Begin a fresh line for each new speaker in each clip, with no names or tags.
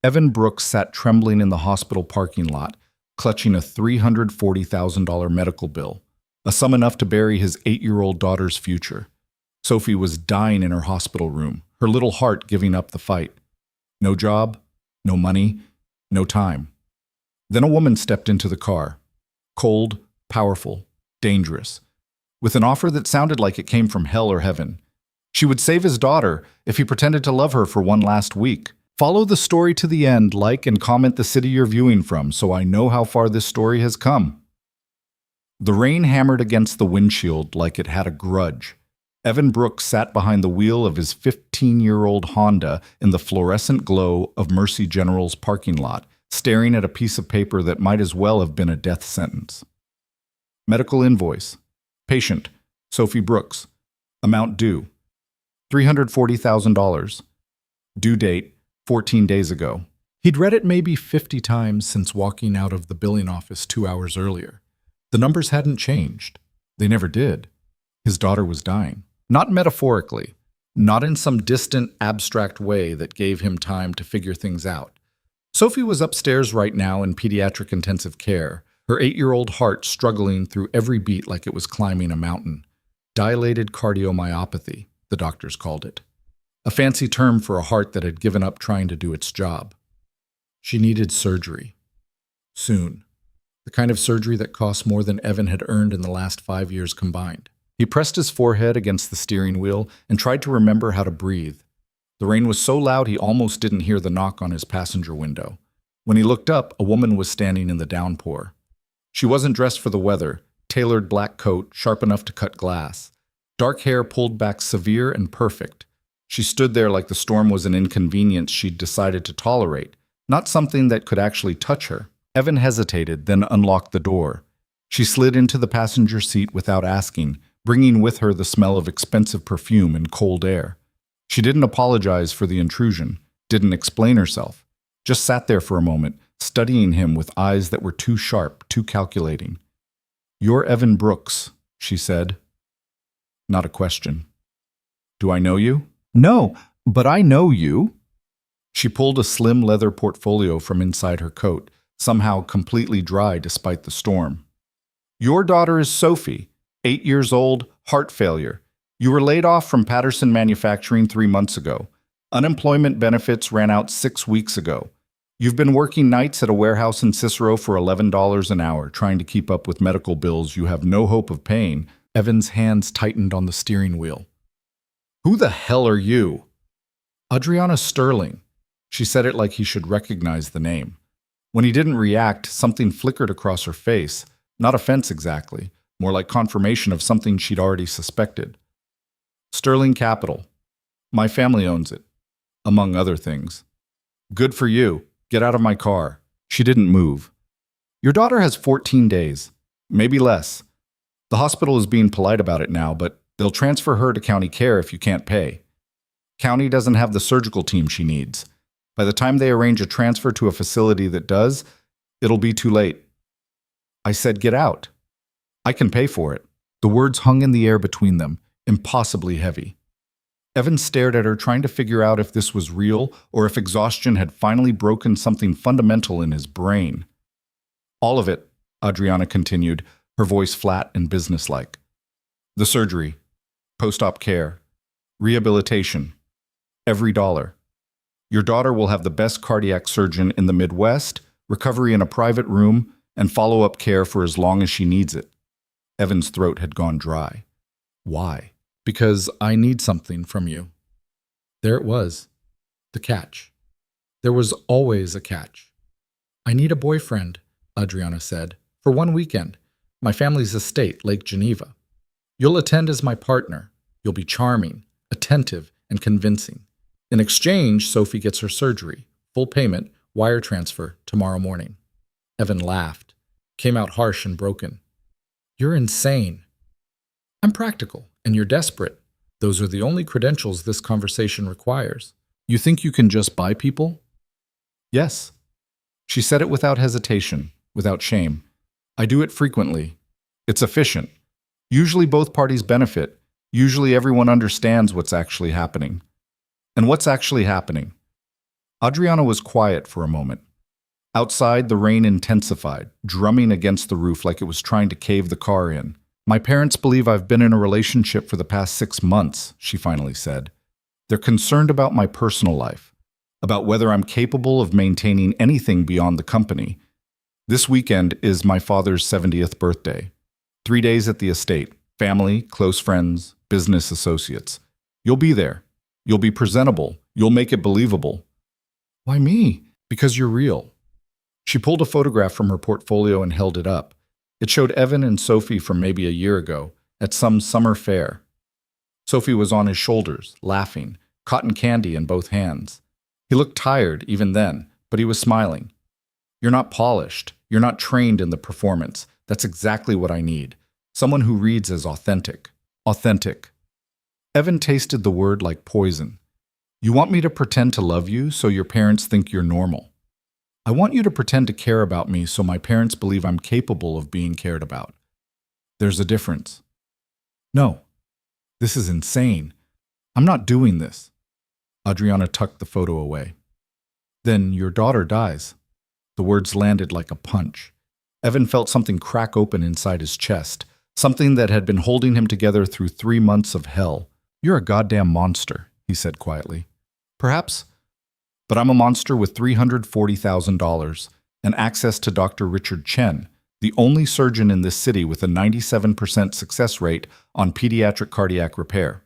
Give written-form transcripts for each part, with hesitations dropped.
Evan Brooks sat trembling in the hospital parking lot, clutching a $340,000 medical bill, a sum enough to bury his 8-year-old daughter's future. Sophie was dying in her hospital room, her little heart giving up the fight. No job, no money, no time. Then a woman stepped into the car. Cold, powerful, dangerous, with an offer that sounded like it came from hell or heaven. She would save his daughter if he pretended to love her for one last week. Follow the story to the end, like and comment the city you're viewing from so I know how far this story has come. The rain hammered against the windshield like it had a grudge. Evan Brooks sat behind the wheel of his 15-year-old Honda in the fluorescent glow of Mercy General's parking lot, staring at a piece of paper that might as well have been a death sentence. Medical invoice. Patient, Sophie Brooks. Amount due, $340,000. Due date, 14 days ago. He'd read it maybe 50 times since walking out of the billing office 2 hours earlier. The numbers hadn't changed. They never did. His daughter was dying. Not metaphorically, not in some distant, abstract way that gave him time to figure things out. Sophie was upstairs right now in pediatric intensive care, her 8-year-old heart struggling through every beat like it was climbing a mountain. Dilated cardiomyopathy, the doctors called it. A fancy term for a heart that had given up trying to do its job. She needed surgery. Soon. The kind of surgery that cost more than Evan had earned in the last 5 years combined. He pressed his forehead against the steering wheel and tried to remember how to breathe. The rain was so loud he almost didn't hear the knock on his passenger window. When he looked up, a woman was standing in the downpour. She wasn't dressed for the weather, tailored black coat, sharp enough to cut glass. Dark hair pulled back severe and perfect. She stood there like the storm was an inconvenience she'd decided to tolerate, not something that could actually touch her. Evan hesitated, then unlocked the door. She slid into the passenger seat without asking, bringing with her the smell of expensive perfume and cold air. She didn't apologize for the intrusion, didn't explain herself, just sat there for a moment, studying him with eyes that were too sharp, too calculating. "You're Evan Brooks," she said. Not a question. "Do I know you?" "No, but I know you." She pulled a slim leather portfolio from inside her coat, somehow completely dry despite the storm. "Your daughter is Sophie, 8 years old, heart failure. You were laid off from Patterson Manufacturing 3 months ago. Unemployment benefits ran out 6 weeks ago. You've been working nights at a warehouse in Cicero for $11 an hour, trying to keep up with medical bills you have no hope of paying." Evan's hands tightened on the steering wheel. "Who the hell are you?" "Adriana Sterling." She said it like he should recognize the name. When he didn't react, something flickered across her face. Not offense exactly, more like confirmation of something she'd already suspected. "Sterling Capital. My family owns it, among other things." "Good for you. Get out of my car." She didn't move. "Your daughter has 14 days, maybe less. The hospital is being polite about it now, but they'll transfer her to county care if you can't pay. County doesn't have the surgical team she needs. By the time they arrange a transfer to a facility that does, it'll be too late." I said, "Get out. I can pay for it." The words hung in the air between them, impossibly heavy. Evan stared at her, trying to figure out if this was real or if exhaustion had finally broken something fundamental in his brain. "All of it," Adriana continued, her voice flat and businesslike. "The surgery, post-op care, rehabilitation, every dollar. Your daughter will have the best cardiac surgeon in the Midwest, recovery in a private room, and follow-up care for as long as she needs it." Evan's throat had gone dry. "Why?" "Because I need something from you." There it was. The catch. There was always a catch. "I need a boyfriend," Adriana said, "for 1 weekend. My family's estate, Lake Geneva. You'll attend as my partner. You'll be charming, attentive, and convincing. In exchange, Sophie gets her surgery. Full payment, wire transfer, tomorrow morning." Evan laughed, came out harsh and broken. "You're insane." "I'm practical, and you're desperate. Those are the only credentials this conversation requires. You think you can just buy people?" "Yes." She said it without hesitation, without shame. "I do it frequently. It's efficient. Usually both parties benefit. Usually everyone understands what's actually happening." "And what's actually happening?" Adriana was quiet for a moment. Outside, the rain intensified, drumming against the roof like it was trying to cave the car in. My parents believe I've been in a relationship for the past 6 months, she finally said. They're concerned about my personal life, about whether I'm capable of maintaining anything beyond the company. This weekend is my father's 70th birthday. 3 days at the estate, family, close friends, business associates. You'll be there. You'll be presentable. You'll make it believable. Why me? Because you're real. She pulled a photograph from her portfolio and held it up. It showed Evan and Sophie from maybe a year ago, at some summer fair. Sophie was on his shoulders, laughing, cotton candy in both hands. He looked tired even then, but he was smiling. You're not polished. You're not trained in the performance. That's exactly what I need. Someone who reads as authentic. Authentic. Evan tasted the word like poison. You want me to pretend to love you so your parents think you're normal. I want you to pretend to care about me so my parents believe I'm capable of being cared about. There's a difference. No, this is insane. I'm not doing this. Adriana tucked the photo away. Then your daughter dies. The words landed like a punch. Evan felt something crack open inside his chest, something that had been holding him together through 3 months of hell. You're a goddamn monster, he said quietly. Perhaps, but I'm a monster with $340,000 and access to Dr. Richard Chen, the only surgeon in this city with a 97% success rate on pediatric cardiac repair.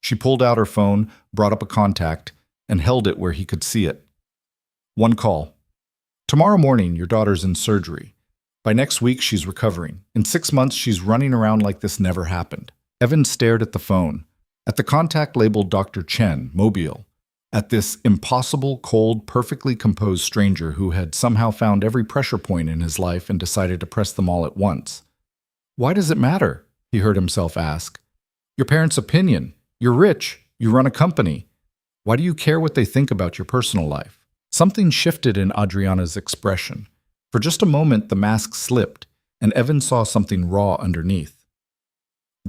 She pulled out her phone, brought up a contact, and held it where he could see it. One call. Tomorrow morning, your daughter's in surgery. By next week, she's recovering. In 6 months, she's running around like this never happened. Evan stared at the phone, at the contact labeled Dr. Chen, Mobile, at this impossible, cold, perfectly composed stranger who had somehow found every pressure point in his life and decided to press them all at once. Why does it matter? He heard himself ask. Your parents' opinion. You're rich. You run a company. Why do you care what they think about your personal life? Something shifted in Adriana's expression. For just a moment, the mask slipped, and Evan saw something raw underneath.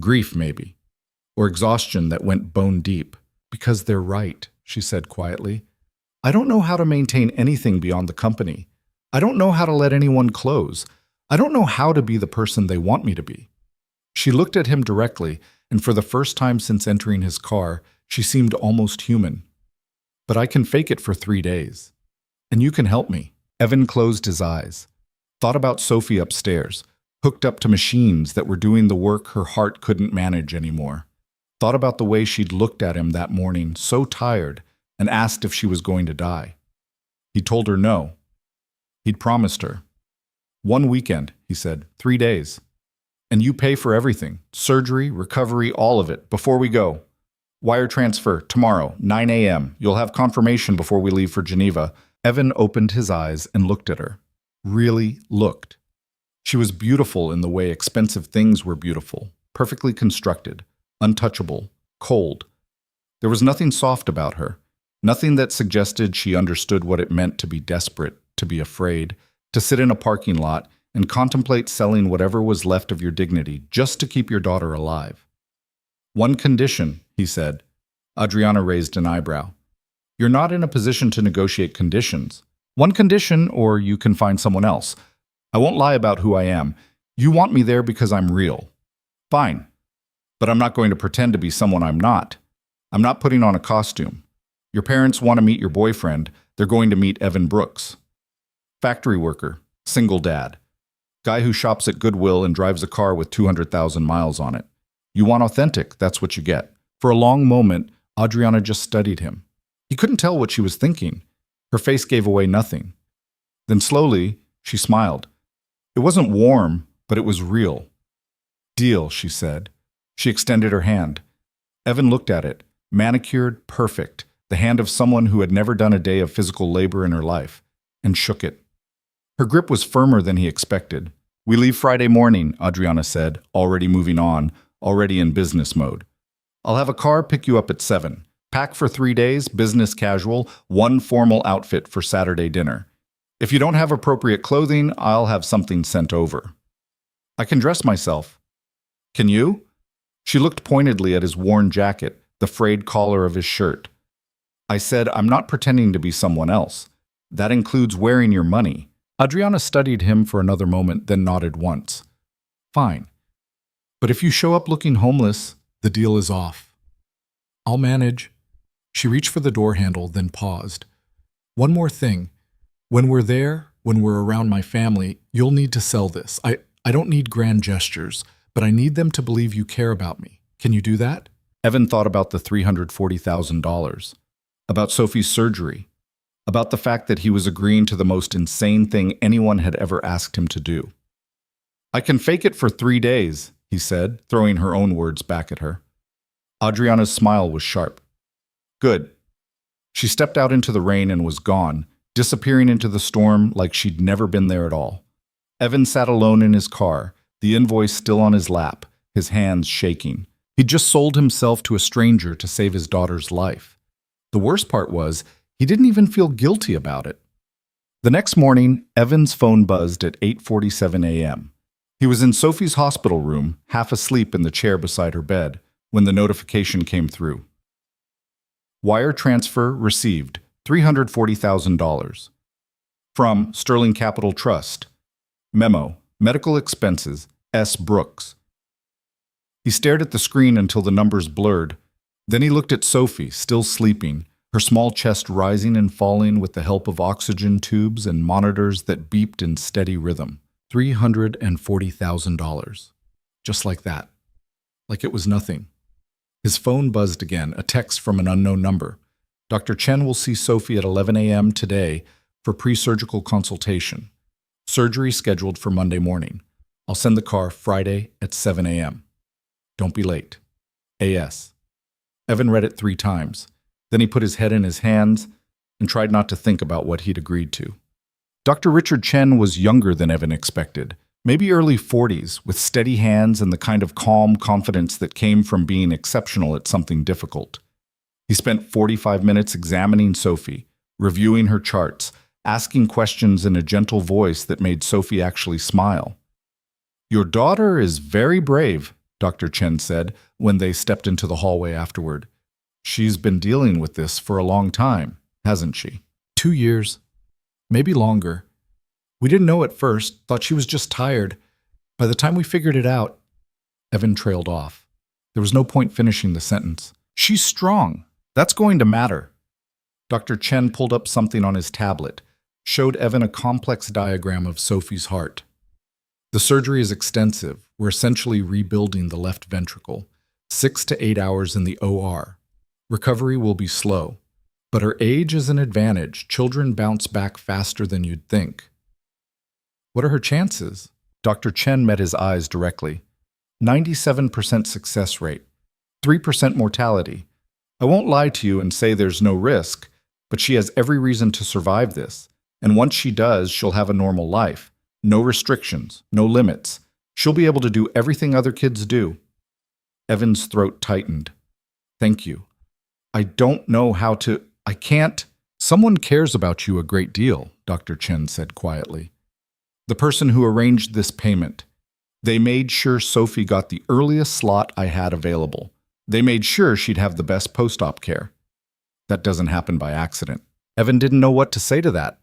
Grief, maybe. Or exhaustion that went bone deep. Because they're right, she said quietly. I don't know how to maintain anything beyond the company. I don't know how to let anyone close. I don't know how to be the person they want me to be. She looked at him directly, and for the first time since entering his car, she seemed almost human. But I can fake it for 3 days. And you can help me. Evan closed his eyes, thought about Sophie upstairs, hooked up to machines that were doing the work her heart couldn't manage anymore. Thought about the way she'd looked at him that morning, so tired, and asked if she was going to die. He told her no. He'd promised her. 1 weekend, he said, 3 days. And you pay for everything, surgery, recovery, all of it, before we go. Wire transfer, tomorrow, 9 a.m. You'll have confirmation before we leave for Geneva. Evan opened his eyes and looked at her. Really looked. She was beautiful in the way expensive things were beautiful, perfectly constructed, untouchable, cold. There was nothing soft about her, nothing that suggested she understood what it meant to be desperate, to be afraid, to sit in a parking lot and contemplate selling whatever was left of your dignity just to keep your daughter alive. One condition, he said. Adriana raised an eyebrow. You're not in a position to negotiate conditions. One condition, or you can find someone else. I won't lie about who I am. You want me there because I'm real. Fine. But I'm not going to pretend to be someone I'm not. I'm not putting on a costume. Your parents want to meet your boyfriend. They're going to meet Evan Brooks. Factory worker, single dad. Guy who shops at Goodwill and drives a car with 200,000 miles on it. You want authentic, that's what you get. For a long moment, Adriana just studied him. He couldn't tell what she was thinking. Her face gave away nothing. Then slowly, she smiled. It wasn't warm, but it was real. Deal, she said. She extended her hand. Evan looked at it, manicured, perfect, the hand of someone who had never done a day of physical labor in her life, and shook it. Her grip was firmer than he expected. We leave Friday morning, Adriana said, already moving on, already in business mode. I'll have a car pick you up at 7. Pack for 3 days, business casual, 1 formal outfit for Saturday dinner. If you don't have appropriate clothing, I'll have something sent over. I can dress myself. Can you? She looked pointedly at his worn jacket, the frayed collar of his shirt. I said, I'm not pretending to be someone else. That includes wearing your money. Adriana studied him for another moment, then nodded once. Fine. But if you show up looking homeless, the deal is off. I'll manage. She reached for the door handle, then paused. One more thing. When we're there, when we're around my family, you'll need to sell this. I don't need grand gestures, but I need them to believe you care about me. Can you do that? Evan thought about the $340,000, about Sophie's surgery, about the fact that he was agreeing to the most insane thing anyone had ever asked him to do. I can fake it for 3 days, he said, throwing her own words back at her. Adriana's smile was sharp. Good. She stepped out into the rain and was gone, disappearing into the storm like she'd never been there at all. Evan sat alone in his car, the invoice still on his lap, his hands shaking. He'd just sold himself to a stranger to save his daughter's life. The worst part was, he didn't even feel guilty about it. The next morning, Evan's phone buzzed at 8:47 a.m. He was in Sophie's hospital room, half asleep in the chair beside her bed, when the notification came through. Wire transfer received, $340,000. From Sterling Capital Trust. Memo, medical expenses, S. Brooks. He stared at the screen until the numbers blurred. Then he looked at Sophie, still sleeping, her small chest rising and falling with the help of oxygen tubes and monitors that beeped in steady rhythm. $340,000. Just like that. Like it was nothing. His phone buzzed again, a text from an unknown number. Dr. Chen will see Sophie at 11 a.m. today for pre-surgical consultation. Surgery scheduled for Monday morning. I'll send the car Friday at 7 a.m. Don't be late. A.S. Evan read it 3 times. Then he put his head in his hands and tried not to think about what he'd agreed to. Dr. Richard Chen was younger than Evan expected, maybe early 40s, with steady hands and the kind of calm confidence that came from being exceptional at something difficult. He spent 45 minutes examining Sophie, reviewing her charts, asking questions in a gentle voice that made Sophie actually smile. Your daughter is very brave, Dr. Chen said when they stepped into the hallway afterward. She's been dealing with this for a long time, hasn't she? 2 years. Maybe longer. We didn't know at first, thought she was just tired. By the time we figured it out, Evan trailed off. There was no point finishing the sentence. She's strong. That's going to matter. Dr. Chen pulled up something on his tablet, showed Evan a complex diagram of Sophie's heart. The surgery is extensive. We're essentially rebuilding the left ventricle. 6 to 8 hours in the OR. Recovery will be slow. But her age is an advantage. Children bounce back faster than you'd think. What are her chances? Dr. Chen met his eyes directly. 97% success rate. 3% mortality. I won't lie to you and say there's no risk, but she has every reason to survive this. And once she does, she'll have a normal life. No restrictions, no limits. She'll be able to do everything other kids do. Evan's throat tightened. Thank you. I don't know how to... I can't... Someone cares about you a great deal, Dr. Chen said quietly. The person who arranged this payment. They made sure Sophie got the earliest slot I had available. They made sure she'd have the best post-op care. That doesn't happen by accident. Evan didn't know what to say to that.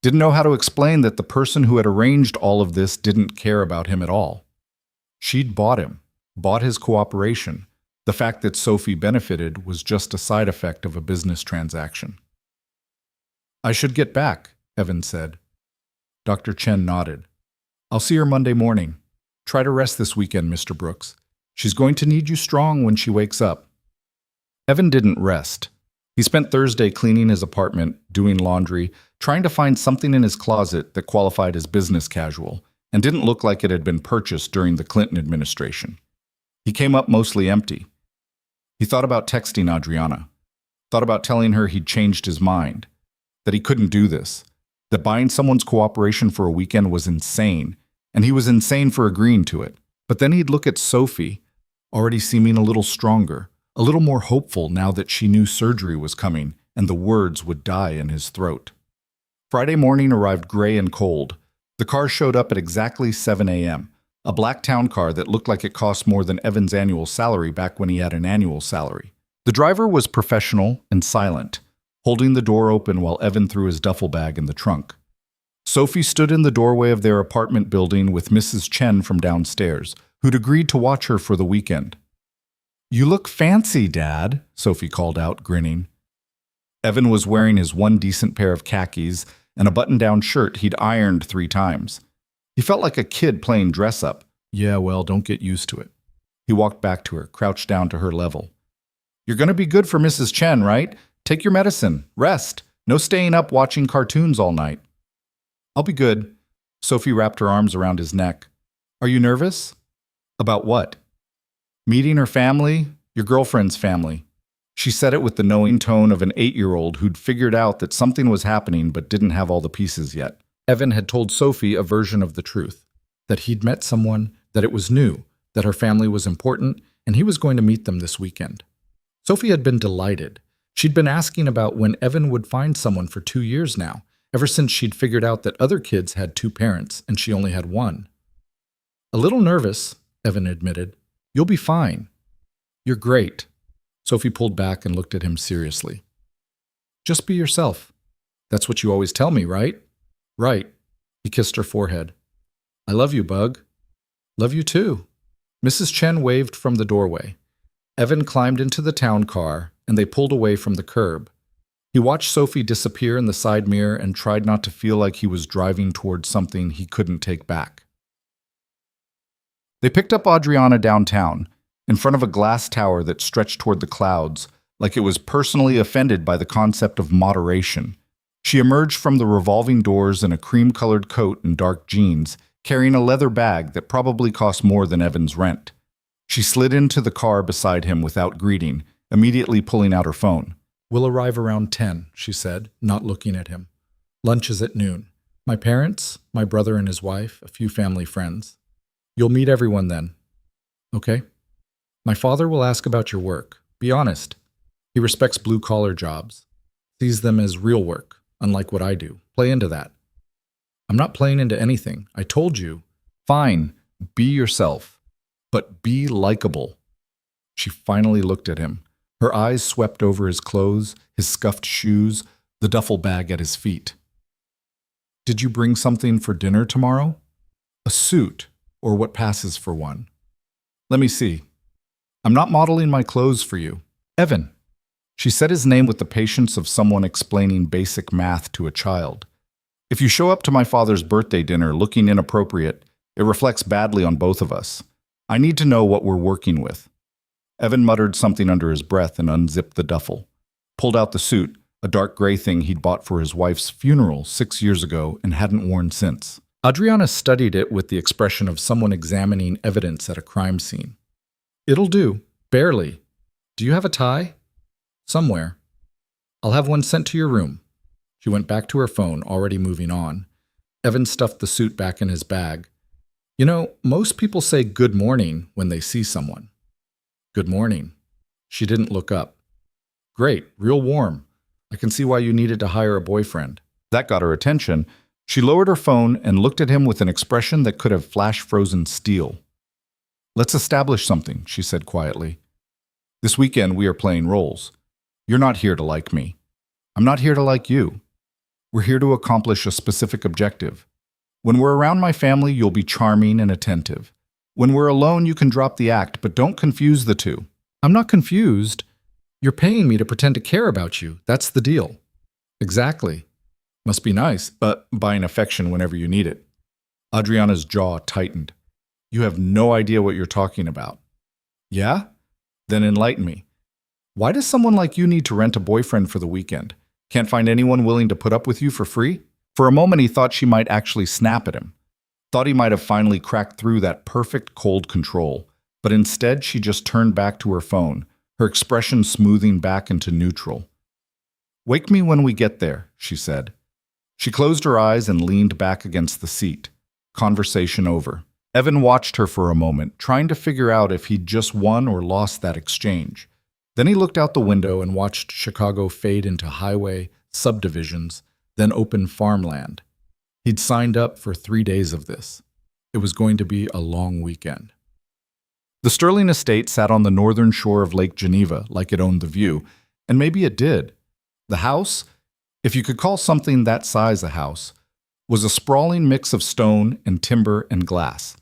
Didn't know how to explain that the person who had arranged all of this didn't care about him at all. She'd bought him, bought his cooperation. The fact that Sophie benefited was just a side effect of a business transaction. I should get back, Evan said. Dr. Chen nodded. I'll see her Monday morning. Try to rest this weekend, Mr. Brooks. She's going to need you strong when she wakes up. Evan didn't rest. He spent Thursday cleaning his apartment, doing laundry, trying to find something in his closet that qualified as business casual and didn't look like it had been purchased during the Clinton administration. He came up mostly empty. He thought about texting Adriana, thought about telling her he'd changed his mind, that he couldn't do this, that buying someone's cooperation for a weekend was insane, and he was insane for agreeing to it. But then he'd look at Sophie, already seeming a little stronger, a little more hopeful now that she knew surgery was coming and the words would die in his throat. Friday morning arrived gray and cold. The car showed up at exactly 7 a.m., a black town car that looked like it cost more than Evan's annual salary back when he had an annual salary. The driver was professional and silent, holding the door open while Evan threw his duffel bag in the trunk. Sophie stood in the doorway of their apartment building with Mrs. Chen from downstairs, who'd agreed to watch her for the weekend. "You look fancy, Dad," Sophie called out, grinning. Evan was wearing his one decent pair of khakis and a button-down shirt he'd ironed 3 times. He felt like a kid playing dress-up. "Yeah, well, don't get used to it." He walked back to her, crouched down to her level. "You're going to be good for Mrs. Chen, right? Take your medicine. Rest. No staying up watching cartoons all night." "I'll be good." Sophie wrapped her arms around his neck. "Are you nervous?" "About what?" "Meeting her family, your girlfriend's family." She said it with the knowing tone of an 8-year-old who'd figured out that something was happening but didn't have all the pieces yet. Evan had told Sophie a version of the truth, that he'd met someone, that it was new, that her family was important, and he was going to meet them this weekend. Sophie had been delighted. She'd been asking about when Evan would find someone for 2 years now, ever since she'd figured out that other kids had 2 parents and she only had 1. "A little nervous," Evan admitted. "You'll be fine." "You're great." Sophie pulled back and looked at him seriously. "Just be yourself. That's what you always tell me, right?" "Right." He kissed her forehead. "I love you, Bug." "Love you too." Mrs. Chen waved from the doorway. Evan climbed into the town car, and they pulled away from the curb. He watched Sophie disappear in the side mirror and tried not to feel like he was driving towards something he couldn't take back. They picked up Adriana downtown, in front of a glass tower that stretched toward the clouds, like it was personally offended by the concept of moderation. She emerged from the revolving doors in a cream-colored coat and dark jeans, carrying a leather bag that probably cost more than Evan's rent. She slid into the car beside him without greeting, immediately pulling out her phone. "We'll arrive around 10, she said, not looking at him. "Lunch is at noon. My parents, my brother and his wife, a few family friends. You'll meet everyone then. Okay? My father will ask about your work. Be honest. He respects blue-collar jobs. Sees them as real work, unlike what I do. Play into that." "I'm not playing into anything. I told you." "Fine. Be yourself. But be likable." She finally looked at him. Her eyes swept over his clothes, his scuffed shoes, the duffel bag at his feet. "Did you bring something for dinner tomorrow? A suit, or what passes for one? Let me see. I'm not modeling my clothes for you. Evan." She said his name with the patience of someone explaining basic math to a child. "If you show up to my father's birthday dinner looking inappropriate, it reflects badly on both of us. I need to know what we're working with." Evan muttered something under his breath and unzipped the duffel. Pulled out the suit, a dark gray thing he'd bought for his wife's funeral 6 years ago and hadn't worn since. Adriana studied it with the expression of someone examining evidence at a crime scene. "It'll do. Barely. Do you have a tie?" "Somewhere." "I'll have one sent to your room." She went back to her phone, already moving on. Evan stuffed the suit back in his bag. "You know, most people say good morning when they see someone." "Good morning." She didn't look up. "Great, real warm. I can see why you needed to hire a boyfriend." That got her attention. She lowered her phone and looked at him with an expression that could have flash-frozen steel. "Let's establish something," she said quietly. "This weekend we are playing roles. You're not here to like me. I'm not here to like you. We're here to accomplish a specific objective. When we're around my family, you'll be charming and attentive. When we're alone, you can drop the act, but don't confuse the two." "I'm not confused. You're paying me to pretend to care about you. That's the deal." "Exactly. Must be nice, but buying affection whenever you need it." Adriana's jaw tightened. "You have no idea what you're talking about." "Yeah? Then enlighten me. Why does someone like you need to rent a boyfriend for the weekend? Can't find anyone willing to put up with you for free?" For a moment, he thought she might actually snap at him. Thought he might have finally cracked through that perfect cold control. But instead, she just turned back to her phone, her expression smoothing back into neutral. "Wake me when we get there," she said. She closed her eyes and leaned back against the seat. Conversation over. Evan watched her for a moment, trying to figure out if he'd just won or lost that exchange. Then he looked out the window and watched Chicago fade into highway, subdivisions, then open farmland. He'd signed up for 3 days of this. It was going to be a long weekend. The Sterling estate sat on the northern shore of Lake Geneva like it owned the view, and maybe it did. The house, if you could call something that size a house, was a sprawling mix of stone and timber and glass.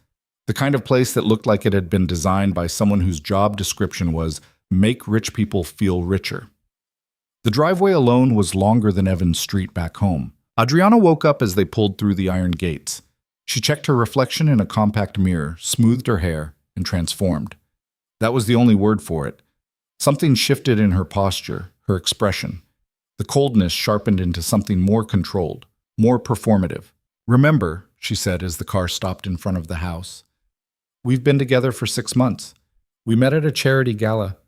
The kind of place that looked like it had been designed by someone whose job description was make rich people feel richer. The driveway alone was longer than Evan's street back home. Adriana woke up as they pulled through the iron gates. She checked her reflection in a compact mirror, smoothed her hair, and transformed. That was the only word for it. Something shifted in her posture, her expression. The coldness sharpened into something more controlled, more performative. "Remember," she said as the car stopped in front of the house, "we've been together for 6 months. We met at a charity gala.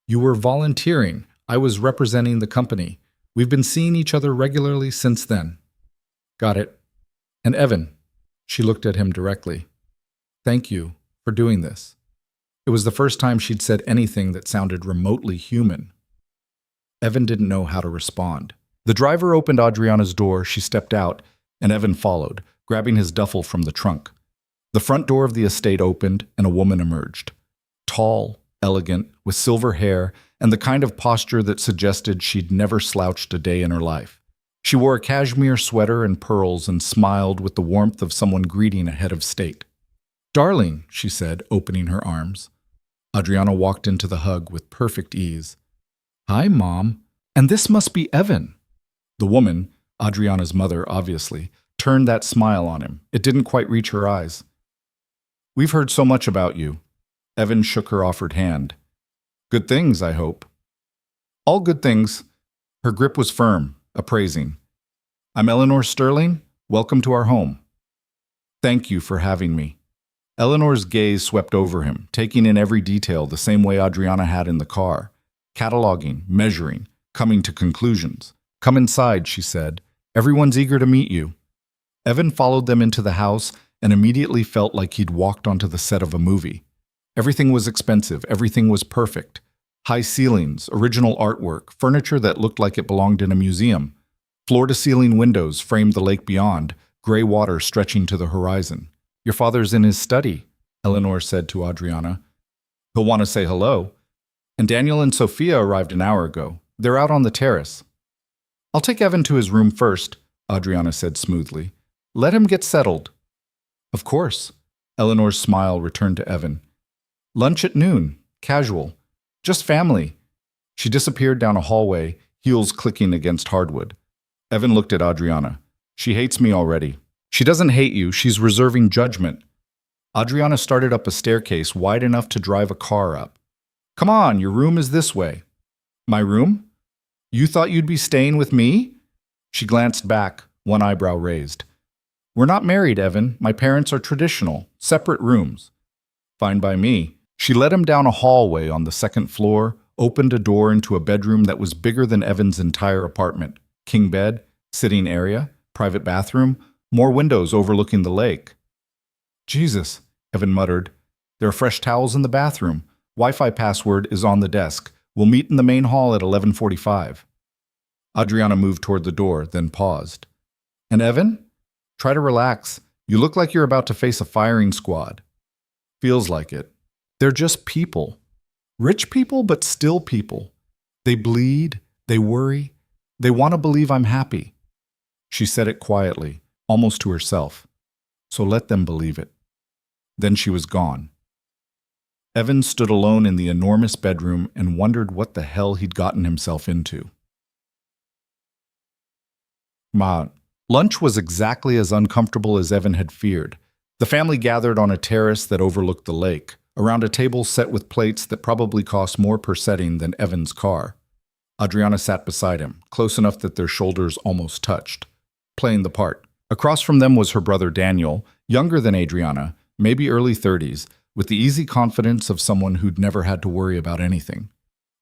You were volunteering. I was representing the company. We've been seeing each other regularly since then." "Got it. And Evan," she looked at him directly, "thank you for doing this." It was the first time she'd said anything that sounded remotely human. Evan didn't know how to respond. The driver opened Adriana's door, she stepped out, and Evan followed, grabbing his duffel from the trunk. The front door of the estate opened, and a woman emerged. Tall, elegant, with silver hair, and the kind of posture that suggested she'd never slouched a day in her life. She wore a cashmere sweater and pearls and smiled with the warmth of someone greeting a head of state. "Darling," she said, opening her arms. Adriana walked into the hug with perfect ease. "Hi, Mom. And this must be Evan." The woman, Adriana's mother obviously, turned that smile on him. It didn't quite reach her eyes. "We've heard so much about you." Evan shook her offered hand. "Good things, I hope." "All good things." Her grip was firm, appraising. "I'm Eleanor Sterling. Welcome to our home." "Thank you for having me." Eleanor's gaze swept over him, taking in every detail the same way Adriana had in the car. Cataloging, measuring, coming to conclusions. "Come inside," she said. "Everyone's eager to meet you." Evan followed them into the house and immediately felt like he'd walked onto the set of a movie. Everything was expensive, everything was perfect. High ceilings, original artwork, furniture that looked like it belonged in a museum. Floor-to-ceiling windows framed the lake beyond, gray water stretching to the horizon. "Your father's in his study," Eleanor said to Adriana. "He'll want to say hello." "And Daniel and Sophia arrived an hour ago. They're out on the terrace." "I'll take Evan to his room first," Adriana said smoothly. "Let him get settled." "Of course." Eleanor's smile returned to Evan. "Lunch at noon. Casual. Just family." She disappeared down a hallway, heels clicking against hardwood. Evan looked at Adriana. "She hates me already." "She doesn't hate you, she's reserving judgment." Adriana started up a staircase wide enough to drive a car up. "Come on, your room is this way." "My room? You thought you'd be staying with me?" She glanced back, one eyebrow raised. "We're not married, Evan. My parents are traditional, separate rooms." "Fine by me." She led him down a hallway on the second floor, opened a door into a bedroom that was bigger than Evan's entire apartment. King bed, sitting area, private bathroom, more windows overlooking the lake. "Jesus," Evan muttered. "There are fresh towels in the bathroom. Wi-Fi password is on the desk. We'll meet in the main hall at 11:45. Adriana moved toward the door, then paused. "And Evan? Try to relax. You look like you're about to face a firing squad." "Feels like it. They're just people. Rich people, but still people. They bleed, they worry, they want to believe I'm happy." She said it quietly, almost to herself. "So let them believe it." Then she was gone. Evan stood alone in the enormous bedroom and wondered what the hell he'd gotten himself into. Lunch was exactly as uncomfortable as Evan had feared. The family gathered on a terrace that overlooked the lake, around a table set with plates that probably cost more per setting than Evan's car. Adriana sat beside him, close enough that their shoulders almost touched, playing the part. Across from them was her brother Daniel, younger than Adriana, maybe early 30s, with the easy confidence of someone who'd never had to worry about anything.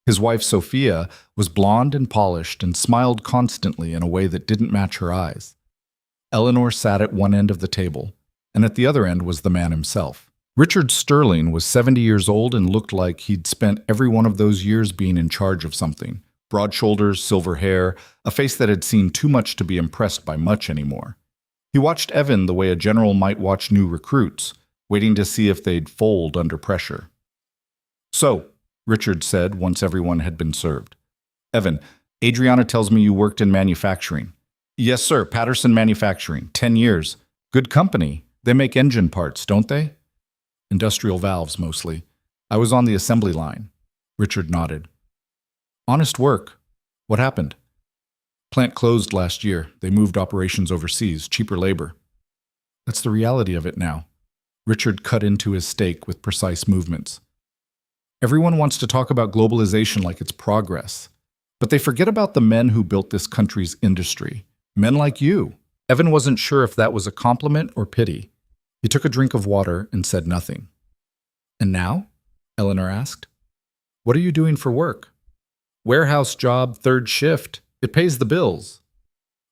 His wife Sophia was blonde and polished and smiled constantly in a way that didn't match her eyes. Eleanor sat at one end of the table, and at the other end was the man himself. Richard Sterling was 70 years old and looked like he'd spent every one of those years being in charge of something. Broad shoulders, silver hair, a face that had seen too much to be impressed by much anymore. He watched Evan the way a general might watch new recruits, waiting to see if they'd fold under pressure. "So," Richard said once everyone had been served. "Evan, Adriana tells me you worked in manufacturing. Yes, sir, Patterson Manufacturing, 10 years. Good company. They make engine parts, don't they? Industrial valves, mostly. I was on the assembly line. Richard nodded. Honest work. What happened? Plant closed last year. They moved operations overseas, cheaper labor. That's the reality of it now. Richard cut into his steak with precise movements. Everyone wants to talk about globalization like it's progress. But they forget about the men who built this country's industry. Men like you. Evan wasn't sure if that was a compliment or pity. He took a drink of water and said nothing. And now? Eleanor asked. What are you doing for work? Warehouse job, third shift. It pays the bills.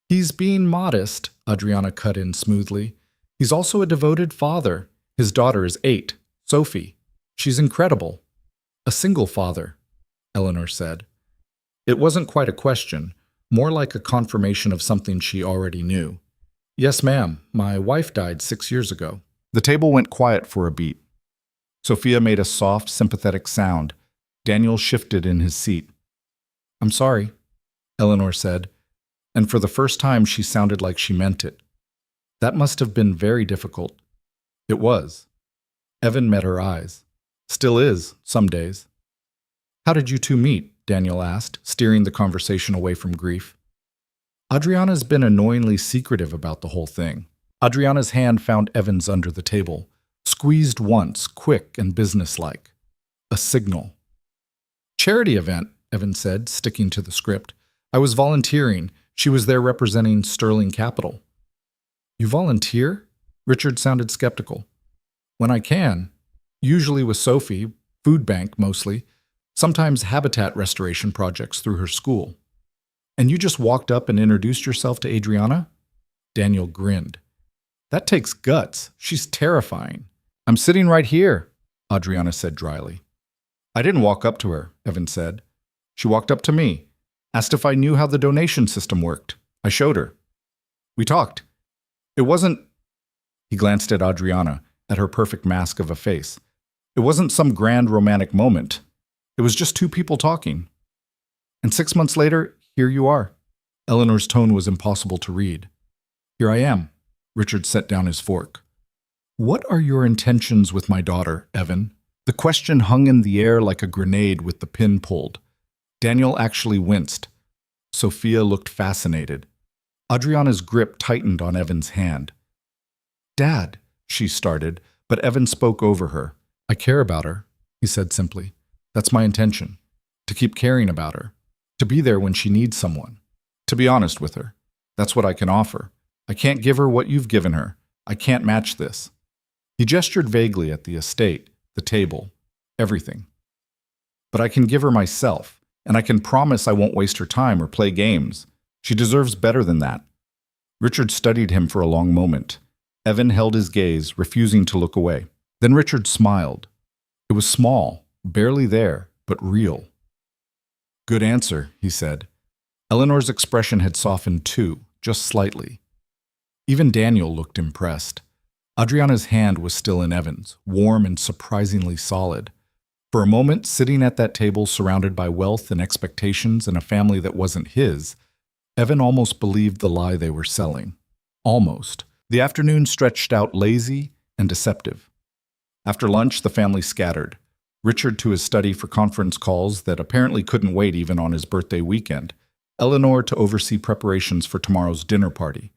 He's being modest, Adriana cut in smoothly. He's also a devoted father. His daughter is 8, Sophie. She's incredible. A single father, Eleanor said. It wasn't quite a question, more like a confirmation of something she already knew. Yes, ma'am. My wife died 6 years ago. The table went quiet for a beat. Sophia made a soft, sympathetic sound. Daniel shifted in his seat. I'm sorry, Eleanor said, and for the first time she sounded like she meant it. That must have been very difficult. It was. Evan met her eyes. Still is, some days. How did you two meet? Daniel asked, steering the conversation away from grief. Adriana's been annoyingly secretive about the whole thing. Adriana's hand found Evan's under the table, squeezed once, quick and businesslike. A signal. Charity event, Evan said, sticking to the script. I was volunteering. She was there representing Sterling Capital. You volunteer? Richard sounded skeptical. When I can. Usually with Sophie, food bank mostly, sometimes habitat restoration projects through her school. And you just walked up and introduced yourself to Adriana? Daniel grinned. That takes guts. She's terrifying. I'm sitting right here, Adriana said dryly. I didn't walk up to her, Evan said. She walked up to me, asked if I knew how the donation system worked. I showed her. We talked. It wasn't... He glanced at Adriana, at her perfect mask of a face. It wasn't some grand romantic moment. It was just two people talking. And 6 months later, here you are. Eleanor's tone was impossible to read. Here I am. Richard set down his fork. What are your intentions with my daughter, Evan? The question hung in the air like a grenade with the pin pulled. Daniel actually winced. Sophia looked fascinated. Adriana's grip tightened on Evan's hand. Dad, she started, but Evan spoke over her. I care about her, he said simply. That's my intention. To keep caring about her. To be there when she needs someone. To be honest with her. That's what I can offer. I can't give her what you've given her. I can't match this. He gestured vaguely at the estate, the table, everything. But I can give her myself, and I can promise I won't waste her time or play games. She deserves better than that. Richard studied him for a long moment. Evan held his gaze, refusing to look away. Then Richard smiled. It was small, barely there, but real. Good answer, he said. Eleanor's expression had softened too, just slightly. Even Daniel looked impressed. Adriana's hand was still in Evan's, warm and surprisingly solid. For a moment, sitting at that table surrounded by wealth and expectations and a family that wasn't his, Evan almost believed the lie they were selling. Almost. The afternoon stretched out lazy and deceptive. After lunch, the family scattered. Richard to his study for conference calls that apparently couldn't wait even on his birthday weekend. Eleanor to oversee preparations for tomorrow's dinner party.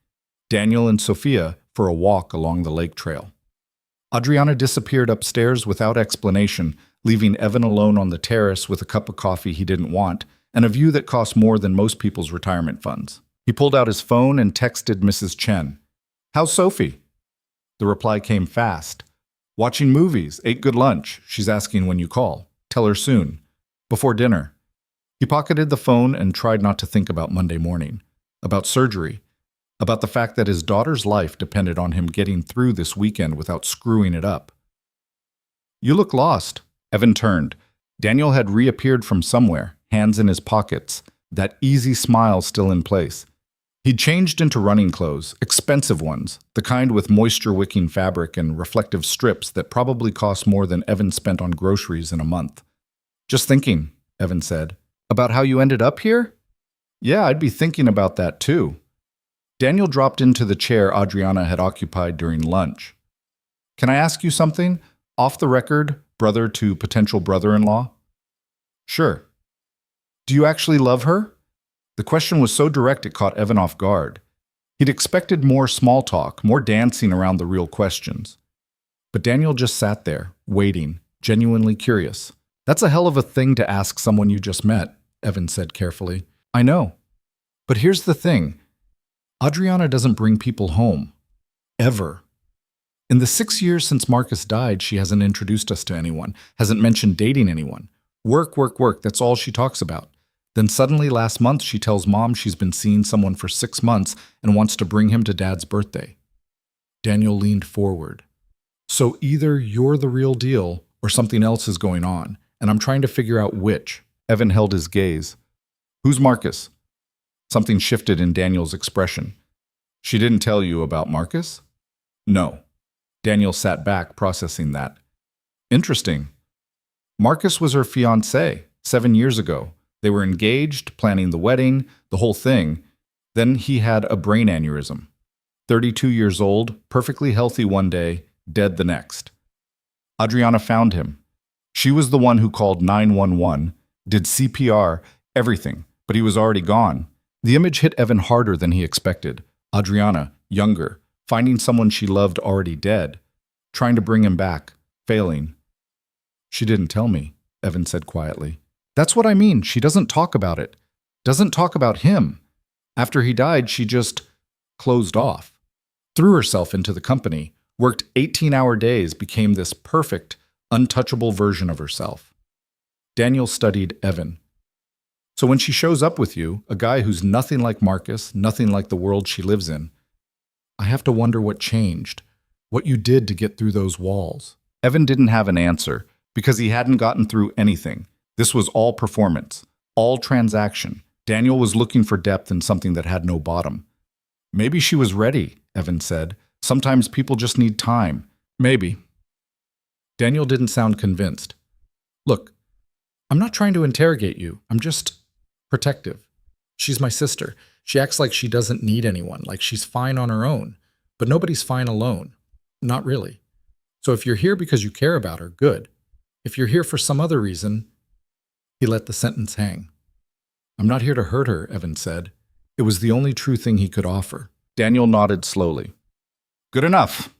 Daniel and Sophia for a walk along the lake trail. Adriana disappeared upstairs without explanation, leaving Evan alone on the terrace with a cup of coffee he didn't want and a view that cost more than most people's retirement funds. He pulled out his phone and texted Mrs. Chen. How's Sophie? The reply came fast. Watching movies, ate good lunch. She's asking when you call. Tell her soon. Before dinner. He pocketed the phone and tried not to think about Monday morning. About surgery. About the fact that his daughter's life depended on him getting through this weekend without screwing it up. You look lost. Evan turned. Daniel had reappeared from somewhere, hands in his pockets, that easy smile still in place. He'd changed into running clothes, expensive ones, the kind with moisture-wicking fabric and reflective strips that probably cost more than Evan spent on groceries in a month. Just thinking, Evan said. About how you ended up here? Yeah, I'd be thinking about that too. Daniel dropped into the chair Adriana had occupied during lunch. Can I ask you something? Off the record, brother to potential brother-in-law? Sure. Do you actually love her? The question was so direct it caught Evan off guard. He'd expected more small talk, more dancing around the real questions. But Daniel just sat there, waiting, genuinely curious. That's a hell of a thing to ask someone you just met, Evan said carefully. I know. But here's the thing. Adriana doesn't bring people home. Ever. In the 6 years since Marcus died, she hasn't introduced us to anyone, hasn't mentioned dating anyone. Work, work, work, that's all she talks about. Then suddenly last month she tells Mom she's been seeing someone for 6 months and wants to bring him to Dad's birthday. Daniel leaned forward. So either you're the real deal or something else is going on, and I'm trying to figure out which. Evan held his gaze. Who's Marcus? Something shifted in Daniel's expression. She didn't tell you about Marcus? No. Daniel sat back, processing that. Interesting. Marcus was her fiancé 7 years ago. They were engaged, planning the wedding, the whole thing. Then he had a brain aneurysm. 32 years old, perfectly healthy one day, dead the next. Adriana found him. She was the one who called 911, did CPR, everything, but he was already gone. The image hit Evan harder than he expected. Adriana, younger, finding someone she loved already dead, trying to bring him back, failing. She didn't tell me, Evan said quietly. That's what I mean. She doesn't talk about it. Doesn't talk about him. After he died, she just closed off. Threw herself into the company, worked 18-hour days, became this perfect, untouchable version of herself. Daniel studied Evan. So when she shows up with you, a guy who's nothing like Marcus, nothing like the world she lives in, I have to wonder what changed, what you did to get through those walls. Evan didn't have an answer because he hadn't gotten through anything. This was all performance, all transaction. Daniel was looking for depth in something that had no bottom. Maybe she was ready, Evan said. Sometimes people just need time. Maybe. Daniel didn't sound convinced. Look, I'm not trying to interrogate you. I'm just protective. She's my sister. She acts like she doesn't need anyone, like she's fine on her own. But nobody's fine alone. Not really. So if you're here because you care about her, good. If you're here for some other reason, he let the sentence hang. I'm not here to hurt her, Evan said. It was the only true thing he could offer. Daniel nodded slowly. Good enough.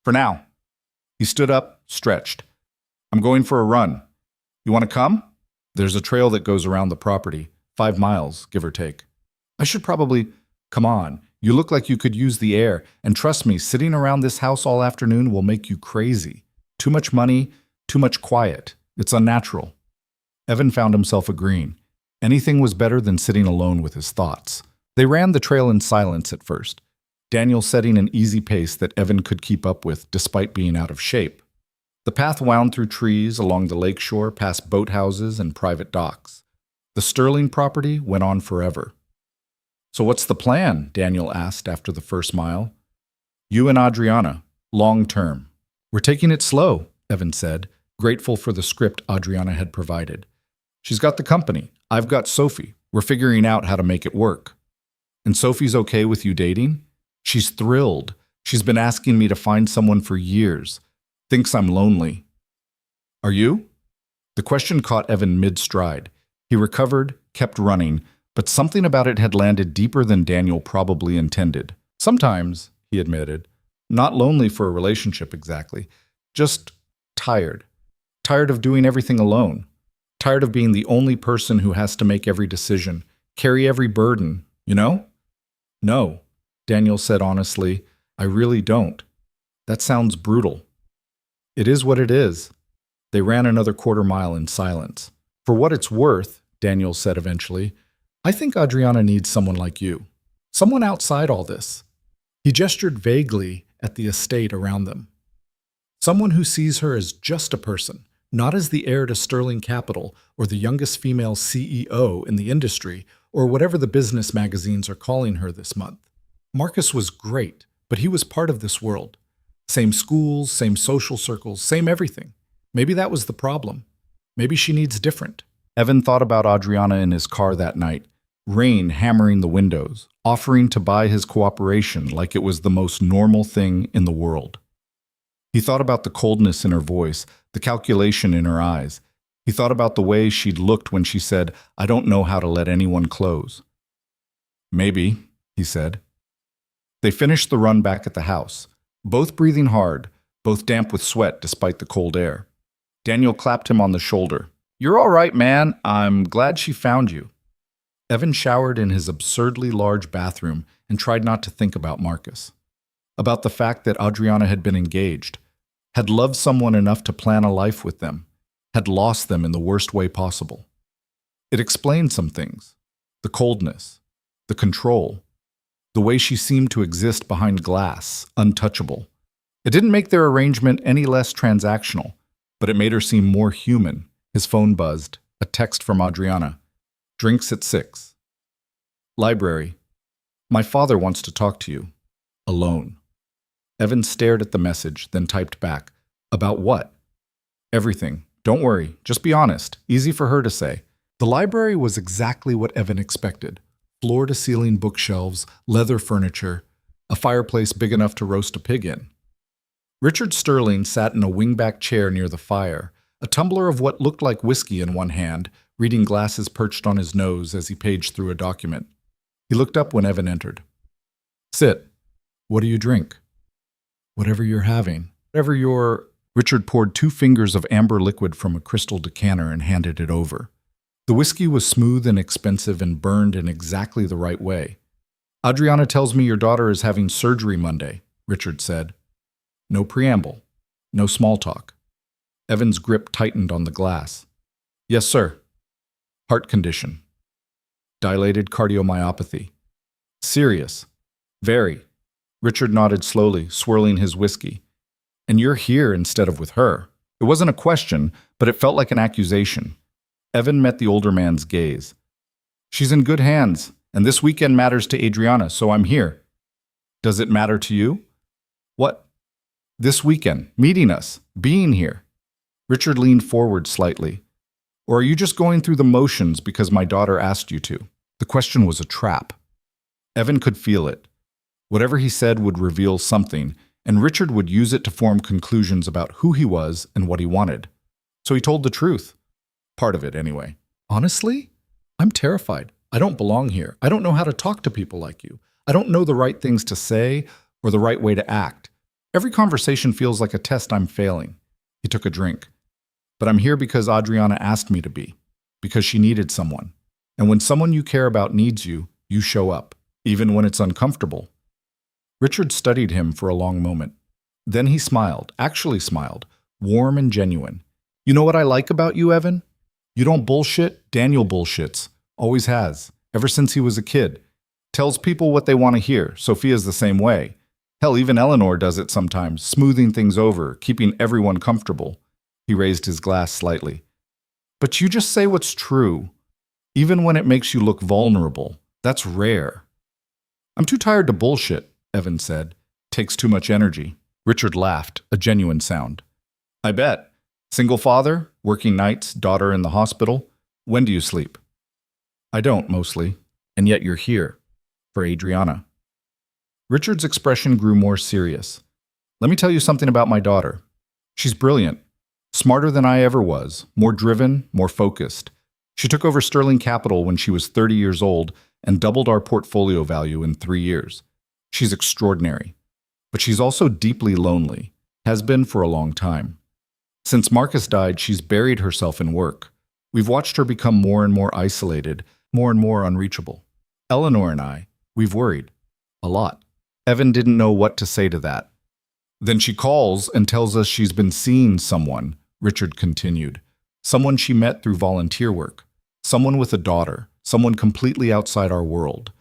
For now. He stood up, stretched. I'm going for a run. You want to come? There's a trail that goes around the property, 5 miles, give or take. I should probably... Come on. You look like you could use the air, and trust me, sitting around this house all afternoon will make you crazy. Too much money, too much quiet. It's unnatural. Evan found himself agreeing. Anything was better than sitting alone with his thoughts. They ran the trail in silence at first, Daniel setting an easy pace that Evan could keep up with despite being out of shape. The path wound through trees along the lakeshore, past boathouses and private docks. The Sterling property went on forever. So what's the plan? Daniel asked after the first mile. You and Adriana, long term. We're taking it slow, Evan said, grateful for the script Adriana had provided. She's got the company. I've got Sophie. We're figuring out how to make it work. And Sophie's okay with you dating? She's thrilled. She's been asking me to find someone for years. Thinks I'm lonely. Are you? The question caught Evan mid-stride. He recovered, kept running, but something about it had landed deeper than Daniel probably intended. Sometimes, he admitted, not lonely for a relationship exactly, just tired. Tired of doing everything alone. Tired of being the only person who has to make every decision, carry every burden, you know? No, Daniel said honestly, I really don't. That sounds brutal. It is what it is. They ran another quarter mile in silence. For what it's worth, Daniel said eventually, I think Adriana needs someone like you. Someone outside all this. He gestured vaguely at the estate around them. Someone who sees her as just a person, not as the heir to Sterling Capital or the youngest female CEO in the industry or whatever the business magazines are calling her this month. Marcus was great, but he was part of this world. Same schools, same social circles, same everything. Maybe that was the problem. Maybe she needs different. Evan thought about Adriana in his car that night, rain hammering the windows, offering to buy his cooperation like it was the most normal thing in the world. He thought about the coldness in her voice, the calculation in her eyes. He thought about the way she'd looked when she said, "I don't know how to let anyone close." "Maybe," he said. They finished the run back at the house, both breathing hard, both damp with sweat despite the cold air. Daniel clapped him on the shoulder. "You're all right, man. I'm glad she found you." Evan showered in his absurdly large bathroom and tried not to think about Marcus, about the fact that Adriana had been engaged, had loved someone enough to plan a life with them, had lost them in the worst way possible. It explained some things: the coldness, the control, the way she seemed to exist behind glass, untouchable. It didn't make their arrangement any less transactional, but it made her seem more human. His phone buzzed, a text from Adriana. "Drinks at 6. Library. My father wants to talk to you. Alone." Evan stared at the message, then typed back. "About what?" "Everything. Don't worry. Just be honest." Easy for her to say. The library was exactly what Evan expected. Floor-to-ceiling bookshelves, leather furniture, a fireplace big enough to roast a pig in. Richard Sterling sat in a wingback chair near the fire, a tumbler of what looked like whiskey in one hand, reading glasses perched on his nose as he paged through a document. He looked up when Evan entered. "Sit. What do you drink?" "Whatever you're having. Whatever you're—" Richard poured 2 fingers of amber liquid from a crystal decanter and handed it over. The whiskey was smooth and expensive and burned in exactly the right way. "Adriana tells me your daughter is having surgery Monday," Richard said. No preamble. No small talk. Evan's grip tightened on the glass. "Yes, sir." "Heart condition." "Dilated cardiomyopathy." "Serious." "Very." Richard nodded slowly, swirling his whiskey. "And you're here instead of with her." It wasn't a question, but it felt like an accusation. Evan met the older man's gaze. "She's in good hands, and this weekend matters to Adriana, so I'm here." "Does it matter to you?" "What?" "This weekend, meeting us, being here." Richard leaned forward slightly. "Or are you just going through the motions because my daughter asked you to?" The question was a trap. Evan could feel it. Whatever he said would reveal something, and Richard would use it to form conclusions about who he was and what he wanted. So he told the truth. Part of it, anyway. "Honestly, I'm terrified. I don't belong here. I don't know how to talk to people like you. I don't know the right things to say or the right way to act. Every conversation feels like a test I'm failing." He took a drink. "But I'm here because Adriana asked me to be, because she needed someone. And when someone you care about needs you, you show up, even when it's uncomfortable." Richard studied him for a long moment. Then he smiled, actually smiled, warm and genuine. "You know what I like about you, Evan? You don't bullshit. Daniel bullshits. Always has, ever since he was a kid. Tells people what they want to hear. Sophia's the same way. Hell, even Eleanor does it sometimes, smoothing things over, keeping everyone comfortable." He raised his glass slightly. "But you just say what's true, even when it makes you look vulnerable. That's rare." "I'm too tired to bullshit," Evan said. "Takes too much energy." Richard laughed, a genuine sound. "I bet. Single father, working nights, daughter in the hospital. When do you sleep?" "I don't, mostly. And yet you're here. For Adriana." Richard's expression grew more serious. "Let me tell you something about my daughter. She's brilliant. Smarter than I ever was. More driven, more focused. She took over Sterling Capital when she was 30 years old and doubled our portfolio value in 3 years. She's extraordinary. But she's also deeply lonely. Has been for a long time. Since Marcus died, she's buried herself in work. We've watched her become more and more isolated, more and more unreachable. Eleanor and I, we've worried. A lot." Evan didn't know what to say to that. "Then she calls and tells us she's been seeing someone," Richard continued. "Someone she met through volunteer work. Someone with a daughter. Someone completely outside our world.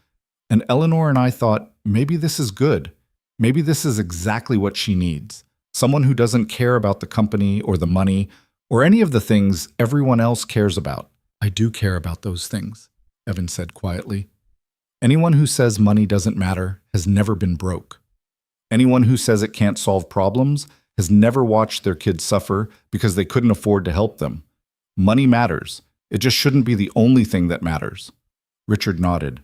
And Eleanor and I thought, maybe this is good. Maybe this is exactly what she needs. Someone who doesn't care about the company or the money or any of the things everyone else cares about." "I do care about those things," Evan said quietly. "Anyone who says money doesn't matter has never been broke. Anyone who says it can't solve problems has never watched their kids suffer because they couldn't afford to help them. Money matters. It just shouldn't be the only thing that matters." Richard nodded.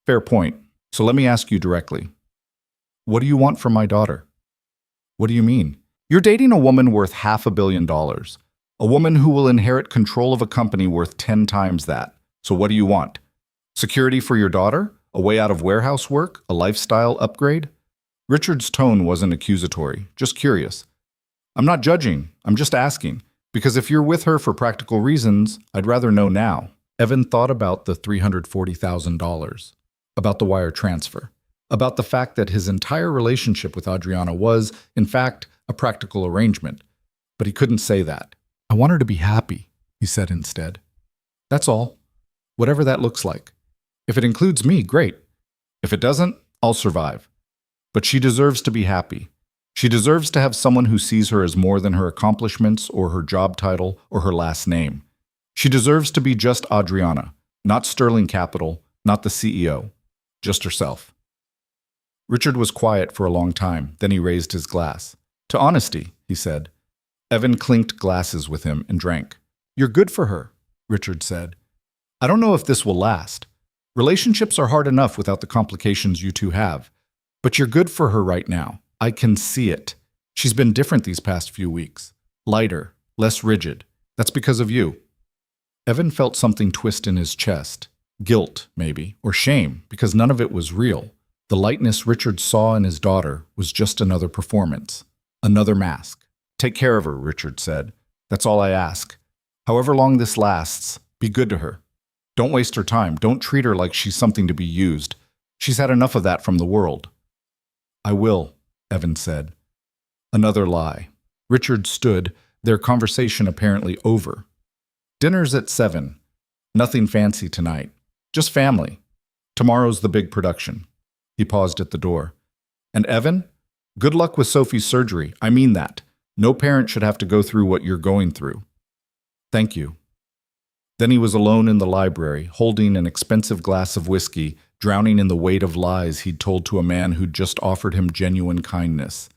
Fair point. So let me ask you directly. What do you want from my daughter? What do you mean? You're dating a woman worth $500 million. A woman who will inherit control of a company worth 10 times that. So what do you want? Security for your daughter? A way out of warehouse work? A lifestyle upgrade? Richard's tone wasn't accusatory, just curious. I'm not judging, I'm just asking, because if you're with her for practical reasons, I'd rather know now. Evan thought about the $340,000, about the wire transfer, about the fact that his entire relationship with Adriana was, in fact, a practical arrangement. But he couldn't say that. I want her to be happy, he said instead. That's all. Whatever that looks like. If it includes me, great. If it doesn't, I'll survive. But she deserves to be happy. She deserves to have someone who sees her as more than her accomplishments or her job title or her last name. She deserves to be just Adriana, not Sterling Capital, not the CEO, just herself. Richard was quiet for a long time, then he raised his glass. To honesty, he said. Evan clinked glasses with him and drank. You're good for her, Richard said. I don't know if this will last. Relationships are hard enough without the complications you two have. But you're good for her right now. I can see it. She's been different these past few weeks. Lighter, less rigid. That's because of you. Evan felt something twist in his chest. Guilt, maybe, or shame, because none of it was real. The lightness Richard saw in his daughter was just another performance. Another mask. Take care of her, Richard said. That's all I ask. However long this lasts, be good to her. Don't waste her time. Don't treat her like she's something to be used. She's had enough of that from the world. I will, Evan said. Another lie. Richard stood, their conversation apparently over. Dinner's at 7. Nothing fancy tonight. Just family. Tomorrow's the big production. He paused at the door. And Evan? Good luck with Sophie's surgery. I mean that. No parent should have to go through what you're going through. Thank you. Then he was alone in the library, holding an expensive glass of whiskey, drowning in the weight of lies he'd told to a man who'd just offered him genuine kindness.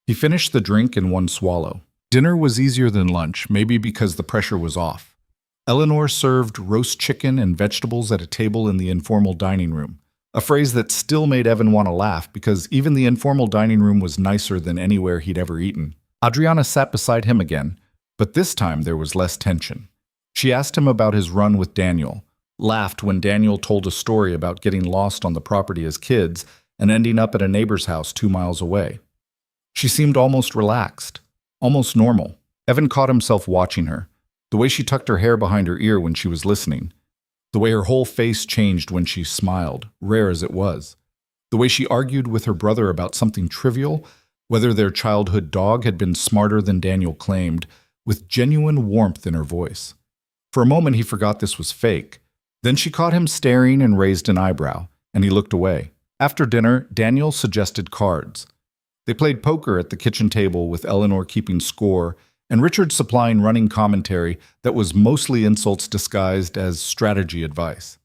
He finished the drink in one swallow. Dinner was easier than lunch, maybe because the pressure was off. Eleanor served roast chicken and vegetables at a table in the informal dining room, a phrase that still made Evan want to laugh because even the informal dining room was nicer than anywhere he'd ever eaten. Adriana sat beside him again, but this time there was less tension. She asked him about his run with Daniel, laughed when Daniel told a story about getting lost on the property as kids and ending up at a neighbor's house 2 miles away. She seemed almost relaxed, almost normal. Evan caught himself watching her, the way she tucked her hair behind her ear when she was listening, the way her whole face changed when she smiled, rare as it was, the way she argued with her brother about something trivial, whether their childhood dog had been smarter than Daniel claimed, with genuine warmth in her voice. For a moment he forgot this was fake. Then she caught him staring and raised an eyebrow, and he looked away. After dinner, Daniel suggested cards. They played poker at the kitchen table with Eleanor keeping score and Richard supplying running commentary that was mostly insults disguised as strategy advice.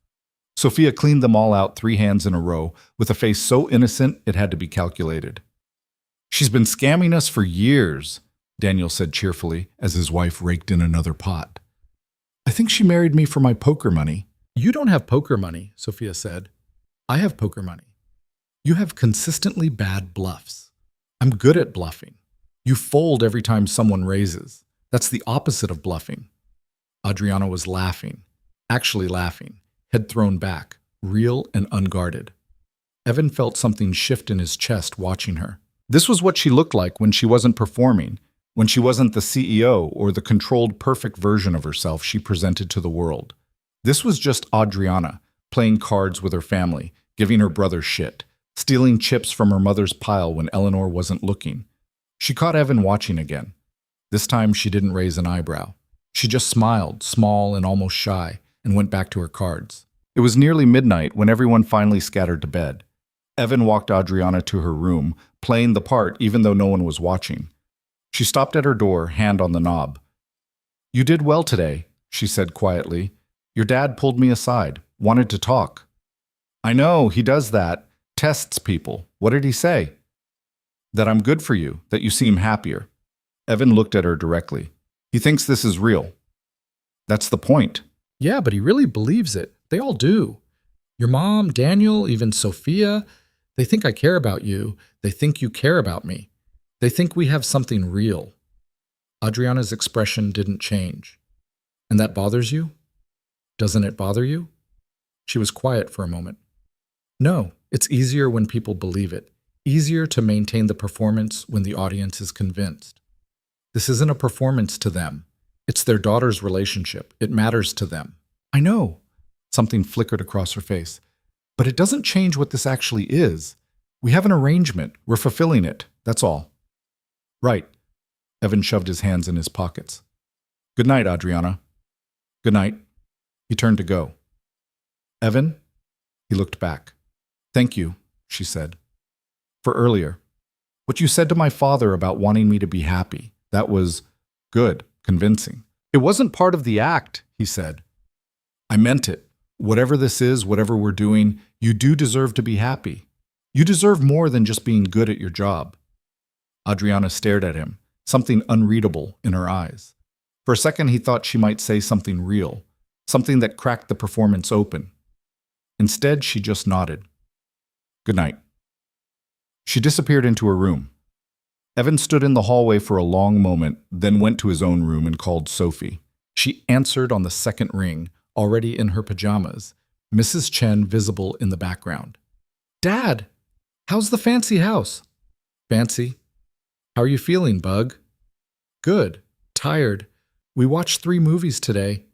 Sophia cleaned them all out 3 hands in a row, with a face so innocent it had to be calculated. She's been scamming us for years, Daniel said cheerfully as his wife raked in another pot. I think she married me for my poker money. You don't have poker money, Sophia said. I have poker money. You have consistently bad bluffs. I'm good at bluffing. You fold every time someone raises. That's the opposite of bluffing. Adriana was laughing, actually laughing, head thrown back, real and unguarded. Evan felt something shift in his chest watching her. This was what she looked like when she wasn't performing, when she wasn't the CEO or the controlled perfect version of herself she presented to the world. This was just Adriana, playing cards with her family, giving her brother shit, stealing chips from her mother's pile when Eleanor wasn't looking. She caught Evan watching again. This time she didn't raise an eyebrow. She just smiled, small and almost shy, and went back to her cards. It was nearly midnight when everyone finally scattered to bed. Evan walked Adriana to her room, playing the part even though no one was watching. She stopped at her door, hand on the knob. You did well today, she said quietly. Your dad pulled me aside, wanted to talk. I know, he does that. Tests people. What did he say? That I'm good for you, that you seem happier. Evan looked at her directly. He thinks this is real. That's the point. Yeah, but he really believes it. They all do. Your mom, Daniel, even Sophia, they think I care about you. They think you care about me. They think we have something real. Adriana's expression didn't change. And that bothers you? Doesn't it bother you? She was quiet for a moment. No, it's easier when people believe it. Easier to maintain the performance when the audience is convinced. This isn't a performance to them. It's their daughter's relationship. It matters to them. I know. Something flickered across her face. But it doesn't change what this actually is. We have an arrangement. We're fulfilling it. That's all. Right. Evan shoved his hands in his pockets. Good night, Adriana. Good night. He turned to go. Evan? He looked back. Thank you, she said. For earlier. What you said to my father about wanting me to be happy. That was good, convincing. It wasn't part of the act, he said. I meant it. Whatever this is, whatever we're doing, you do deserve to be happy. You deserve more than just being good at your job. Adriana stared at him, something unreadable in her eyes. For a second, he thought she might say something real, something that cracked the performance open. Instead, she just nodded. Good night. She disappeared into her room. Evan stood in the hallway for a long moment, then went to his own room and called Sophie. She answered on the second ring, already in her pajamas, Mrs. Chen visible in the background. Dad, how's the fancy house? Fancy? How are you feeling, Bug? Good. Tired. We watched 3 movies today.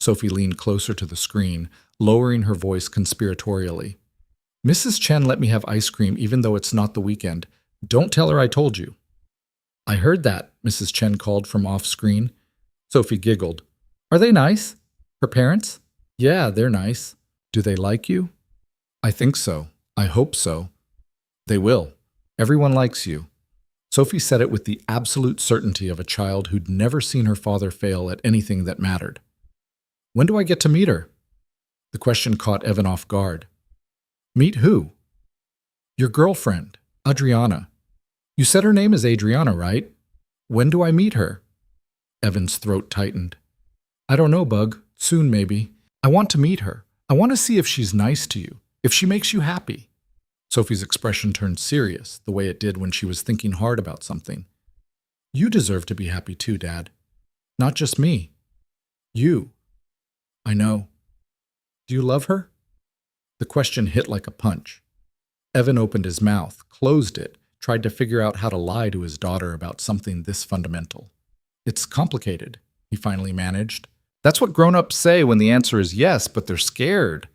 Sophie leaned closer to the screen, lowering her voice conspiratorially. Mrs. Chen let me have ice cream even though it's not the weekend. Don't tell her I told you. I heard that, Mrs. Chen called from off-screen. Sophie giggled. Are they nice? Her parents? Yeah, they're nice. Do they like you? I think so. I hope so. They will. Everyone likes you. Sophie said it with the absolute certainty of a child who'd never seen her father fail at anything that mattered. When do I get to meet her? The question caught Evan off guard. Meet who? Your girlfriend, Adriana. You said her name is Adriana, right? When do I meet her? Evan's throat tightened. I don't know, Bug. Soon, maybe. I want to meet her. I want to see if she's nice to you, if she makes you happy. Sophie's expression turned serious, the way it did when she was thinking hard about something. You deserve to be happy too, Dad. Not just me. You. I know. Do you love her? The question hit like a punch. Evan opened his mouth, closed it, tried to figure out how to lie to his daughter about something this fundamental. It's complicated, he finally managed. That's what grown-ups say when the answer is yes, but they're scared.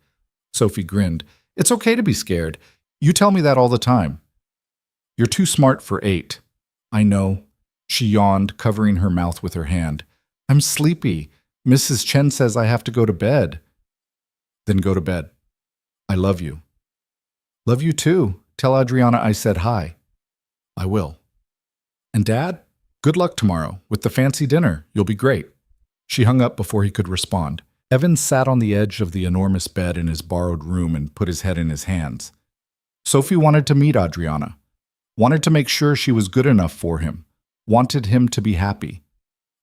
Sophie grinned. It's okay to be scared. You tell me that all the time. You're too smart for 8. I know. She yawned, covering her mouth with her hand. I'm sleepy. Mrs. Chen says I have to go to bed. Then go to bed. I love you. Love you too. Tell Adriana I said hi. I will. And Dad, good luck tomorrow with the fancy dinner. You'll be great. She hung up before he could respond. Evan sat on the edge of the enormous bed in his borrowed room and put his head in his hands. Sophie wanted to meet Adriana, wanted to make sure she was good enough for him, wanted him to be happy.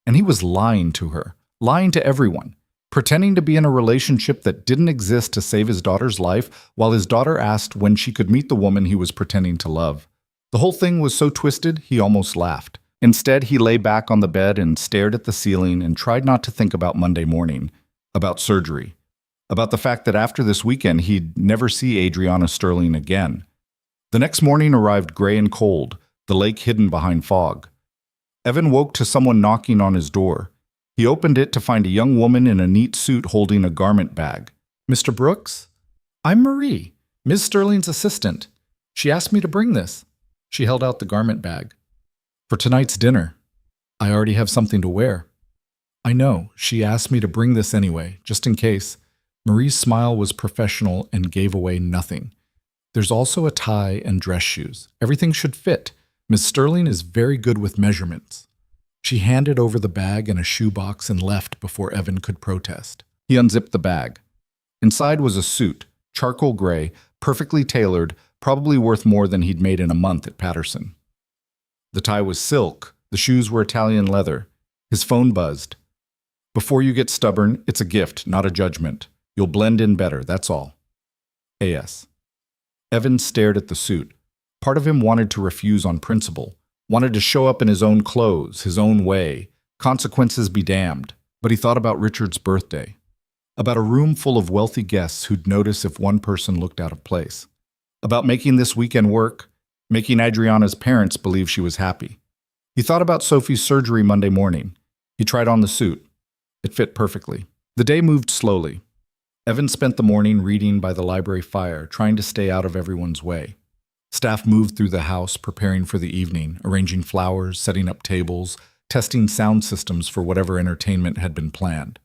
And he was lying to her, lying to everyone, pretending to be in a relationship that didn't exist to save his daughter's life while his daughter asked when she could meet the woman he was pretending to love. The whole thing was so twisted, he almost laughed. Instead, he lay back on the bed and stared at the ceiling and tried not to think about Monday morning, about surgery, about the fact that after this weekend he'd never see Adriana Sterling again. The next morning arrived gray and cold, the lake hidden behind fog. Evan woke to someone knocking on his door. He opened it to find a young woman in a neat suit holding a garment bag. Mr. Brooks? I'm Marie, Ms. Sterling's assistant. She asked me to bring this. She held out the garment bag. For tonight's dinner. I already have something to wear. I know. She asked me to bring this anyway, just in case. Marie's smile was professional and gave away nothing. There's also a tie and dress shoes. Everything should fit. Miss Sterling is very good with measurements. She handed over the bag and a shoebox and left before Evan could protest. He unzipped the bag. Inside was a suit, charcoal gray, perfectly tailored, probably worth more than he'd made in a month at Patterson. The tie was silk, the shoes were Italian leather. His phone buzzed. Before you get stubborn, it's a gift, not a judgment. You'll blend in better, that's all. A.S. Evan stared at the suit. Part of him wanted to refuse on principle, wanted to show up in his own clothes, his own way, consequences be damned. But he thought about Richard's birthday, about a room full of wealthy guests who'd notice if one person looked out of place, about making this weekend work, making Adriana's parents believe she was happy. He thought about Sophie's surgery Monday morning. He tried on the suit. It fit perfectly. The day moved slowly. Evan spent the morning reading by the library fire, trying to stay out of everyone's way. Staff moved through the house, preparing for the evening, arranging flowers, setting up tables, testing sound systems for whatever entertainment had been planned.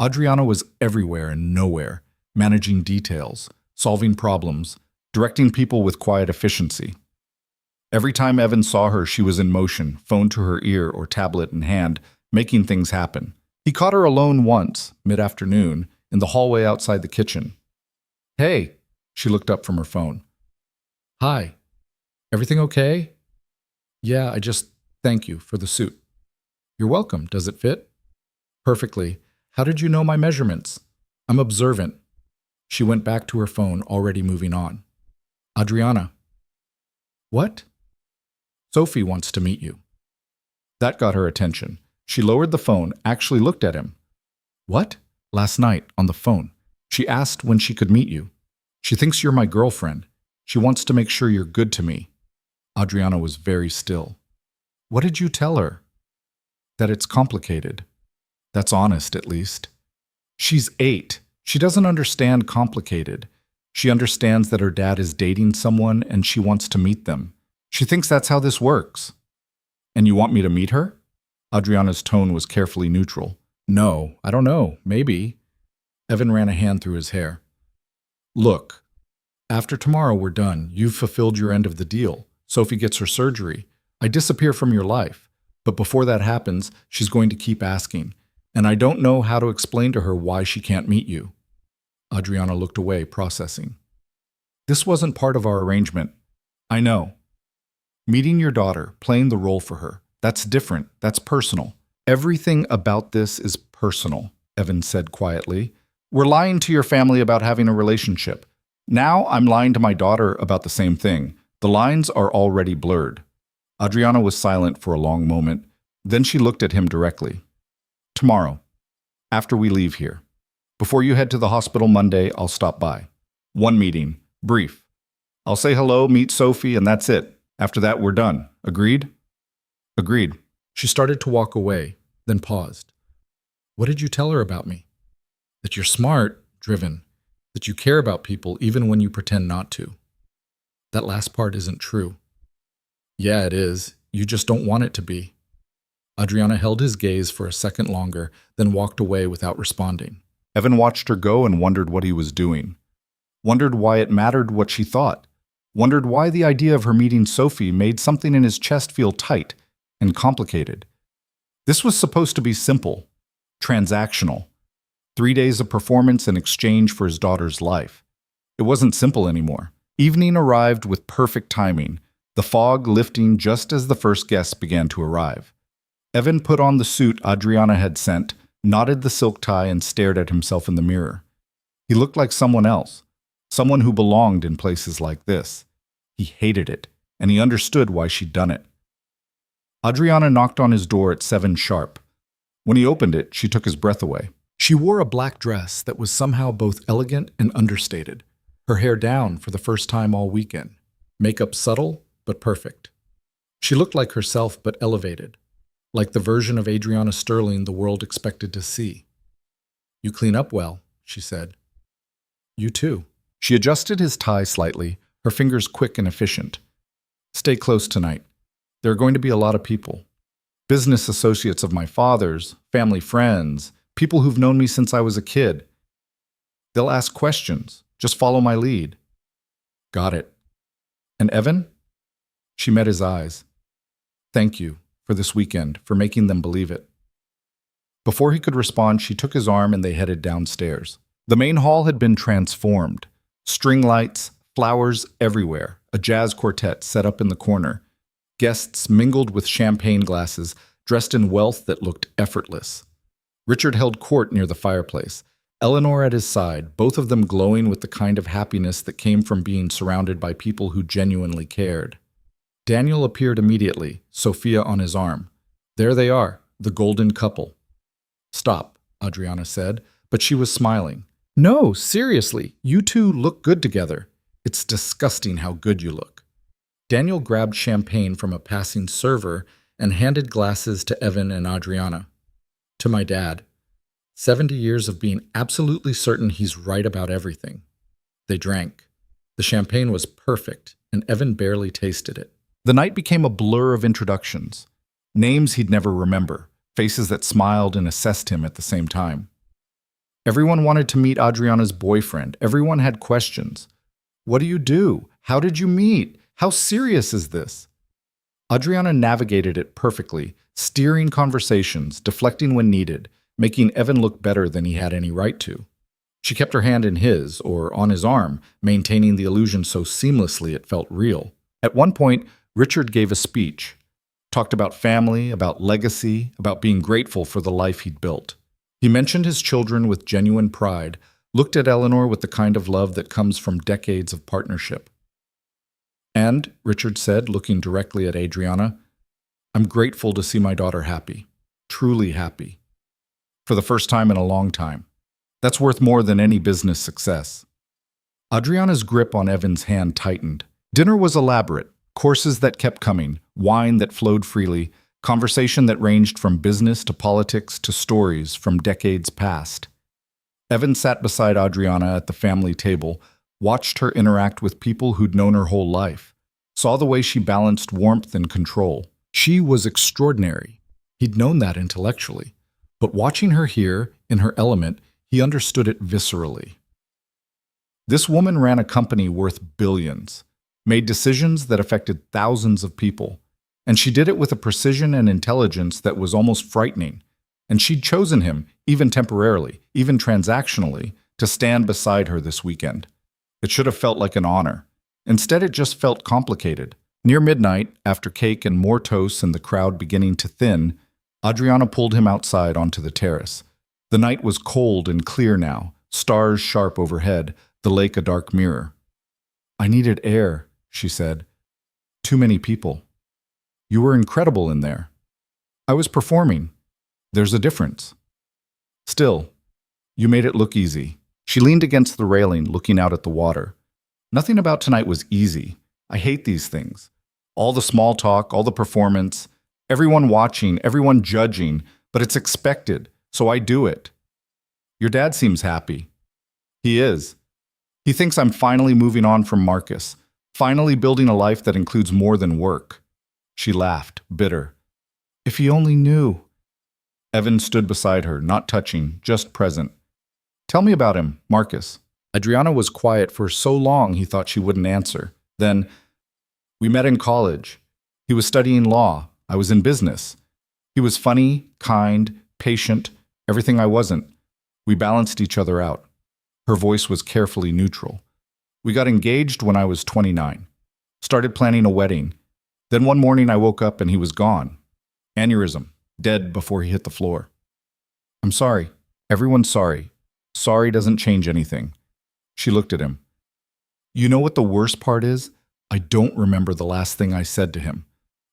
Adriana was everywhere and nowhere, managing details, solving problems, directing people with quiet efficiency. Every time Evan saw her, she was in motion, phone to her ear or tablet in hand, making things happen. He caught her alone once, mid-afternoon, in the hallway outside the kitchen. "Hey," she looked up from her phone. "Hi. Everything okay?" "Yeah, thank you for the suit." "You're welcome. Does it fit?" "Perfectly. How did you know my measurements?" "I'm observant." She went back to her phone, already moving on. "Adriana." "What?" "Sophie wants to meet you." That got her attention. She lowered the phone, actually looked at him. "What?" "Last night, on the phone. She asked when she could meet you. She thinks you're my girlfriend. She wants to make sure you're good to me." Adriana was very still. "What did you tell her?" "That it's complicated." "That's honest, at least." "She's 8. She doesn't understand complicated. She understands that her dad is dating someone and she wants to meet them. She thinks that's how this works." "And you want me to meet her?" Adriana's tone was carefully neutral. "No, I don't know. Maybe." Evan ran a hand through his hair. "Look, after tomorrow we're done. You've fulfilled your end of the deal. Sophie gets her surgery. I disappear from your life. But before that happens, she's going to keep asking. And I don't know how to explain to her why she can't meet you." Adriana looked away, processing. "This wasn't part of our arrangement." "I know. Meeting your daughter, playing the role for her, that's different. That's personal." "Everything about this is personal," Evan said quietly. "We're lying to your family about having a relationship. Now I'm lying to my daughter about the same thing. The lines are already blurred." Adriana was silent for a long moment. Then she looked at him directly. "Tomorrow, after we leave here. Before you head to the hospital Monday, I'll stop by. One meeting, brief. I'll say hello, meet Sophie, and that's it. After that, we're done. Agreed?" "Agreed." She started to walk away, then paused. "What did you tell her about me?" "That you're smart, driven, that you care about people even when you pretend not to." "That last part isn't true." "Yeah, it is. You just don't want it to be." Adriana held his gaze for a second longer, then walked away without responding. Evan watched her go and wondered what he was doing. Wondered why it mattered what she thought. Wondered why the idea of her meeting Sophie made something in his chest feel tight and complicated. This was supposed to be simple, transactional. 3 days of performance in exchange for his daughter's life. It wasn't simple anymore. Evening arrived with perfect timing, the fog lifting just as the first guests began to arrive. Evan put on the suit Adriana had sent, knotted the silk tie, and stared at himself in the mirror. He looked like someone else, someone who belonged in places like this. He hated it, and he understood why she'd done it. Adriana knocked on his door at 7 sharp. When he opened it, she took his breath away. She wore a black dress that was somehow both elegant and understated, her hair down for the first time all weekend, makeup subtle but perfect. She looked like herself but elevated, like the version of Adriana Sterling the world expected to see. "You clean up well," she said. "You too." She adjusted his tie slightly, her fingers quick and efficient. "Stay close tonight. There are going to be a lot of people. Business associates of my father's, family friends, people who've known me since I was a kid. They'll ask questions. Just follow my lead." "Got it." "And Evan?" She met his eyes. "Thank you for this weekend, for making them believe it." Before he could respond, she took his arm and they headed downstairs. The main hall had been transformed. String lights, flowers everywhere, a jazz quartet set up in the corner. Guests mingled with champagne glasses, dressed in wealth that looked effortless. Richard held court near the fireplace. Eleanor at his side, both of them glowing with the kind of happiness that came from being surrounded by people who genuinely cared. Daniel appeared immediately, Sophia on his arm. There they are, the golden couple. Stop, Adriana said, but she was smiling. No, seriously, you two look good together. It's disgusting how good you look. Daniel grabbed champagne from a passing server and handed glasses to Evan and Adriana. To my dad. 70 years of being absolutely certain he's right about everything. They drank. The champagne was perfect, and Evan barely tasted it. The night became a blur of introductions. Names he'd never remember, faces that smiled and assessed him at the same time. Everyone wanted to meet Adriana's boyfriend. Everyone had questions. What do you do? How did you meet? How serious is this? Adriana navigated it perfectly, steering conversations, deflecting when needed, making Evan look better than he had any right to. She kept her hand in his, or on his arm, maintaining the illusion so seamlessly it felt real. At one point, Richard gave a speech, talked about family, about legacy, about being grateful for the life he'd built. He mentioned his children with genuine pride, looked at Eleanor with the kind of love that comes from decades of partnership. And, Richard said, looking directly at Adriana, I'm grateful to see my daughter happy, truly happy. For the first time in a long time. That's worth more than any business success. Adriana's grip on Evan's hand tightened. Dinner was elaborate, courses that kept coming, wine that flowed freely, conversation that ranged from business to politics to stories from decades past. Evan sat beside Adriana at the family table, watched her interact with people who'd known her whole life, saw the way she balanced warmth and control. She was extraordinary. He'd known that intellectually. But watching her here, in her element, he understood it viscerally. This woman ran a company worth billions, made decisions that affected thousands of people, and she did it with a precision and intelligence that was almost frightening. And she'd chosen him, even temporarily, even transactionally, to stand beside her this weekend. It should have felt like an honor. Instead, it just felt complicated. Near midnight, after cake and more toasts and the crowd beginning to thin, Adriana pulled him outside onto the terrace. The night was cold and clear now, stars sharp overhead, the lake a dark mirror. I needed air, she said. Too many people. You were incredible in there. I was performing. There's a difference. Still, you made it look easy. She leaned against the railing, looking out at the water. Nothing about tonight was easy. I hate these things. All the small talk, all the performance, everyone watching, everyone judging, but it's expected, so I do it. Your dad seems happy. He is. He thinks I'm finally moving on from Marcus, finally building a life that includes more than work. She laughed, bitter. If he only knew. Evan stood beside her, not touching, just present. Tell me about him, Marcus. Adriana was quiet for so long he thought she wouldn't answer. Then, we met in college. He was studying law. I was in business. He was funny, kind, patient, everything I wasn't. We balanced each other out. Her voice was carefully neutral. We got engaged when I was 29. Started planning a wedding. Then one morning I woke up and he was gone. Aneurysm, dead before he hit the floor. I'm sorry. Everyone's sorry. Sorry doesn't change anything. She looked at him. You know what the worst part is? I don't remember the last thing I said to him.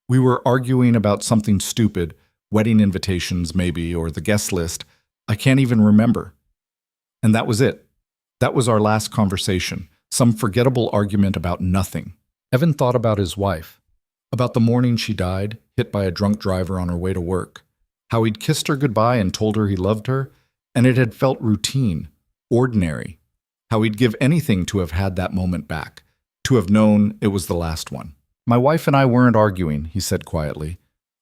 We were arguing about something stupid, wedding invitations maybe, or the guest list. I can't even remember. And that was it. That was our last conversation, some forgettable argument about nothing. Evan thought about his wife, about the morning she died, hit by a drunk driver on her way to work, how he'd kissed her goodbye and told her he loved her, and it had felt routine, ordinary, how he'd give anything to have had that moment back, to have known it was the last one. My wife and I weren't arguing, he said quietly,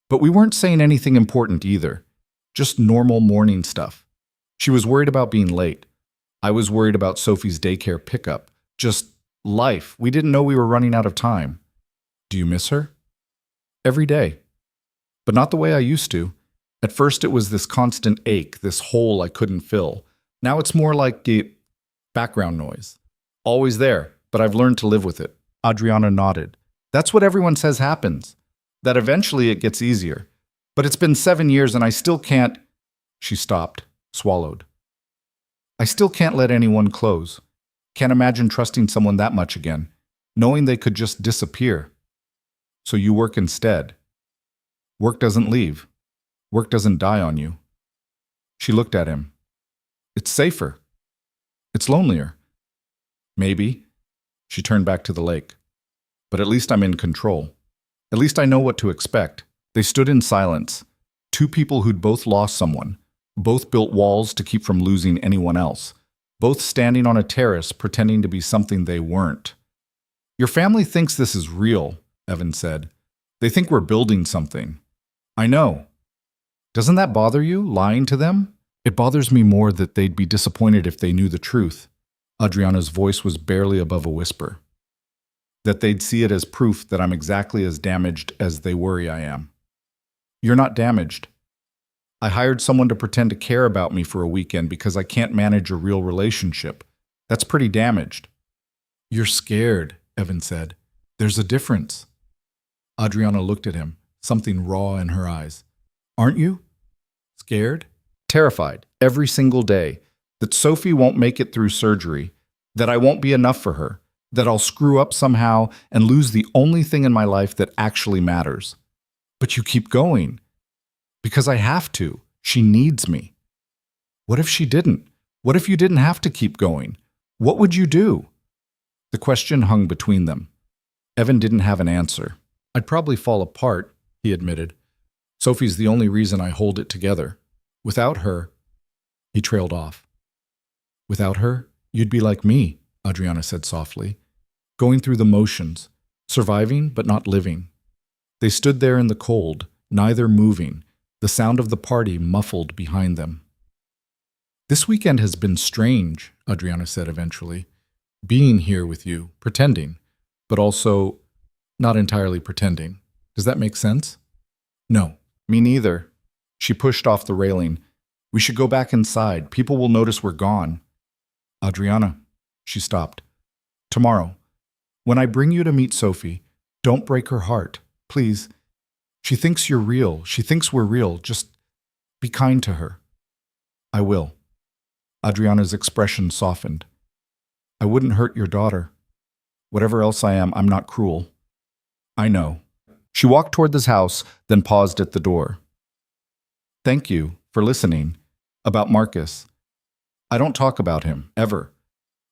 but we weren't saying anything important either, just normal morning stuff. She was worried about being late. I was worried about Sophie's daycare pickup. Just life. We didn't know we were running out of time. Do you miss her? Every day. But not the way I used to. At first it was this constant ache, this hole I couldn't fill. Now it's more like background noise. Always there, but I've learned to live with it. Adriana nodded. That's what everyone says happens. That eventually it gets easier. But it's been 7 years and I still can't. She stopped, swallowed. I still can't let anyone close. Can't imagine trusting someone that much again, knowing they could just disappear. So you work instead. Work doesn't leave. Work doesn't die on you. She looked at him. It's safer. It's lonelier. Maybe. She turned back to the lake. But at least I'm in control. At least I know what to expect. They stood in silence. Two people who'd both lost someone. Both built walls to keep from losing anyone else. Both standing on a terrace pretending to be something they weren't. Your family thinks this is real, Evan said. They think we're building something. I know. Doesn't that bother you, lying to them? It bothers me more that they'd be disappointed if they knew the truth. Adriana's voice was barely above a whisper. That they'd see it as proof that I'm exactly as damaged as they worry I am. You're not damaged. I hired someone to pretend to care about me for a weekend because I can't manage a real relationship. That's pretty damaged. You're scared, Evan said. There's a difference. Adriana looked at him, something raw in her eyes. Aren't you? Scared? Terrified, every single day, that Sophie won't make it through surgery, that I won't be enough for her, that I'll screw up somehow and lose the only thing in my life that actually matters. But you keep going. Because I have to. She needs me. What if she didn't? What if you didn't have to keep going? What would you do? The question hung between them. Evan didn't have an answer. I'd probably fall apart, he admitted. Sophie's the only reason I hold it together. Without her, he trailed off. Without her, you'd be like me, Adriana said softly, going through the motions, surviving but not living. They stood there in the cold, neither moving, the sound of the party muffled behind them. This weekend has been strange, Adriana said eventually. Being here with you, pretending, but also not entirely pretending. Does that make sense? No, me neither. She pushed off the railing. We should go back inside. People will notice we're gone. Adriana, she stopped. Tomorrow, when I bring you to meet Sophie, don't break her heart, please. She thinks you're real. She thinks we're real. Just be kind to her. I will. Adriana's expression softened. I wouldn't hurt your daughter. Whatever else I am, I'm not cruel. I know. She walked toward this house, then paused at the door. Thank you for listening. About Marcus. I don't talk about him, ever.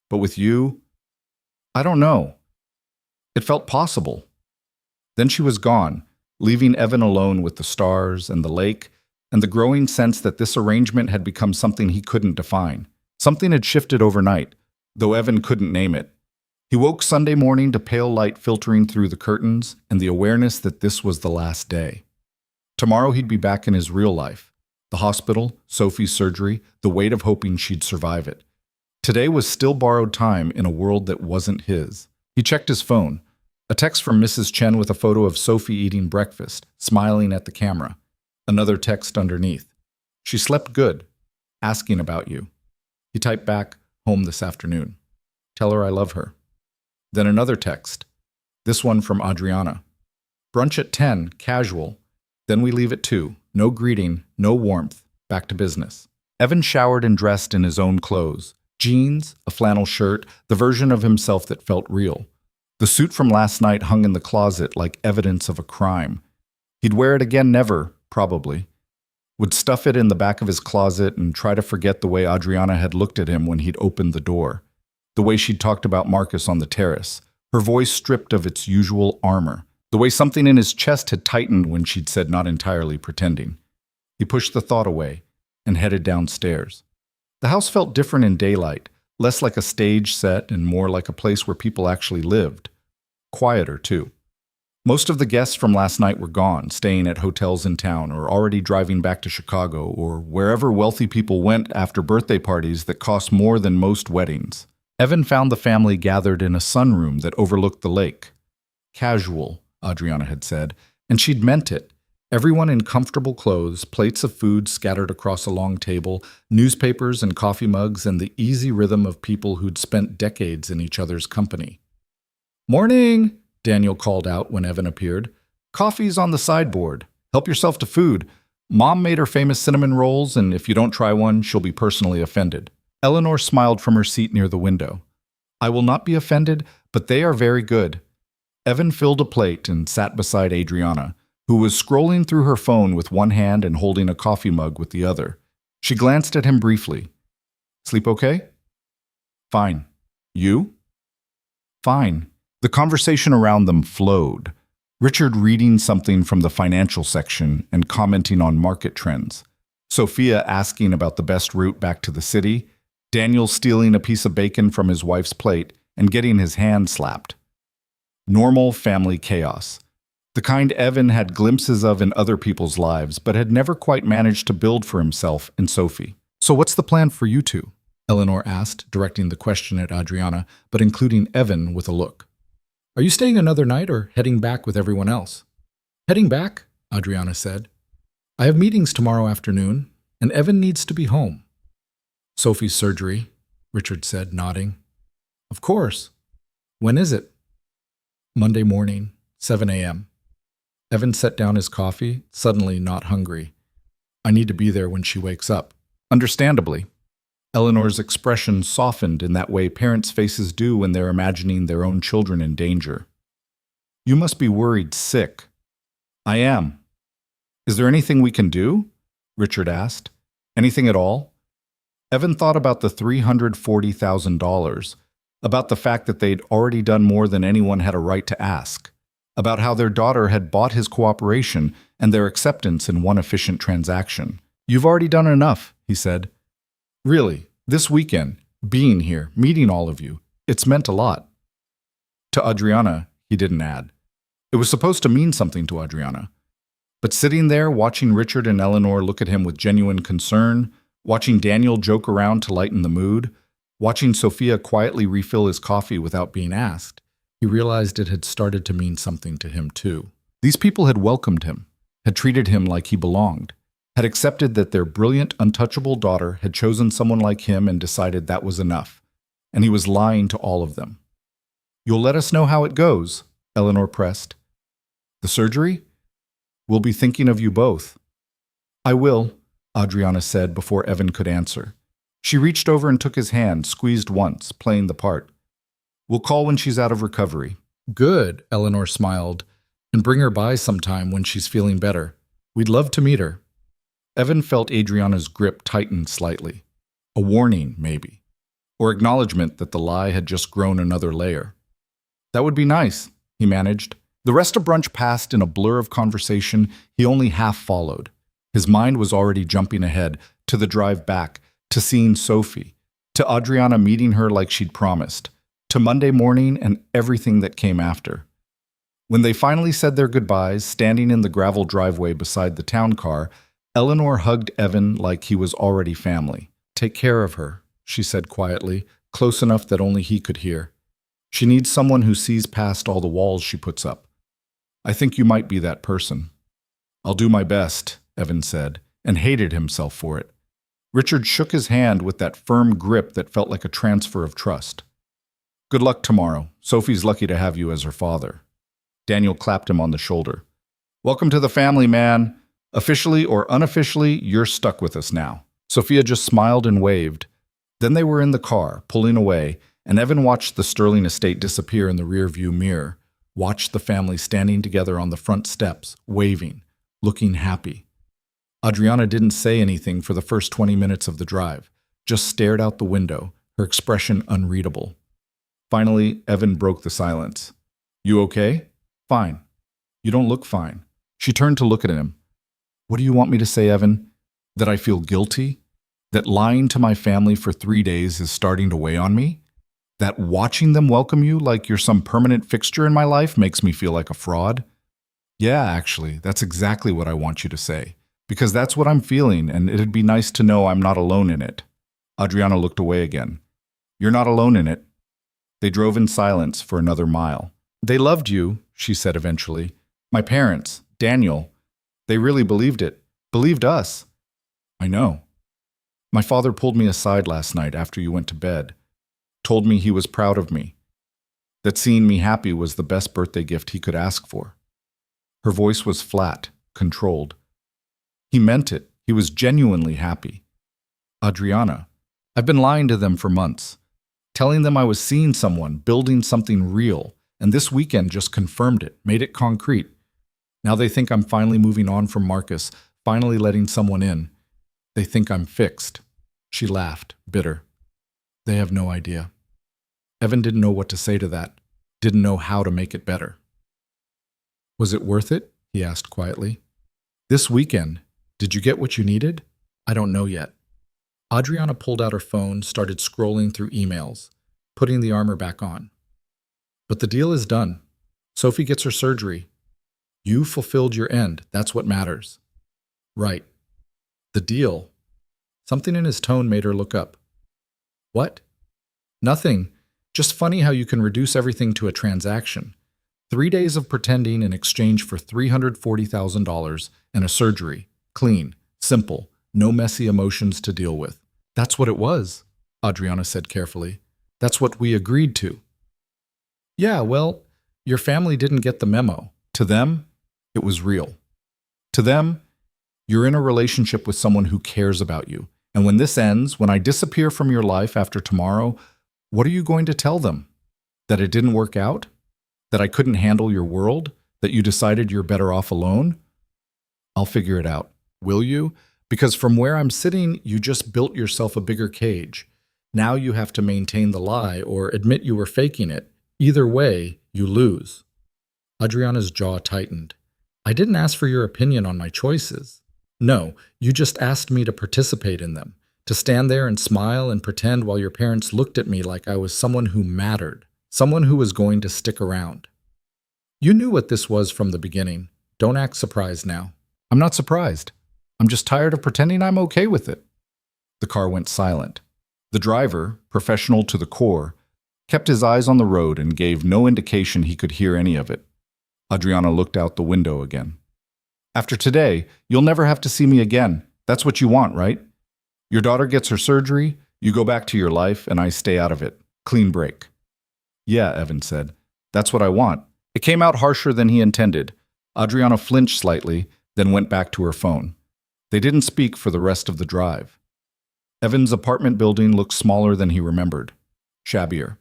But with you, I don't know. It felt possible. Then she was gone, leaving Evan alone with the stars and the lake, and the growing sense that this arrangement had become something he couldn't define. Something had shifted overnight, though Evan couldn't name it. He woke Sunday morning to pale light filtering through the curtains and the awareness that this was the last day. Tomorrow he'd be back in his real life. The hospital, Sophie's surgery, the weight of hoping she'd survive it. Today was still borrowed time in a world that wasn't his. He checked his phone. A text from Mrs. Chen with a photo of Sophie eating breakfast, smiling at the camera. Another text underneath. She slept good. Asking about you. He typed back, home this afternoon. Tell her I love her. Then another text. This one from Adriana. Brunch at 10, casual. Then we leave at 2. No greeting, no warmth. Back to business. Evan showered and dressed in his own clothes. Jeans, a flannel shirt, the version of himself that felt real. The suit from last night hung in the closet like evidence of a crime. He'd wear it again never, probably. Would stuff it in the back of his closet and try to forget the way Adriana had looked at him when he'd opened the door. The way she'd talked about Marcus on the terrace. Her voice stripped of its usual armor. The way something in his chest had tightened when she'd said not entirely pretending. He pushed the thought away and headed downstairs. The house felt different in daylight, less like a stage set and more like a place where people actually lived. Quieter, too. Most of the guests from last night were gone, staying at hotels in town or already driving back to Chicago or wherever wealthy people went after birthday parties that cost more than most weddings. Evan found the family gathered in a sunroom that overlooked the lake. Casual, Adriana had said, and she'd meant it. Everyone in comfortable clothes, plates of food scattered across a long table, newspapers and coffee mugs, and the easy rhythm of people who'd spent decades in each other's company. Morning, Daniel called out when Evan appeared. Coffee's on the sideboard. Help yourself to food. Mom made her famous cinnamon rolls, and if you don't try one, she'll be personally offended. Eleanor smiled from her seat near the window. I will not be offended, but they are very good. Evan filled a plate and sat beside Adriana, who was scrolling through her phone with one hand and holding a coffee mug with the other. She glanced at him briefly. Sleep okay? Fine. You? Fine. The conversation around them flowed. Richard reading something from the financial section and commenting on market trends. Sophia asking about the best route back to the city. Daniel stealing a piece of bacon from his wife's plate and getting his hand slapped. Normal family chaos. The kind Evan had glimpses of in other people's lives, but had never quite managed to build for himself and Sophie. So what's the plan for you two? Eleanor asked, directing the question at Adriana, but including Evan with a look. Are you staying another night or heading back with everyone else? Heading back, Adriana said. I have meetings tomorrow afternoon, and Evan needs to be home. Sophie's surgery, Richard said, nodding. Of course. When is it? Monday morning, 7 a.m. Evan set down his coffee, suddenly not hungry. I need to be there when she wakes up. Understandably. Eleanor's expression softened in that way parents' faces do when they're imagining their own children in danger. You must be worried sick. I am. Is there anything we can do? Richard asked. Anything at all? Evan thought about the $340,000, about the fact that they'd already done more than anyone had a right to ask, about how their daughter had bought his cooperation and their acceptance in one efficient transaction. You've already done enough, he said. Really, this weekend, being here, meeting all of you, it's meant a lot. To Adriana, he didn't add. It was supposed to mean something to Adriana. But sitting there, watching Richard and Eleanor look at him with genuine concern, watching Daniel joke around to lighten the mood, watching Sophia quietly refill his coffee without being asked, he realized it had started to mean something to him too. These people had welcomed him, had treated him like he belonged, had accepted that their brilliant, untouchable daughter had chosen someone like him and decided that was enough, and he was lying to all of them. You'll let us know how it goes, Eleanor pressed. The surgery? We'll be thinking of you both. I will, Adriana said before Evan could answer. She reached over and took his hand, squeezed once, playing the part. We'll call when she's out of recovery. Good, Eleanor smiled, and bring her by sometime when she's feeling better. We'd love to meet her. Evan felt Adriana's grip tighten slightly. A warning, maybe. Or acknowledgement that the lie had just grown another layer. That would be nice, he managed. The rest of brunch passed in a blur of conversation he only half followed. His mind was already jumping ahead, to the drive back, to seeing Sophie, to Adriana meeting her like she'd promised, to Monday morning and everything that came after. When they finally said their goodbyes, standing in the gravel driveway beside the town car, Eleanor hugged Evan like he was already family. Take care of her, she said quietly, close enough that only he could hear. She needs someone who sees past all the walls she puts up. I think you might be that person. I'll do my best, Evan said, and hated himself for it. Richard shook his hand with that firm grip that felt like a transfer of trust. Good luck tomorrow. Sophie's lucky to have you as her father. Daniel clapped him on the shoulder. Welcome to the family, man. Officially or unofficially, you're stuck with us now. Sophia just smiled and waved. Then they were in the car, pulling away, and Evan watched the Sterling estate disappear in the rearview mirror, watched the family standing together on the front steps, waving, looking happy. Adriana didn't say anything for the first 20 minutes of the drive, just stared out the window, her expression unreadable. Finally, Evan broke the silence. You okay? Fine. You don't look fine. She turned to look at him. What do you want me to say, Evan? That I feel guilty? That lying to my family for 3 days is starting to weigh on me? That watching them welcome you like you're some permanent fixture in my life makes me feel like a fraud? Yeah, actually, that's exactly what I want you to say. Because that's what I'm feeling, and it'd be nice to know I'm not alone in it. Adriana looked away again. You're not alone in it. They drove in silence for another mile. They loved you, she said eventually. My parents, Daniel. They really believed it. Believed us. I know. My father pulled me aside last night after you went to bed. Told me he was proud of me. That seeing me happy was the best birthday gift he could ask for. Her voice was flat, controlled. He meant it. He was genuinely happy. Adriana, I've been lying to them for months, telling them I was seeing someone, building something real, and this weekend just confirmed it, made it concrete. Now they think I'm finally moving on from Marcus, finally letting someone in. They think I'm fixed. She laughed, bitter. They have no idea. Evan didn't know what to say to that, didn't know how to make it better. Was it worth it? He asked quietly. This weekend, did you get what you needed? I don't know yet. Adriana pulled out her phone, started scrolling through emails, putting the armor back on. But the deal is done. Sophie gets her surgery. You fulfilled your end. That's what matters. Right. The deal. Something in his tone made her look up. What? Nothing. Just funny how you can reduce everything to a transaction. 3 days of pretending in exchange for $340,000 and a surgery. Clean, simple, no messy emotions to deal with. That's what it was, Adriana said carefully. That's what we agreed to. Yeah, well, your family didn't get the memo. To them, it was real. To them, you're in a relationship with someone who cares about you. And when this ends, when I disappear from your life after tomorrow, what are you going to tell them? That it didn't work out? That I couldn't handle your world? That you decided you're better off alone? I'll figure it out. Will you? Because from where I'm sitting, you just built yourself a bigger cage. Now you have to maintain the lie or admit you were faking it. Either way, you lose. Adriana's jaw tightened. I didn't ask for your opinion on my choices. No, you just asked me to participate in them, to stand there and smile and pretend while your parents looked at me like I was someone who mattered, someone who was going to stick around. You knew what this was from the beginning. Don't act surprised now. I'm not surprised. I'm just tired of pretending I'm okay with it. The car went silent. The driver, professional to the core, kept his eyes on the road and gave no indication he could hear any of it. Adriana looked out the window again. After today, you'll never have to see me again. That's what you want, right? Your daughter gets her surgery, you go back to your life, and I stay out of it. Clean break. Yeah, Evan said. That's what I want. It came out harsher than he intended. Adriana flinched slightly, then went back to her phone. They didn't speak for the rest of the drive. Evan's apartment building looked smaller than he remembered. Shabbier.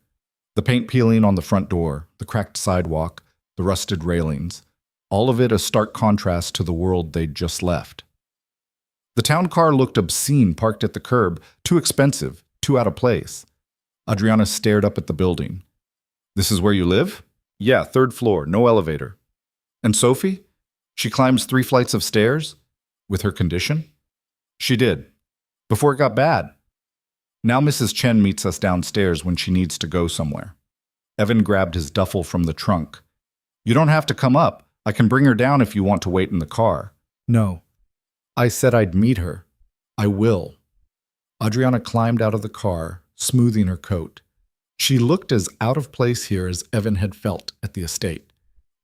The paint peeling on the front door, the cracked sidewalk, the rusted railings. All of it a stark contrast to the world they'd just left. The town car looked obscene parked at the curb, too expensive, too out of place. Adriana stared up at the building. This is where you live? Yeah, 3rd floor, no elevator. And Sophie? She climbs 3 flights of stairs? With her condition? She did. Before it got bad. Now Mrs. Chen meets us downstairs when she needs to go somewhere. Evan grabbed his duffel from the trunk. You don't have to come up. I can bring her down if you want to wait in the car. No. I said I'd meet her. I will. Adriana climbed out of the car, smoothing her coat. She looked as out of place here as Evan had felt at the estate.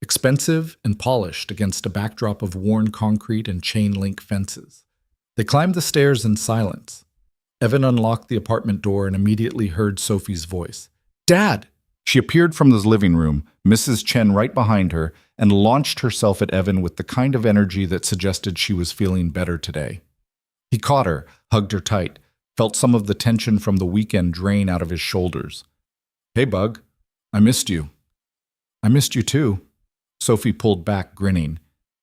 Expensive and polished against a backdrop of worn concrete and chain-link fences. They climbed the stairs in silence. Evan unlocked the apartment door and immediately heard Sophie's voice. Dad! She appeared from the living room, Mrs. Chen right behind her, and launched herself at Evan with the kind of energy that suggested she was feeling better today. He caught her, hugged her tight, felt some of the tension from the weekend drain out of his shoulders. Hey, Bug. I missed you. I missed you too. Sophie pulled back, grinning.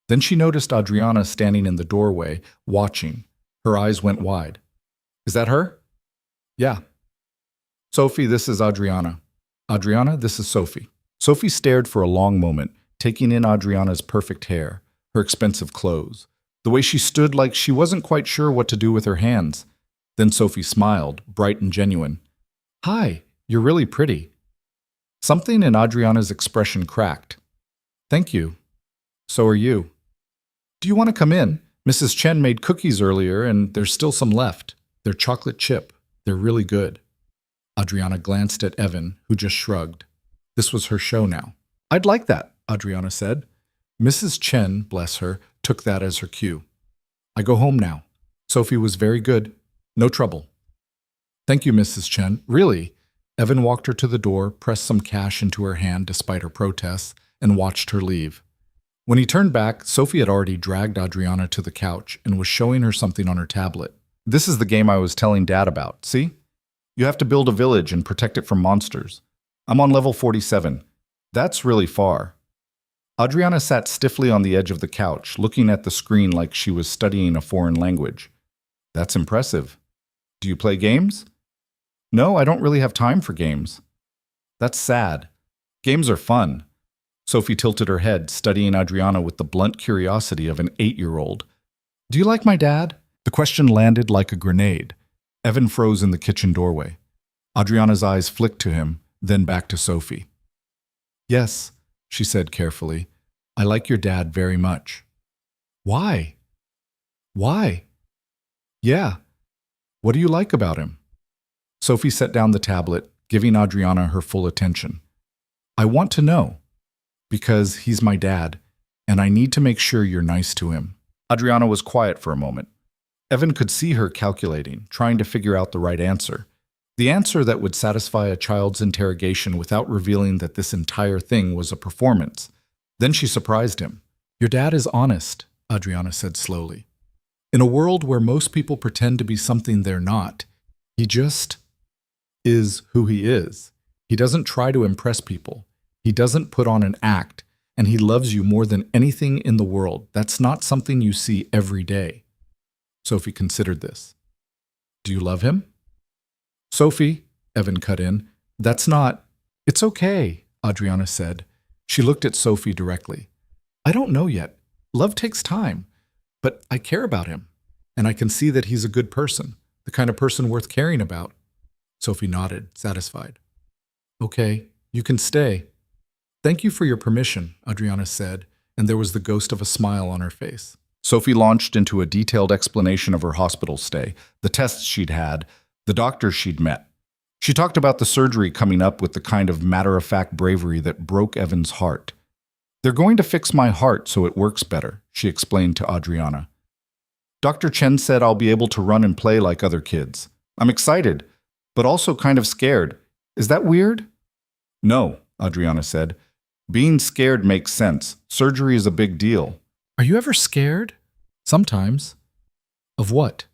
Then she noticed Adriana standing in the doorway, watching. Her eyes went wide. Is that her? Yeah. Sophie, this is Adriana. Adriana, this is Sophie. Sophie stared for a long moment, taking in Adriana's perfect hair, her expensive clothes, the way she stood like she wasn't quite sure what to do with her hands. Then Sophie smiled, bright and genuine. Hi, you're really pretty. Something in Adriana's expression cracked. Thank you. So are you. Do you want to come in? Mrs. Chen made cookies earlier, and there's still some left. They're chocolate chip. They're really good. Adriana glanced at Evan, who just shrugged. This was her show now. I'd like that, Adriana said. Mrs. Chen, bless her, took that as her cue. I go home now. Sophie was very good. No trouble. Thank you, Mrs. Chen. Really? Evan walked her to the door, pressed some cash into her hand despite her protests, and watched her leave. When he turned back, Sophie had already dragged Adriana to the couch and was showing her something on her tablet. This is the game I was telling Dad about, see? You have to build a village and protect it from monsters. I'm on level 47. That's really far. Adriana sat stiffly on the edge of the couch, looking at the screen like she was studying a foreign language. That's impressive. Do you play games? No, I don't really have time for games. That's sad. Games are fun. Sophie tilted her head, studying Adriana with the blunt curiosity of an 8-year-old. Do you like my dad? The question landed like a grenade. Evan froze in the kitchen doorway. Adriana's eyes flicked to him, then back to Sophie. Yes, she said carefully. I like your dad very much. Why? Why? Yeah. What do you like about him? Sophie set down the tablet, giving Adriana her full attention. I want to know. Because he's my dad, and I need to make sure you're nice to him. Adriana was quiet for a moment. Evan could see her calculating, trying to figure out the right answer. The answer that would satisfy a child's interrogation without revealing that this entire thing was a performance. Then she surprised him. Your dad is honest, Adriana said slowly. In a world where most people pretend to be something they're not, he just is who he is. He doesn't try to impress people. He doesn't put on an act, and he loves you more than anything in the world. That's not something you see every day. Sophie considered this. Do you love him? Sophie, Evan cut in, that's not... It's okay, Adriana said. She looked at Sophie directly. I don't know yet. Love takes time, but I care about him, and I can see that he's a good person, the kind of person worth caring about. Sophie nodded, satisfied. Okay, you can stay. Thank you for your permission, Adriana said, and there was the ghost of a smile on her face. Sophie launched into a detailed explanation of her hospital stay, the tests she'd had, the doctors she'd met. She talked about the surgery coming up with the kind of matter-of-fact bravery that broke Evan's heart. They're going to fix my heart so it works better, she explained to Adriana. Dr. Chen said I'll be able to run and play like other kids. I'm excited, but also kind of scared. Is that weird? No, Adriana said. Being scared makes sense. Surgery is a big deal. Are you ever scared? Sometimes. Of what?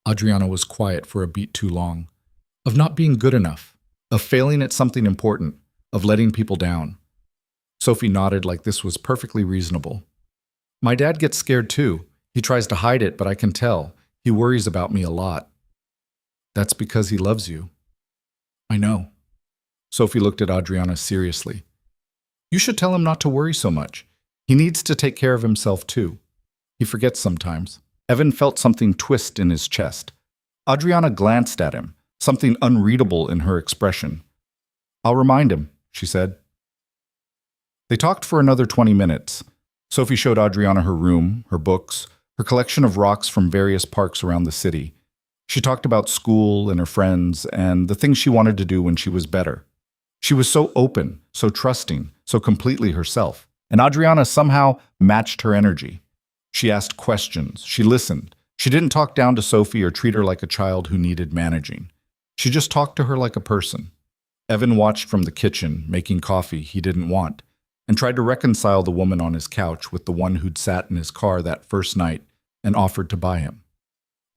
Adriana was quiet for a beat too long. Of not being good enough. Of failing at something important. Of letting people down. Sophie nodded like this was perfectly reasonable. My dad gets scared too. He tries to hide it, but I can tell. He worries about me a lot. That's because he loves you. I know. Sophie looked at Adriana seriously. You should tell him not to worry so much. He needs to take care of himself too. He forgets sometimes. Evan felt something twist in his chest. Adriana glanced at him, something unreadable in her expression. I'll remind him, she said. They talked for another 20 minutes. Sophie showed Adriana her room, her books, her collection of rocks from various parks around the city. She talked about school and her friends and the things she wanted to do when she was better. She was so open, so trusting, so completely herself. And Adriana somehow matched her energy. She asked questions. She listened. She didn't talk down to Sophie or treat her like a child who needed managing. She just talked to her like a person. Evan watched from the kitchen, making coffee he didn't want, and tried to reconcile the woman on his couch with the one who'd sat in his car that first night and offered to buy him.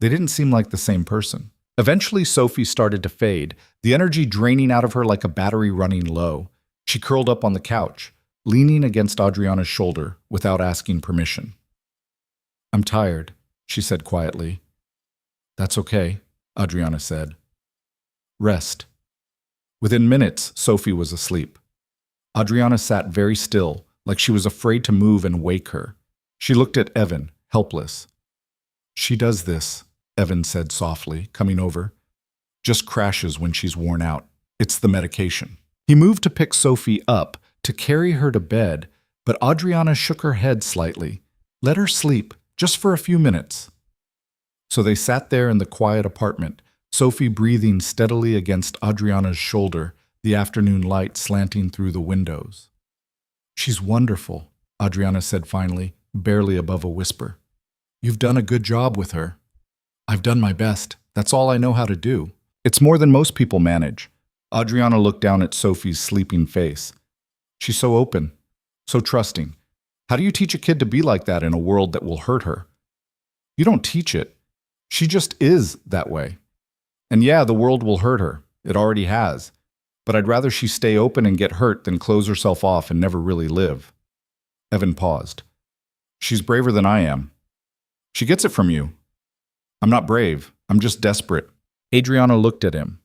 They didn't seem like the same person. Eventually, Sophie started to fade, the energy draining out of her like a battery running low. She curled up on the couch, leaning against Adriana's shoulder without asking permission. I'm tired, she said quietly. That's okay, Adriana said. Rest. Within minutes, Sophie was asleep. Adriana sat very still, like she was afraid to move and wake her. She looked at Evan, helpless. She does this, Evan said softly, coming over. Just crashes when she's worn out. It's the medication. He moved to pick Sophie up, to carry her to bed, but Adriana shook her head slightly. Let her sleep, just for a few minutes. So they sat there in the quiet apartment, Sophie breathing steadily against Adriana's shoulder, the afternoon light slanting through the windows. She's wonderful, Adriana said finally, barely above a whisper. You've done a good job with her. I've done my best. That's all I know how to do. It's more than most people manage. Adriana looked down at Sophie's sleeping face. She's so open, so trusting. How do you teach a kid to be like that in a world that will hurt her? You don't teach it. She just is that way. And yeah, the world will hurt her. It already has. But I'd rather she stay open and get hurt than close herself off and never really live. Evan paused. She's braver than I am. She gets it from you. I'm not brave. I'm just desperate. Adriana looked at him.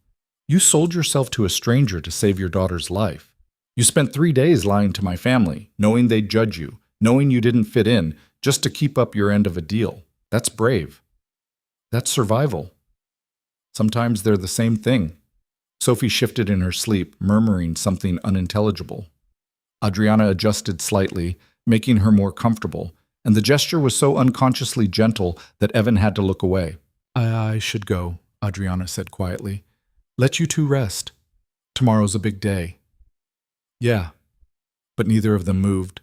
You sold yourself to a stranger to save your daughter's life. You spent 3 days lying to my family, knowing they'd judge you, knowing you didn't fit in, just to keep up your end of a deal. That's brave. That's survival. Sometimes they're the same thing. Sophie shifted in her sleep, murmuring something unintelligible. Adriana adjusted slightly, making her more comfortable, and the gesture was so unconsciously gentle that Evan had to look away. I should go, Adriana said quietly. Let you two rest. Tomorrow's a big day. Yeah, but neither of them moved.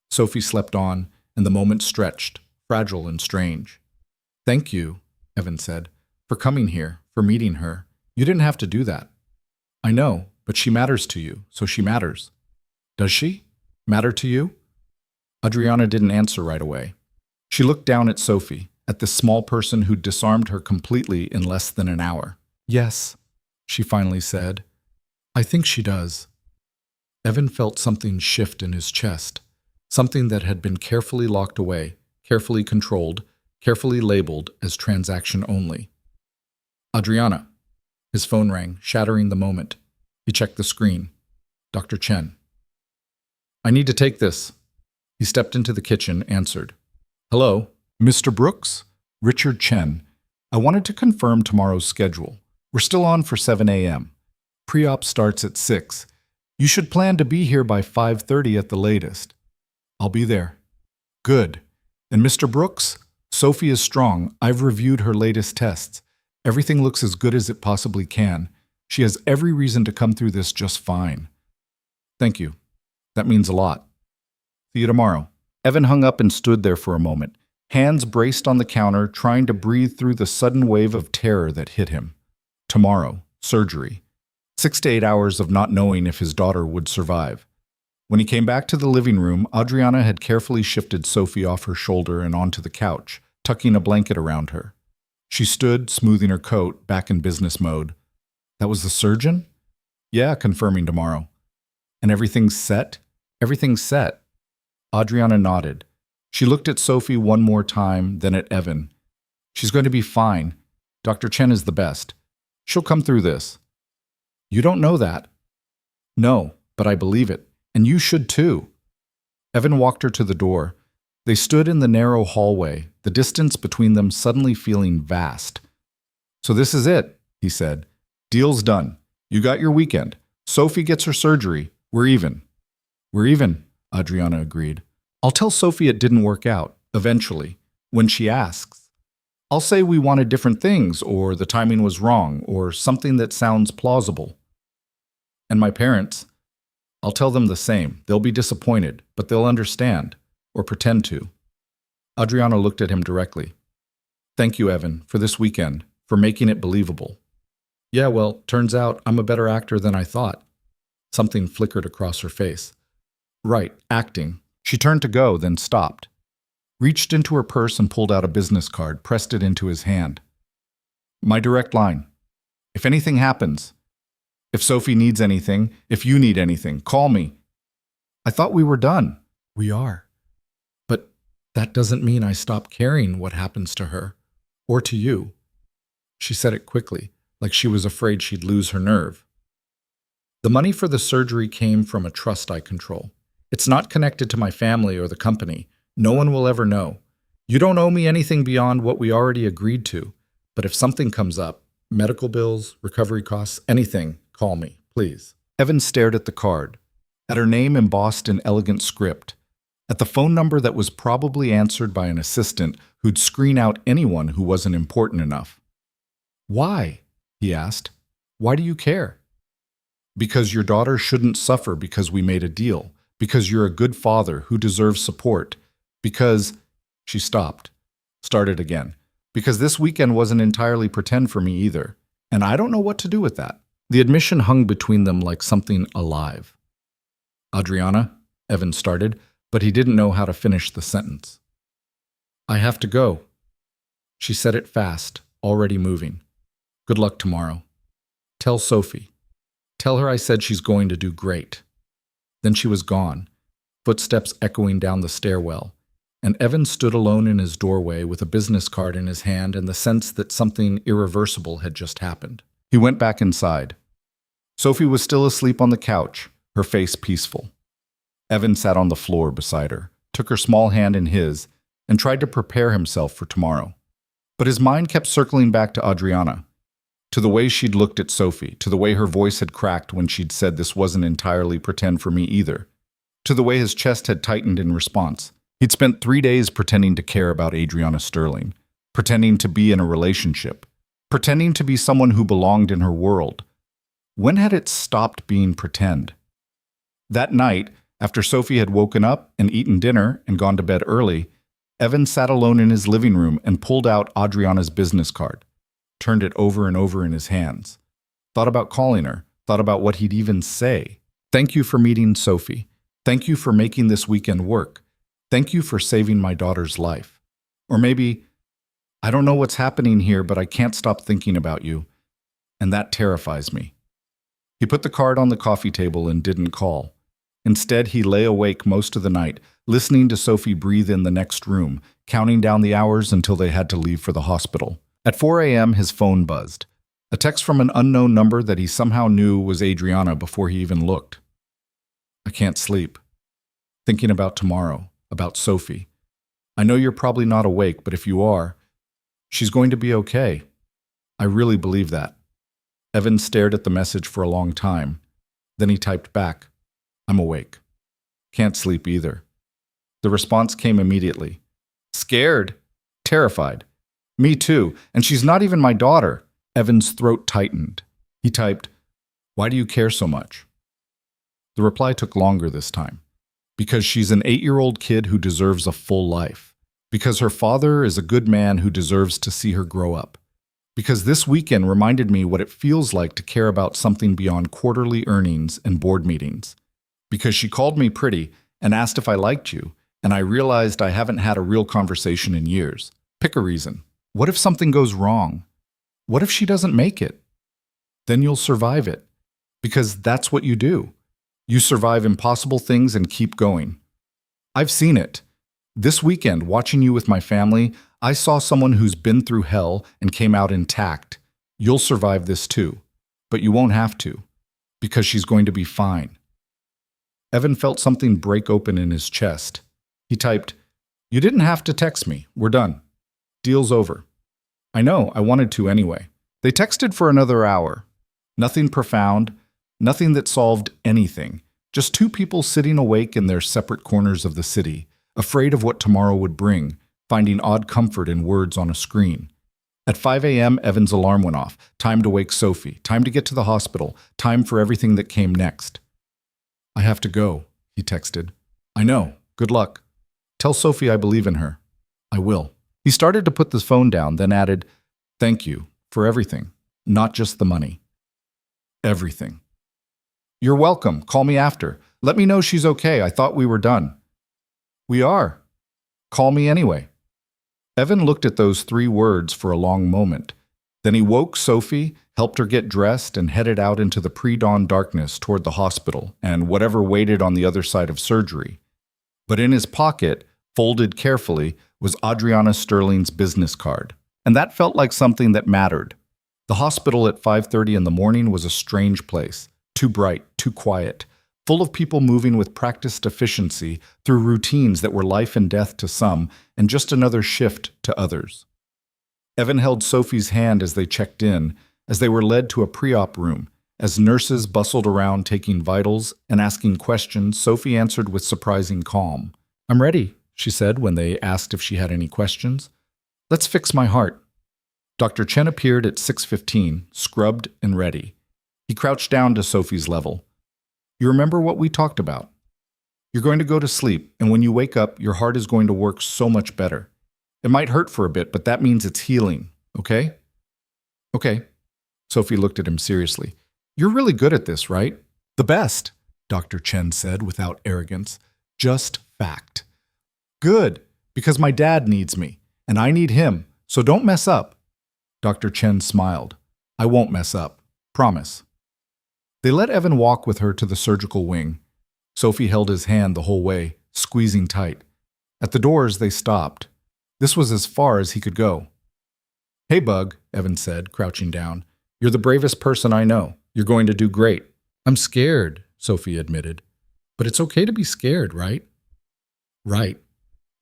Sophie slept on, and the moment stretched, fragile and strange. Thank you, Evan said, for coming here, for meeting her. You didn't have to do that. I know, but she matters to you, so she matters. Does she? Matter to you? Adriana didn't answer right away. She looked down at Sophie, at this small person who'd disarmed her completely in less than an hour. Yes, she finally said. I think she does. Evan felt something shift in his chest, something that had been carefully locked away, carefully controlled, carefully labeled as transaction only. Adriana. His phone rang, shattering the moment. He checked the screen. Dr. Chen. I need to take this. He stepped into the kitchen, answered. Hello, Mr. Brooks? Richard Chen. I wanted to confirm tomorrow's schedule. We're still on for 7 a.m. Pre-op starts at 6. You should plan to be here by 5:30 at the latest. I'll be there. Good. And Mr. Brooks? Sophie is strong. I've reviewed her latest tests. Everything looks as good as it possibly can. She has every reason to come through this just fine. Thank you. That means a lot. See you tomorrow. Evan hung up and stood there for a moment, hands braced on the counter, trying to breathe through the sudden wave of terror that hit him. Tomorrow, surgery. 6 to 8 hours of not knowing if his daughter would survive. When he came back to the living room, Adriana had carefully shifted Sophie off her shoulder and onto the couch, tucking a blanket around her. She stood, smoothing her coat, back in business mode. That was the surgeon? Yeah, confirming tomorrow. And everything's set? Everything's set. Adriana nodded. She looked at Sophie one more time, then at Evan. She's going to be fine. Dr. Chen is the best. She'll come through this. You don't know that. No, but I believe it. And you should too. Evan walked her to the door. They stood in the narrow hallway, the distance between them suddenly feeling vast. So this is it, he said. Deal's done. You got your weekend. Sophie gets her surgery. We're even. We're even, Adriana agreed. I'll tell Sophie it didn't work out, eventually, when she asks. I'll say we wanted different things, or the timing was wrong, or something that sounds plausible. And my parents, I'll tell them the same. They'll be disappointed, but they'll understand, or pretend to. Adriana looked at him directly. Thank you, Evan, for this weekend, for making it believable. Yeah, well, turns out I'm a better actor than I thought. Something flickered across her face. Right, acting. She turned to go, then stopped. Reached into her purse and pulled out a business card, pressed it into his hand. My direct line. If anything happens, if Sophie needs anything, if you need anything, call me. I thought we were done. We are. But that doesn't mean I stop caring what happens to her, or to you. She said it quickly, like she was afraid she'd lose her nerve. The money for the surgery came from a trust I control. It's not connected to my family or the company. No one will ever know. You don't owe me anything beyond what we already agreed to. But if something comes up, medical bills, recovery costs, anything, call me, please. Evan stared at the card, at her name embossed in elegant script, at the phone number that was probably answered by an assistant who'd screen out anyone who wasn't important enough. Why? He asked. Why do you care? Because your daughter shouldn't suffer because we made a deal. Because you're a good father who deserves support. Because... She stopped. Started again. Because this weekend wasn't entirely pretend for me either. And I don't know what to do with that. The admission hung between them like something alive. Adriana, Evan started, but he didn't know how to finish the sentence. I have to go. She said it fast, already moving. Good luck tomorrow. Tell Sophie. Tell her I said she's going to do great." Then she was gone, footsteps echoing down the stairwell, and Evan stood alone in his doorway with a business card in his hand and the sense that something irreversible had just happened. He went back inside. Sophie was still asleep on the couch, her face peaceful. Evan sat on the floor beside her, took her small hand in his, and tried to prepare himself for tomorrow. But his mind kept circling back to Adriana, to the way she'd looked at Sophie, to the way her voice had cracked when she'd said this wasn't entirely pretend for me either, to the way his chest had tightened in response. He'd spent 3 days pretending to care about Adriana Sterling, pretending to be in a relationship, pretending to be someone who belonged in her world. When had it stopped being pretend? That night, after Sophie had woken up and eaten dinner and gone to bed early, Evan sat alone in his living room and pulled out Adriana's business card, turned it over and over in his hands, thought about calling her, thought about what he'd even say. "Thank you for meeting Sophie. Thank you for making this weekend work. Thank you for saving my daughter's life." Or maybe, "I don't know what's happening here, but I can't stop thinking about you, and that terrifies me." He put the card on the coffee table and didn't call. Instead, he lay awake most of the night, listening to Sophie breathe in the next room, counting down the hours until they had to leave for the hospital. At 4 a.m., his phone buzzed. A text from an unknown number that he somehow knew was Adriana before he even looked. "I can't sleep. Thinking about tomorrow, about Sophie. I know you're probably not awake, but if you are, she's going to be okay. I really believe that." Evan stared at the message for a long time. Then he typed back, "I'm awake. Can't sleep either." The response came immediately. "Scared? Terrified. Me too, and she's not even my daughter." Evan's throat tightened. He typed, "Why do you care so much?" The reply took longer this time. "Because she's an 8-year-old kid who deserves a full life. Because her father is a good man who deserves to see her grow up. Because this weekend reminded me what it feels like to care about something beyond quarterly earnings and board meetings. Because she called me pretty and asked if I liked you, and I realized I haven't had a real conversation in years. Pick a reason. What if something goes wrong? What if she doesn't make it? Then you'll survive it. Because that's what you do. You survive impossible things and keep going. I've seen it. This weekend, watching you with my family, I saw someone who's been through hell and came out intact. You'll survive this too. But you won't have to. Because she's going to be fine." Evan felt something break open in his chest. He typed, "You didn't have to text me. We're done. Deal's over." "I know, I wanted to anyway." They texted for another hour. Nothing profound, nothing that solved anything. Just two people sitting awake in their separate corners of the city, afraid of what tomorrow would bring, finding odd comfort in words on a screen. At 5 a.m., Evan's alarm went off. Time to wake Sophie. Time to get to the hospital. Time for everything that came next. "I have to go," he texted. "I know. Good luck. Tell Sophie I believe in her." "I will." He started to put the phone down, then added, "Thank you for everything, not just the money. Everything." "You're welcome. Call me after. Let me know she's okay. I thought we were done." "We are. Call me anyway." Evan looked at those 3 words for a long moment. Then he woke Sophie, helped her get dressed, and headed out into the pre-dawn darkness toward the hospital and whatever waited on the other side of surgery. But in his pocket, folded carefully, was Adriana Sterling's business card. And that felt like something that mattered. The hospital at 5:30 in the morning was a strange place. Too bright, too quiet, full of people moving with practiced efficiency through routines that were life and death to some and just another shift to others. Evan held Sophie's hand as they checked in, as they were led to a pre-op room. As nurses bustled around taking vitals and asking questions, Sophie answered with surprising calm. "I'm ready," she said when they asked if she had any questions. "Let's fix my heart." Dr. Chen appeared at 6:15, scrubbed and ready. He crouched down to Sophie's level. "You remember what we talked about? You're going to go to sleep, and when you wake up, your heart is going to work so much better. It might hurt for a bit, but that means it's healing, okay?" "Okay." Sophie looked at him seriously. "You're really good at this, right?" "The best," Dr. Chen said without arrogance. "Just fact." "Good, because my dad needs me, and I need him, so don't mess up." Dr. Chen smiled. I won't mess up. Promise. They let Evan walk with her to the surgical wing. Sophie held his hand the whole way, squeezing tight. At the doors, they stopped. This was as far as he could go. Hey, Bug, Evan said, crouching down. You're the bravest person I know. You're going to do great. I'm scared, Sophie admitted. But it's okay to be scared, right? Right.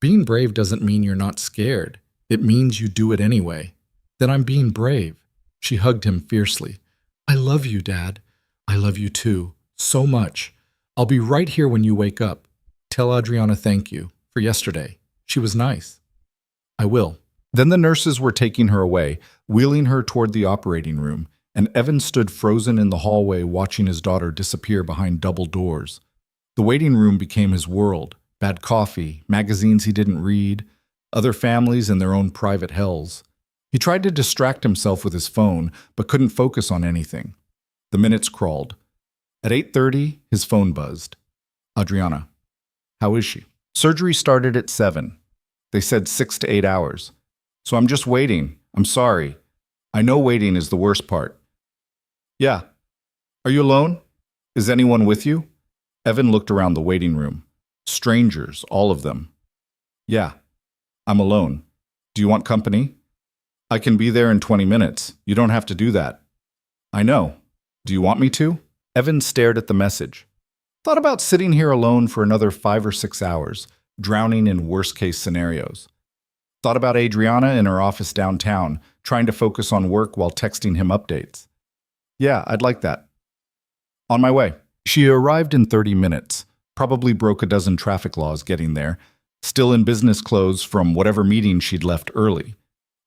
Being brave doesn't mean you're not scared. It means you do it anyway. Then I'm being brave. She hugged him fiercely. I love you, Dad. I love you too. So much. I'll be right here when you wake up. Tell Adriana thank you for yesterday. She was nice. I will. Then the nurses were taking her away, wheeling her toward the operating room, and Evan stood frozen in the hallway watching his daughter disappear behind double doors. The waiting room became his world. Bad coffee, magazines he didn't read, other families in their own private hells. He tried to distract himself with his phone, but couldn't focus on anything. The minutes crawled. At 8:30, his phone buzzed. Adriana. How is she? Surgery started at 7. They said 6 to 8 hours. So I'm just waiting. I'm sorry. I know waiting is the worst part. Yeah. Are you alone? Is anyone with you? Evan looked around the waiting room. Strangers, all of them. Yeah. I'm alone. Do you want company? I can be there in 20 minutes. You don't have to do that. I know. Do you want me to? Evan stared at the message. Thought about sitting here alone for another 5 or 6 hours, drowning in worst-case scenarios. Thought about Adriana in her office downtown, trying to focus on work while texting him updates. Yeah, I'd like that. On my way. She arrived in 30 minutes, probably broke a dozen traffic laws getting there, still in business clothes from whatever meeting she'd left early.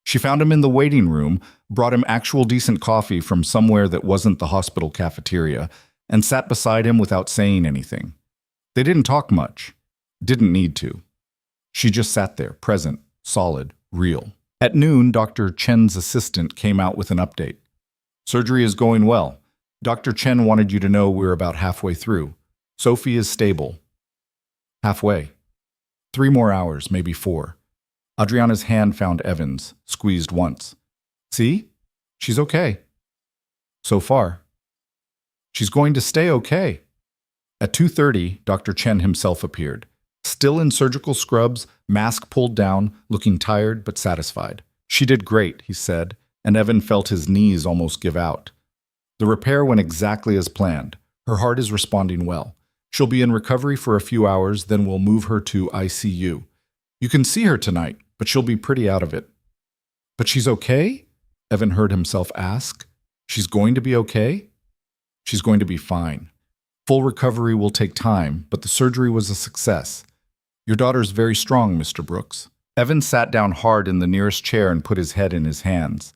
She found him in the waiting room, brought him actual decent coffee from somewhere that wasn't the hospital cafeteria, and sat beside him without saying anything. They didn't talk much. Didn't need to. She just sat there, present, solid, real. At noon, Dr. Chen's assistant came out with an update. Surgery is going well. Dr. Chen wanted you to know we're about halfway through. Sophie is stable. Halfway. 3 more hours, maybe 4. Adriana's hand found Evan's, squeezed once. See? She's okay. So far. She's going to stay okay. At 2:30, Dr. Chen himself appeared. Still in surgical scrubs, mask pulled down, looking tired but satisfied. She did great, he said, and Evan felt his knees almost give out. The repair went exactly as planned. Her heart is responding well. She'll be in recovery for a few hours, then we'll move her to ICU. You can see her tonight, but she'll be pretty out of it. But she's okay? Evan heard himself ask. She's going to be okay? She's going to be fine. Full recovery will take time, but the surgery was a success. Your daughter's very strong, Mr. Brooks. Evan sat down hard in the nearest chair and put his head in his hands.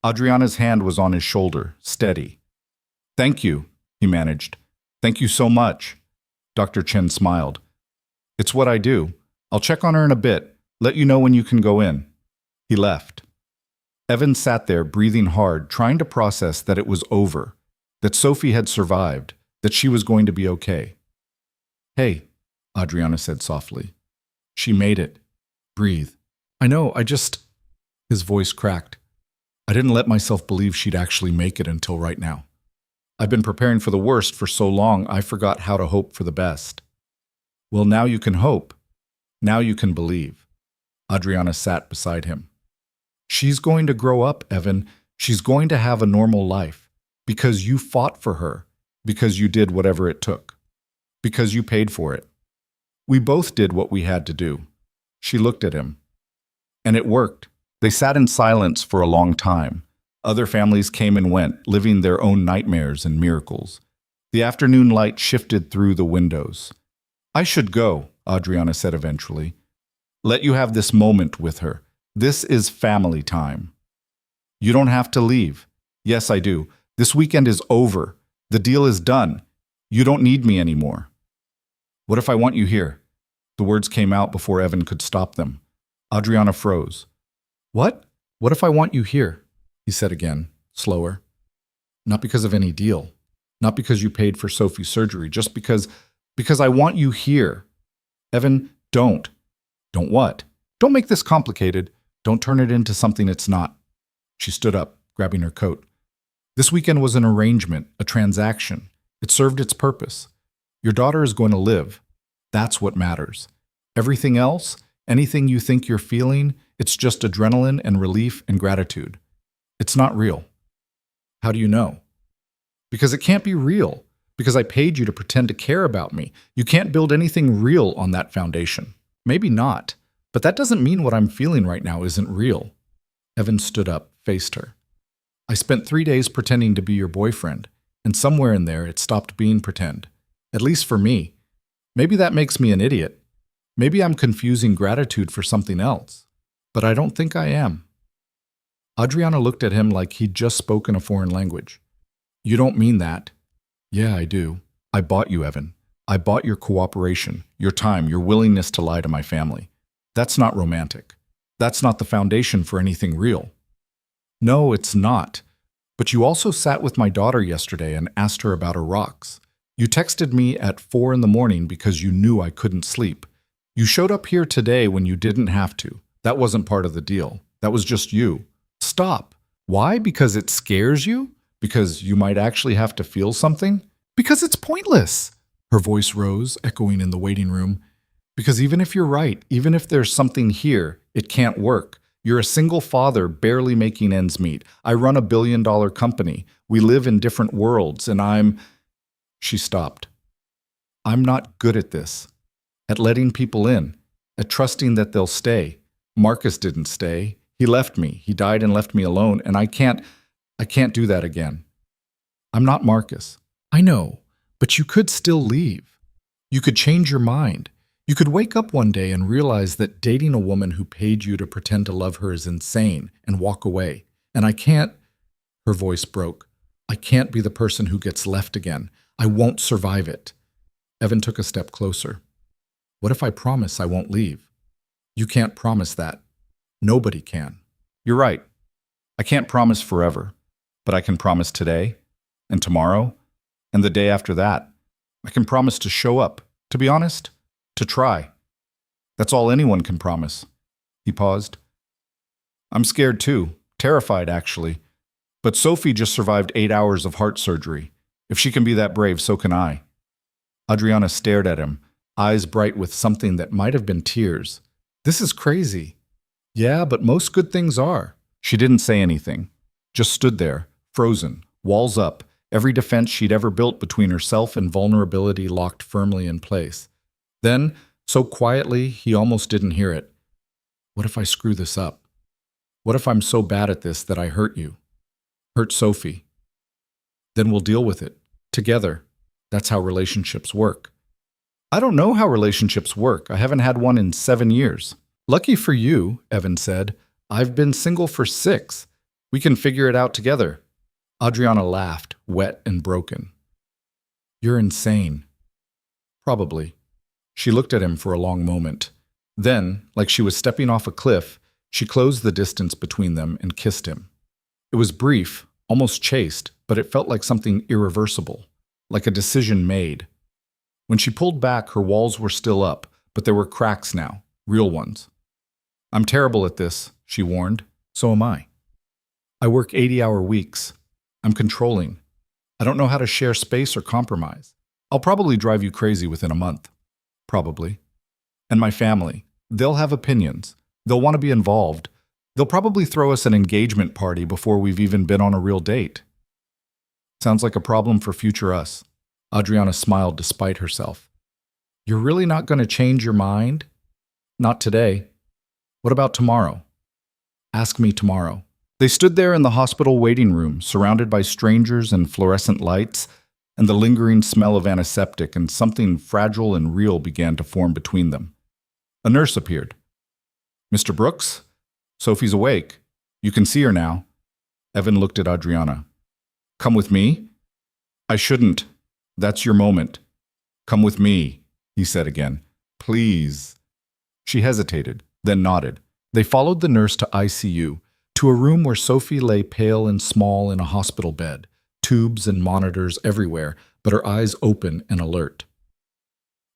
Adriana's hand was on his shoulder, steady. Thank you, he managed. Thank you so much. Dr. Chen smiled. It's what I do. I'll check on her in a bit, let you know when you can go in. He left. Evan sat there, breathing hard, trying to process that it was over, that Sophie had survived, that she was going to be okay. Hey, Adriana said softly. She made it. Breathe. I know, His voice cracked. I didn't let myself believe she'd actually make it until right now. I've been preparing for the worst for so long, I forgot how to hope for the best. Well, now you can hope. Now you can believe. Adriana sat beside him. She's going to grow up, Evan. She's going to have a normal life. Because you fought for her. Because you did whatever it took. Because you paid for it. We both did what we had to do. She looked at him. And it worked. They sat in silence for a long time. Other families came and went, living their own nightmares and miracles. The afternoon light shifted through the windows. I should go, Adriana said eventually. Let you have this moment with her. This is family time. You don't have to leave. Yes, I do. This weekend is over. The deal is done. You don't need me anymore. What if I want you here? The words came out before Evan could stop them. Adriana froze. What? What if I want you here? He said again, slower. Not because of any deal. Not because you paid for Sophie's surgery. Just because I want you here. Evan, don't. Don't what? Don't make this complicated. Don't turn it into something it's not. She stood up, grabbing her coat. This weekend was an arrangement, a transaction. It served its purpose. Your daughter is going to live. That's what matters. Everything else, anything you think you're feeling, it's just adrenaline and relief and gratitude. It's not real. How do you know? Because it can't be real. Because I paid you to pretend to care about me. You can't build anything real on that foundation. Maybe not. But that doesn't mean what I'm feeling right now isn't real. Evan stood up, faced her. I spent 3 days pretending to be your boyfriend, and somewhere in there it stopped being pretend. At least for me. Maybe that makes me an idiot. Maybe I'm confusing gratitude for something else. But I don't think I am. Adriana looked at him like he'd just spoken a foreign language. You don't mean that. Yeah, I do. I bought you, Evan. I bought your cooperation, your time, your willingness to lie to my family. That's not romantic. That's not the foundation for anything real. No, it's not. But you also sat with my daughter yesterday and asked her about her rocks. You texted me at 4 in the morning because you knew I couldn't sleep. You showed up here today when you didn't have to. That wasn't part of the deal. That was just you. Stop. Why? Because it scares you? Because you might actually have to feel something? Because it's pointless. Her voice rose, echoing in the waiting room. Because even if you're right, even if there's something here, it can't work. You're a single father barely making ends meet. I run a billion-dollar company. We live in different worlds, and She stopped. I'm not good at this. At letting people in. At trusting that they'll stay. Marcus didn't stay. He left me. He died and left me alone, and I can't do that again. I'm not Marcus. I know, but you could still leave. You could change your mind. You could wake up one day and realize that dating a woman who paid you to pretend to love her is insane and walk away. And I can't, her voice broke. I can't be the person who gets left again. I won't survive it. Evan took a step closer. What if I promise I won't leave? You can't promise that. Nobody can. You're right. I can't promise forever, but I can promise today and tomorrow and the day after that. I can promise to show up, to be honest, to try. That's all anyone can promise. He paused. I'm scared too, terrified actually. But Sophie just survived 8 hours of heart surgery. If she can be that brave, so can I. Adriana stared at him, eyes bright with something that might have been tears. This is crazy. Yeah, but most good things are. She didn't say anything, just stood there, frozen, walls up, every defense she'd ever built between herself and vulnerability locked firmly in place. Then, so quietly, he almost didn't hear it. What if I screw this up? What if I'm so bad at this that I hurt you? Hurt Sophie? Then we'll deal with it, together. That's how relationships work. I don't know how relationships work. I haven't had one in 7 years. Lucky for you, Evan said. I've been single for 6. We can figure it out together. Adriana laughed, wet and broken. You're insane. Probably. She looked at him for a long moment. Then, like she was stepping off a cliff, she closed the distance between them and kissed him. It was brief, almost chaste, but it felt like something irreversible, like a decision made. When she pulled back, her walls were still up, but there were cracks now, real ones. I'm terrible at this, she warned. So am I. I work 80-hour weeks. I'm controlling. I don't know how to share space or compromise. I'll probably drive you crazy within a month. Probably. And my family. They'll have opinions. They'll want to be involved. They'll probably throw us an engagement party before we've even been on a real date. Sounds like a problem for future us. Adriana smiled despite herself. You're really not going to change your mind? Not today. What about tomorrow? Ask me tomorrow. They stood there in the hospital waiting room, surrounded by strangers and fluorescent lights, and the lingering smell of antiseptic, and something fragile and real began to form between them. A nurse appeared. Mr. Brooks? Sophie's awake. You can see her now. Evan looked at Adriana. Come with me? I shouldn't. That's your moment. Come with me, he said again. Please. She hesitated, then nodded. They followed the nurse to ICU, to a room where Sophie lay pale and small in a hospital bed, tubes and monitors everywhere, but her eyes open and alert.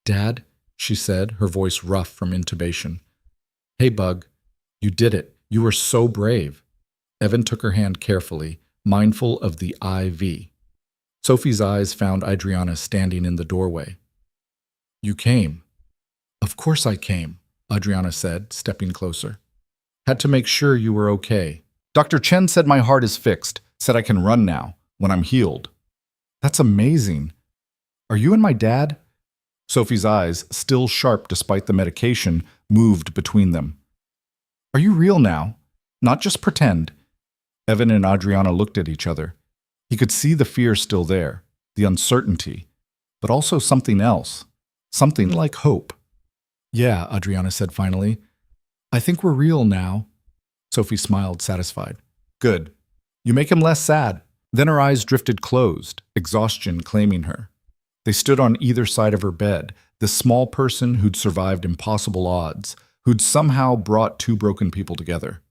Dad, she said, her voice rough from intubation. Hey, Bug, you did it. You were so brave. Evan took her hand carefully, mindful of the IV. Sophie's eyes found Adriana standing in the doorway. "You came." "Of course I came," Adriana said, stepping closer. "Had to make sure you were okay. Dr. Chen said my heart is fixed, said I can run now, when I'm healed." "That's amazing. Are you and my dad?" Sophie's eyes, still sharp despite the medication, moved between them. "Are you real now? Not just pretend?" Evan and Adriana looked at each other. He could see the fear still there, the uncertainty, but also something else, something like hope. "Yeah," Adriana said finally. "I think we're real now." Sophie smiled, satisfied. "Good. You make him less sad." Then her eyes drifted closed, exhaustion claiming her. They stood on either side of her bed, this small person who'd survived impossible odds, who'd somehow brought two broken people together.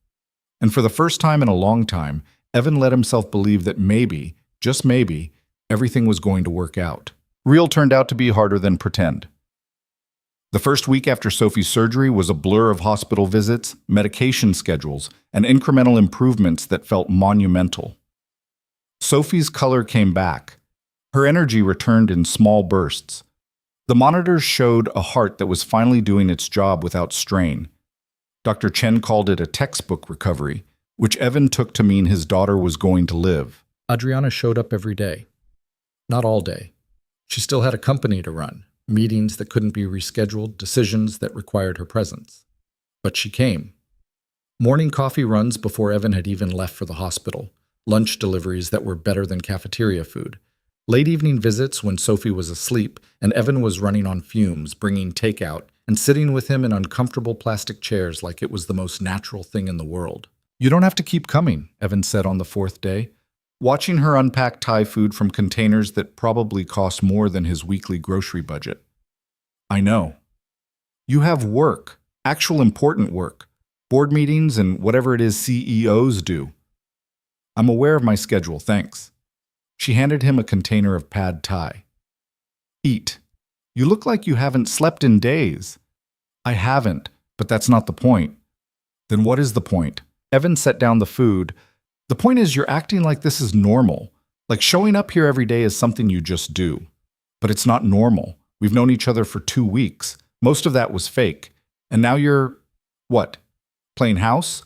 And for the first time in a long time, Evan let himself believe that maybe, just maybe, everything was going to work out. Real turned out to be harder than pretend. The first week after Sophie's surgery was a blur of hospital visits, medication schedules, and incremental improvements that felt monumental. Sophie's color came back. Her energy returned in small bursts. The monitors showed a heart that was finally doing its job without strain. Dr. Chen called it a textbook recovery, which Evan took to mean his daughter was going to live. Adriana showed up every day. Not all day. She still had a company to run, meetings that couldn't be rescheduled, decisions that required her presence. But she came. Morning coffee runs before Evan had even left for the hospital, lunch deliveries that were better than cafeteria food, late evening visits when Sophie was asleep and Evan was running on fumes, bringing takeout, and sitting with him in uncomfortable plastic chairs like it was the most natural thing in the world. "You don't have to keep coming," Evan said on the fourth day, watching her unpack Thai food from containers that probably cost more than his weekly grocery budget. "I know. You have work, actual important work, board meetings and whatever it is CEOs do." "I'm aware of my schedule, thanks." She handed him a container of pad Thai. "Eat. You look like you haven't slept in days." "I haven't, but that's not the point." "Then what is the point?" Evan set down the food. "The point is you're acting like this is normal, like showing up here every day is something you just do. But it's not normal. We've known each other for 2 weeks. Most of that was fake. And now you're, what, playing house?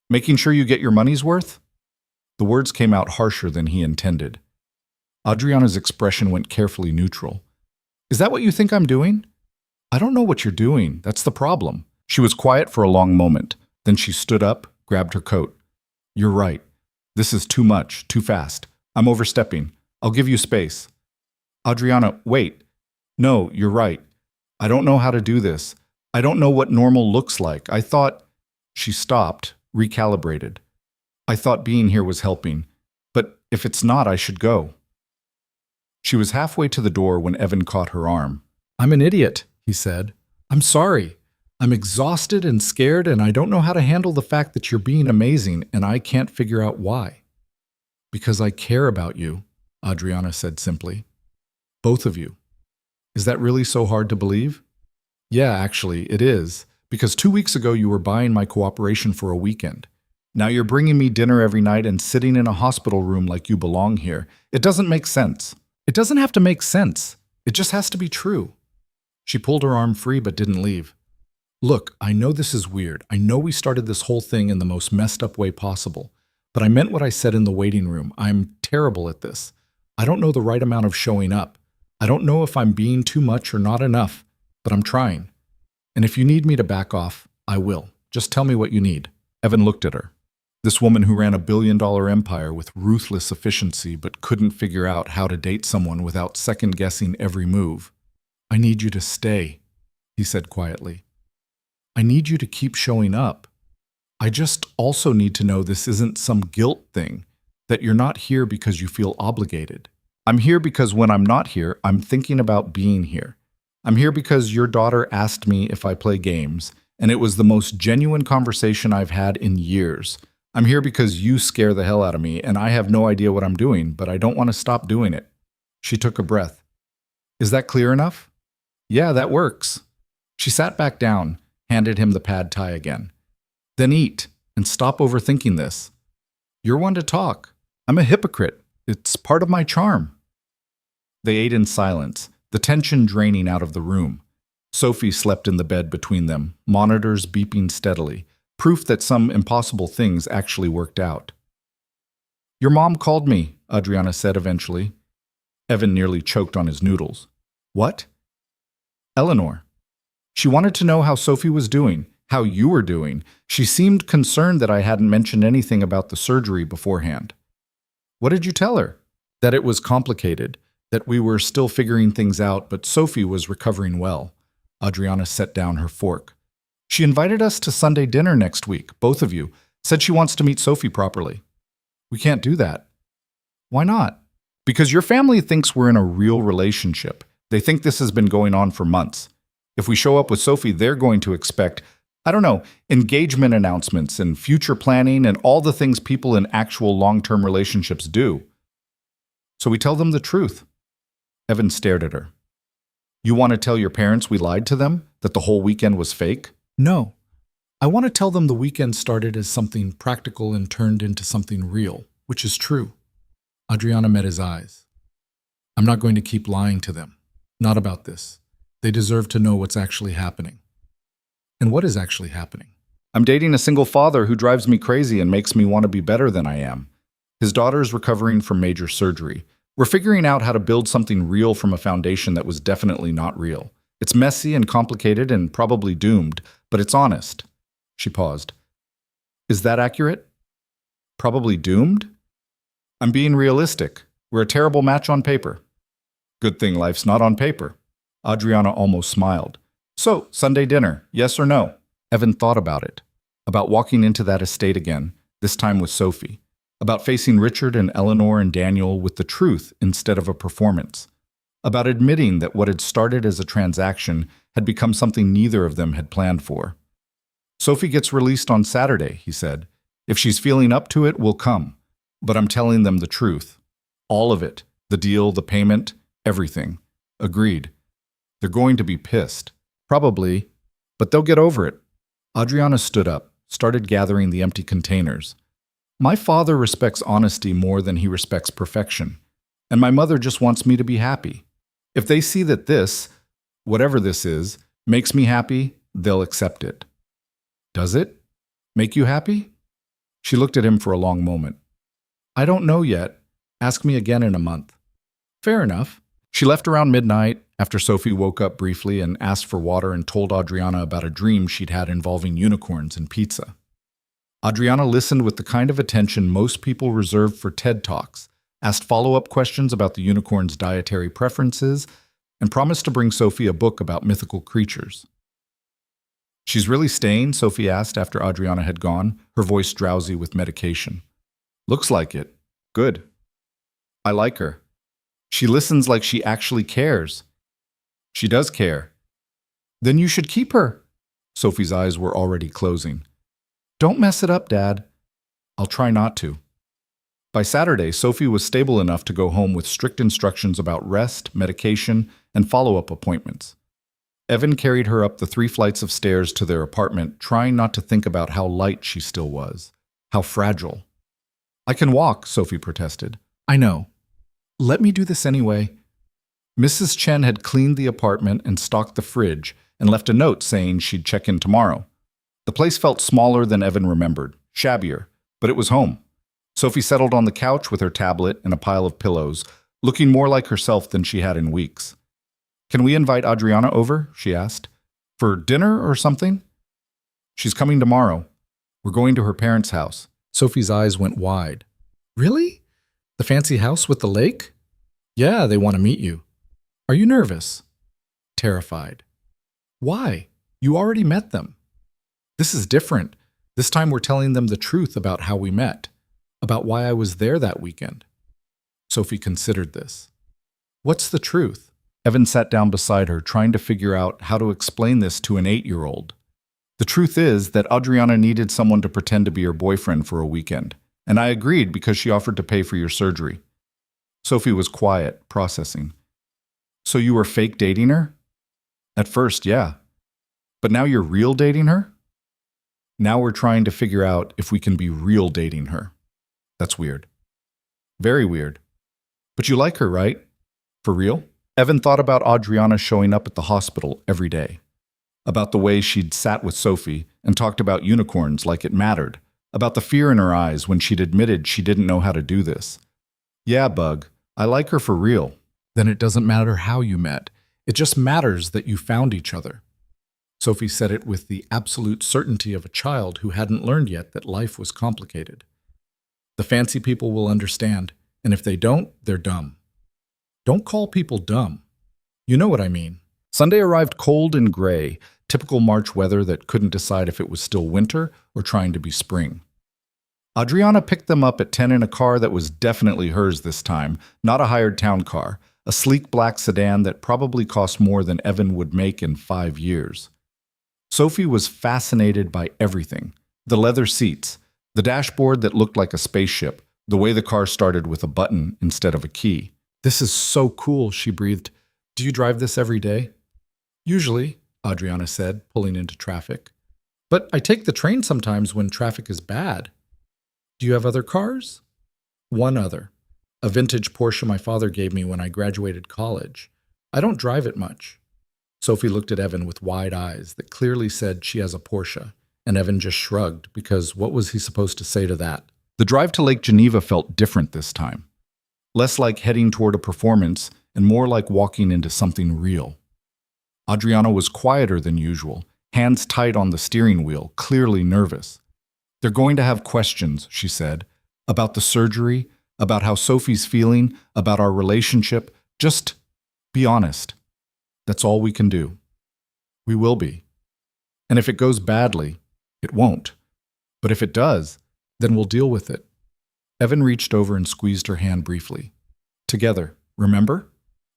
Making sure you get your money's worth?" The words came out harsher than he intended. Adriana's expression went carefully neutral. "Is that what you think I'm doing?" "I don't know what you're doing. That's the problem." She was quiet for a long moment. Then she stood up, grabbed her coat. "You're right. This is too much, too fast. I'm overstepping. I'll give you space." "Adriana, wait. No, you're right. I don't know how to do this. I don't know what normal looks like. I thought—" She stopped, recalibrated. "I thought being here was helping. But if it's not, I should go." She was halfway to the door when Evan caught her arm. "I'm an idiot," he said. "I'm sorry. I'm exhausted and scared, and I don't know how to handle the fact that you're being amazing, and I can't figure out why." "Because I care about you," Adriana said simply. "Both of you." "Is that really so hard to believe?" "Yeah, actually, it is. Because 2 weeks ago you were buying my cooperation for a weekend. Now you're bringing me dinner every night and sitting in a hospital room like you belong here. It doesn't make sense." "It doesn't have to make sense. It just has to be true." She pulled her arm free but didn't leave. "Look, I know this is weird. I know we started this whole thing in the most messed up way possible. But I meant what I said in the waiting room. I'm terrible at this. I don't know the right amount of showing up. I don't know if I'm being too much or not enough, but I'm trying. And if you need me to back off, I will. Just tell me what you need." Evan looked at her. This woman who ran a billion-dollar empire with ruthless efficiency but couldn't figure out how to date someone without second-guessing every move. "I need you to stay," he said quietly. "I need you to keep showing up. I just also need to know this isn't some guilt thing, that you're not here because you feel obligated. I'm here because when I'm not here, I'm thinking about being here. I'm here because your daughter asked me if I play games, and it was the most genuine conversation I've had in years. I'm here because you scare the hell out of me, and I have no idea what I'm doing, but I don't want to stop doing it." She took a breath. "Is that clear enough?" "Yeah, that works." She sat back down, handed him the pad Thai again. "Then eat, and stop overthinking this." "You're one to talk." I'm a hypocrite. It's part of my charm. They ate in silence, the tension draining out of the room. Sophie slept in the bed between them, monitors beeping steadily, proof that some impossible things actually worked out. Your mom called me, Adriana said eventually. Evan nearly choked on his noodles. What? Eleanor. She wanted to know how Sophie was doing, how you were doing. She seemed concerned that I hadn't mentioned anything about the surgery beforehand. What did you tell her? That it was complicated, that we were still figuring things out, but Sophie was recovering well. Adriana set down her fork. She invited us to Sunday dinner next week, both of you, said she wants to meet Sophie properly. We can't do that. Why not? Because your family thinks we're in a real relationship. They think this has been going on for months. If we show up with Sophie, they're going to expect, I don't know, engagement announcements and future planning and all the things people in actual long-term relationships do. So we tell them the truth. Evan stared at her. You want to tell your parents we lied to them? That the whole weekend was fake? No. I want to tell them the weekend started as something practical and turned into something real, which is true. Adriana met his eyes. I'm not going to keep lying to them. Not about this. They deserve to know what's actually happening. And what is actually happening? I'm dating a single father who drives me crazy and makes me want to be better than I am. His daughter's recovering from major surgery. We're figuring out how to build something real from a foundation that was definitely not real. It's messy and complicated and probably doomed, but it's honest. She paused. Is that accurate? Probably doomed? I'm being realistic. We're a terrible match on paper. Good thing life's not on paper. Adriana almost smiled. So, Sunday dinner, yes or no? Evan thought about it. About walking into that estate again, this time with Sophie. About facing Richard and Eleanor and Daniel with the truth instead of a performance. About admitting that what had started as a transaction had become something neither of them had planned for. Sophie gets released on Saturday, he said. If she's feeling up to it, we'll come. But I'm telling them the truth. All of it. The deal, the payment, everything. Agreed. They're going to be pissed. Probably. But they'll get over it. Adriana stood up, started gathering the empty containers. My father respects honesty more than he respects perfection. And my mother just wants me to be happy. If they see that this, whatever this is, makes me happy, they'll accept it. Does it? Make you happy? She looked at him for a long moment. I don't know yet. Ask me again in a month. Fair enough. She left around midnight after Sophie woke up briefly and asked for water and told Adriana about a dream she'd had involving unicorns and pizza. Adriana listened with the kind of attention most people reserve for TED Talks, asked follow-up questions about the unicorn's dietary preferences, and promised to bring Sophie a book about mythical creatures. She's really staying? Sophie asked after Adriana had gone, her voice drowsy with medication. Looks like it. Good. I like her. She listens like she actually cares. She does care. Then you should keep her. Sophie's eyes were already closing. Don't mess it up, Dad. I'll try not to. By Saturday, Sophie was stable enough to go home with strict instructions about rest, medication, and follow-up appointments. Evan carried her up the 3 flights of stairs to their apartment, trying not to think about how light she still was, how fragile. I can walk, Sophie protested. I know. Let me do this anyway. Mrs. Chen had cleaned the apartment and stocked the fridge and left a note saying she'd check in tomorrow. The place felt smaller than Evan remembered, shabbier, but it was home. Sophie settled on the couch with her tablet and a pile of pillows, looking more like herself than she had in weeks. Can we invite Adriana over? She asked. For dinner or something? She's coming tomorrow. We're going to her parents' house. Sophie's eyes went wide. Really? The fancy house with the lake? Yeah, they want to meet you. Are you nervous? Terrified. Why? You already met them. This is different. This time we're telling them the truth about how we met, about why I was there that weekend. Sophie considered this. What's the truth? Evan sat down beside her, trying to figure out how to explain this to an 8-year-old. The truth is that Adriana needed someone to pretend to be her boyfriend for a weekend, and I agreed because she offered to pay for your surgery. Sophie was quiet, processing. So you were fake dating her? At first, yeah. But now you're real dating her? Now we're trying to figure out if we can be real dating her. That's weird. Very weird. But you like her, right? For real? Evan thought about Adriana showing up at the hospital every day. About the way she'd sat with Sophie and talked about unicorns like it mattered. About the fear in her eyes when she'd admitted she didn't know how to do this. Yeah, Bug, I like her for real. Then it doesn't matter how you met. It just matters that you found each other. Sophie said it with the absolute certainty of a child who hadn't learned yet that life was complicated. The fancy people will understand, and if they don't, they're dumb. Don't call people dumb. You know what I mean. Sunday arrived cold and gray, typical March weather that couldn't decide if it was still winter or trying to be spring. Adriana picked them up at 10 in a car that was definitely hers this time, not a hired town car, a sleek black sedan that probably cost more than Evan would make in 5 years. Sophie was fascinated by everything. The leather seats, the dashboard that looked like a spaceship, the way the car started with a button instead of a key. This is so cool, she breathed. Do you drive this every day? Usually, Adriana said, pulling into traffic. But I take the train sometimes when traffic is bad. Do you have other cars? One other. A vintage Porsche my father gave me when I graduated college. I don't drive it much. Sophie looked at Evan with wide eyes that clearly said she has a Porsche, and Evan just shrugged because what was he supposed to say to that? The drive to Lake Geneva felt different this time. Less like heading toward a performance and more like walking into something real. Adriana was quieter than usual, hands tight on the steering wheel, clearly nervous. They're going to have questions, she said, about the surgery, about how Sophie's feeling, about our relationship. Just be honest. That's all we can do. We will be. And if it goes badly, it won't. But if it does, then we'll deal with it. Evan reached over and squeezed her hand briefly. Together, remember?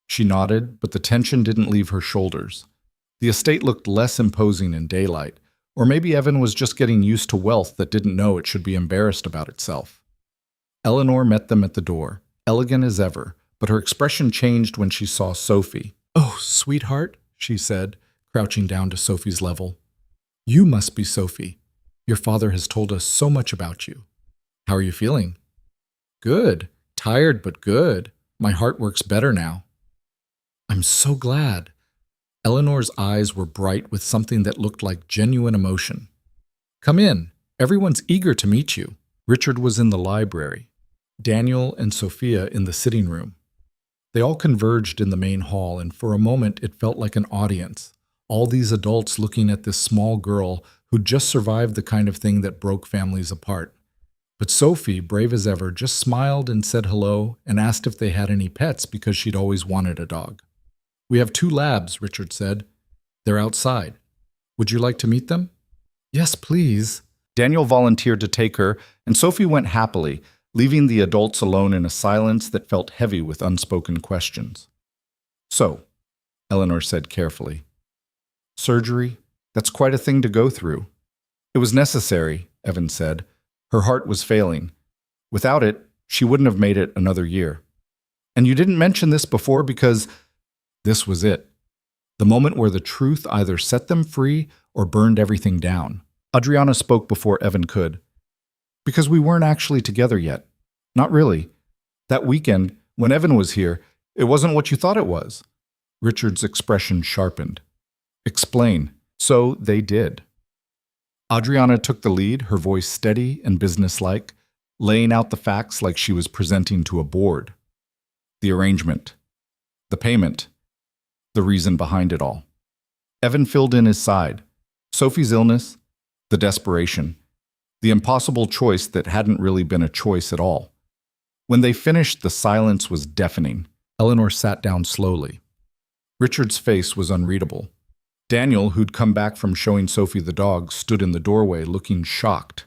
She nodded, but the tension didn't leave her shoulders. The estate looked less imposing in daylight, or maybe Evan was just getting used to wealth that didn't know it should be embarrassed about itself. Eleanor met them at the door, elegant as ever, but her expression changed when she saw Sophie. "Oh, sweetheart," she said, crouching down to Sophie's level. "You must be Sophie. Your father has told us so much about you. How are you feeling?" "Good. Tired, but good. My heart works better now." "I'm so glad." Eleanor's eyes were bright with something that looked like genuine emotion. "Come in. Everyone's eager to meet you." Richard was in the library. Daniel and Sophia in the sitting room. They all converged in the main hall, and for a moment it felt like an audience. All these adults looking at this small girl who'd just survived the kind of thing that broke families apart. But Sophie, brave as ever, just smiled and said hello and asked if they had any pets because she'd always wanted a dog. "We have 2 labs," Richard said. "They're outside. Would you like to meet them?" "Yes, please." Daniel volunteered to take her, and Sophie went happily, leaving the adults alone in a silence that felt heavy with unspoken questions. "So," Eleanor said carefully. "Surgery, that's quite a thing to go through." "It was necessary," Evan said. Her heart was failing. Without it, she wouldn't have made it another year. "And you didn't mention this before because..." This was it. The moment where the truth either set them free or burned everything down. Adriana spoke before Evan could. "Because we weren't actually together yet. Not really. That weekend, when Evan was here, it wasn't what you thought it was." Richard's expression sharpened. "Explain." So they did. Adriana took the lead, her voice steady and businesslike, laying out the facts like she was presenting to a board. The arrangement. The payment. The reason behind it all. Evan filled in his side. Sophie's illness. The desperation. The impossible choice that hadn't really been a choice at all. When they finished, the silence was deafening. Eleanor sat down slowly. Richard's face was unreadable. Daniel, who'd come back from showing Sophie the dog, stood in the doorway looking shocked.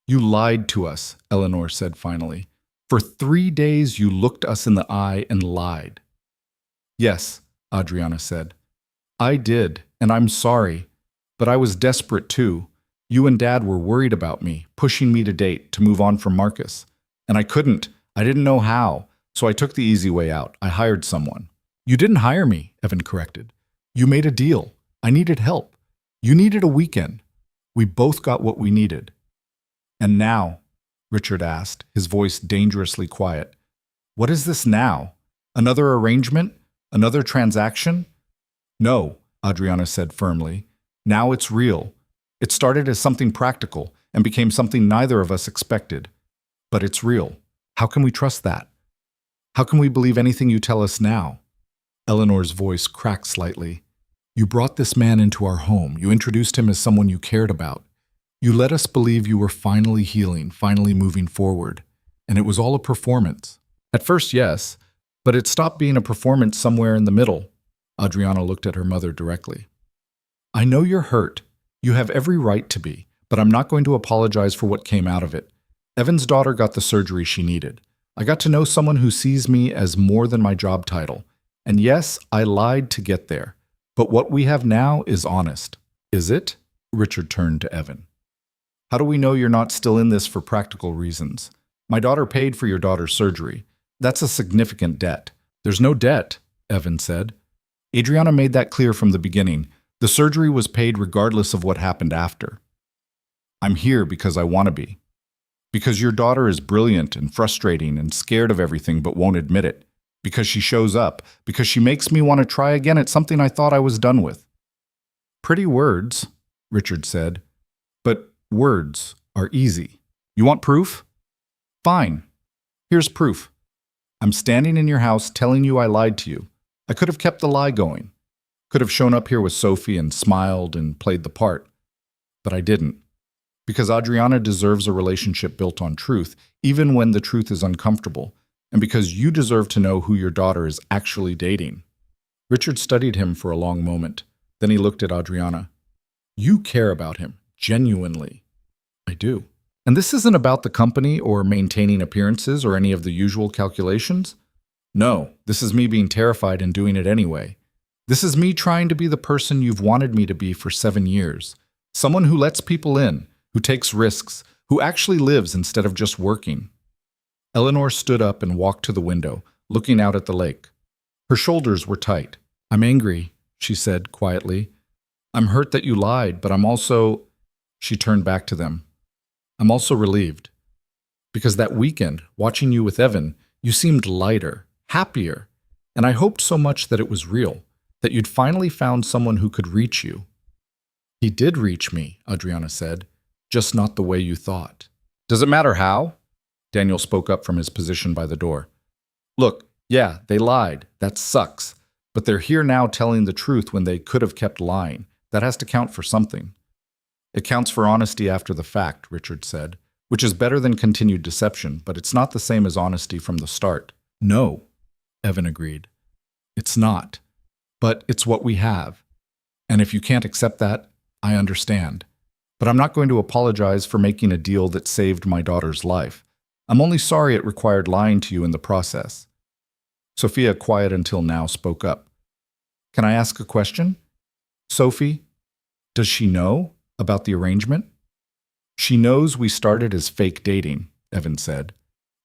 "You lied to us," Eleanor said finally. "For 3 days you looked us in the eye and lied." "Yes," Adriana said. "I did, and I'm sorry. But I was desperate too. You and Dad were worried about me, pushing me to date, to move on from Marcus. And I couldn't. I didn't know how. So I took the easy way out. I hired someone." "You didn't hire me," Evan corrected. "You made a deal. I needed help. You needed a weekend. We both got what we needed. And now, Richard asked, his voice dangerously quiet. What is this now? Another arrangement? Another transaction? No, Adriana said firmly. Now it's real. It started as something practical and became something neither of us expected. But it's real. How can we trust that? How can we believe anything you tell us now? Eleanor's voice cracked slightly. You brought this man into our home. You introduced him as someone you cared about. You let us believe you were finally healing, finally moving forward. And it was all a performance. At first, yes, but it stopped being a performance somewhere in the middle. Adriana looked at her mother directly. I know you're hurt. You have every right to be, but I'm not going to apologize for what came out of it. Evan's daughter got the surgery she needed. I got to know someone who sees me as more than my job title. And yes, I lied to get there. But what we have now is honest. Is it? Richard turned to Evan. How do we know you're not still in this for practical reasons? My daughter paid for your daughter's surgery. That's a significant debt. There's no debt, Evan said. Adriana made that clear from the beginning. The surgery was paid regardless of what happened after. I'm here because I want to be. Because your daughter is brilliant and frustrating and scared of everything but won't admit it. Because she shows up. Because she makes me want to try again at something I thought I was done with. Pretty words, Richard said. But words are easy. You want proof? Fine. Here's proof. I'm standing in your house telling you I lied to you. I could have kept the lie going. Could have shown up here with Sophie and smiled and played the part. But I didn't. Because Adriana deserves a relationship built on truth, even when the truth is uncomfortable. And because you deserve to know who your daughter is actually dating. Richard studied him for a long moment. Then he looked at Adriana. You care about him, genuinely. I do. And this isn't about the company or maintaining appearances or any of the usual calculations. No, this is me being terrified and doing it anyway. This is me trying to be the person you've wanted me to be for 7 years. Someone who lets people in, who takes risks, who actually lives instead of just working. Eleanor stood up and walked to the window, looking out at the lake. Her shoulders were tight. I'm angry, she said quietly. I'm hurt that you lied, but I'm also... She turned back to them. I'm also relieved. Because that weekend, watching you with Evan, you seemed lighter, happier, and I hoped so much that it was real, that you'd finally found someone who could reach you. He did reach me, Adriana said, just not the way you thought. Does it matter how? Daniel spoke up from his position by the door. Look, yeah, they lied. That sucks. But they're here now telling the truth when they could have kept lying. That has to count for something. It counts for honesty after the fact, Richard said, which is better than continued deception, but it's not the same as honesty from the start. No, Evan agreed. It's not. But it's what we have. And if you can't accept that, I understand. But I'm not going to apologize for making a deal that saved my daughter's life. I'm only sorry it required lying to you in the process. Sophia, quiet until now, spoke up. Can I ask a question? Sophie, does she know about the arrangement? She knows we started as fake dating, Evan said.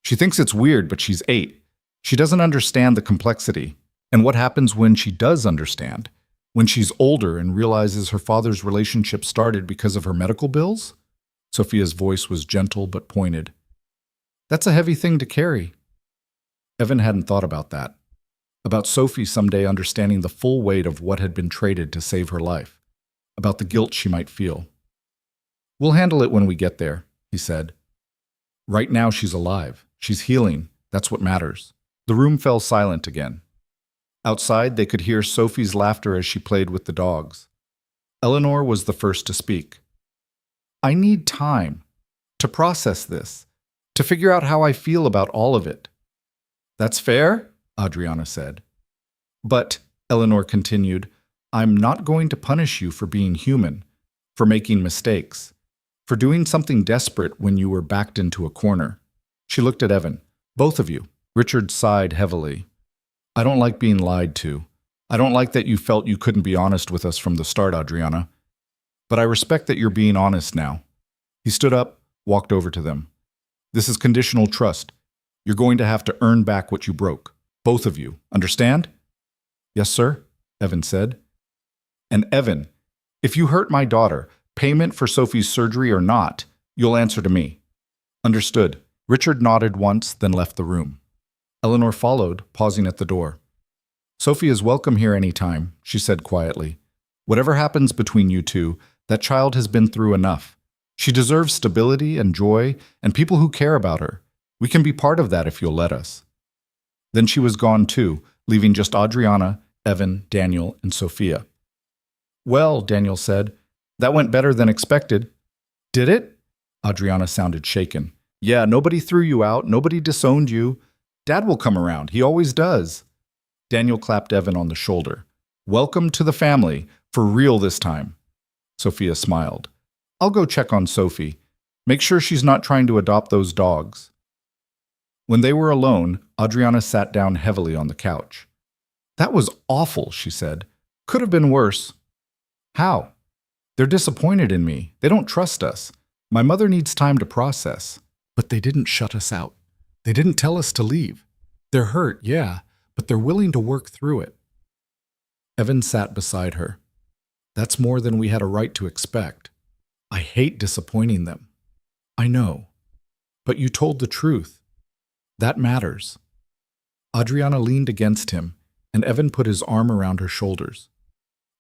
She thinks it's weird, but she's 8. She doesn't understand the complexity. And what happens when she does understand? When she's older and realizes her father's relationship started because of her medical bills? Sophia's voice was gentle but pointed. That's a heavy thing to carry. Evan hadn't thought about that. About Sophie someday understanding the full weight of what had been traded to save her life. About the guilt she might feel. We'll handle it when we get there, he said. Right now she's alive. She's healing. That's what matters. The room fell silent again. Outside, they could hear Sophie's laughter as she played with the dogs. Eleanor was the first to speak. I need time to process this, to figure out how I feel about all of it. That's fair, Adriana said. But, Eleanor continued, I'm not going to punish you for being human, for making mistakes, for doing something desperate when you were backed into a corner. She looked at Evan. Both of you. Richard sighed heavily. I don't like being lied to. I don't like that you felt you couldn't be honest with us from the start, Adriana. But I respect that you're being honest now. He stood up, walked over to them. This is conditional trust. You're going to have to earn back what you broke. Both of you. Understand? Yes, sir, Evan said. And Evan, if you hurt my daughter, payment for Sophie's surgery or not, you'll answer to me. Understood. Richard nodded once, then left the room. Eleanor followed, pausing at the door. Sophie is welcome here any time, she said quietly. Whatever happens between you two, that child has been through enough. She deserves stability and joy and people who care about her. We can be part of that if you'll let us. Then she was gone too, leaving just Adriana, Evan, Daniel, and Sophia. Well, Daniel said, that went better than expected. Did it? Adriana sounded shaken. Yeah, nobody threw you out, nobody disowned you. Dad will come around, he always does. Daniel clapped Evan on the shoulder. Welcome to the family, for real this time. Sophia smiled. I'll go check on Sophie. Make sure she's not trying to adopt those dogs. When they were alone, Adriana sat down heavily on the couch. That was awful, she said. Could have been worse. How? They're disappointed in me. They don't trust us. My mother needs time to process. But they didn't shut us out. They didn't tell us to leave. They're hurt, yeah, but they're willing to work through it. Evan sat beside her. That's more than we had a right to expect. I hate disappointing them. I know. But you told the truth. That matters. Adriana leaned against him, and Evan put his arm around her shoulders.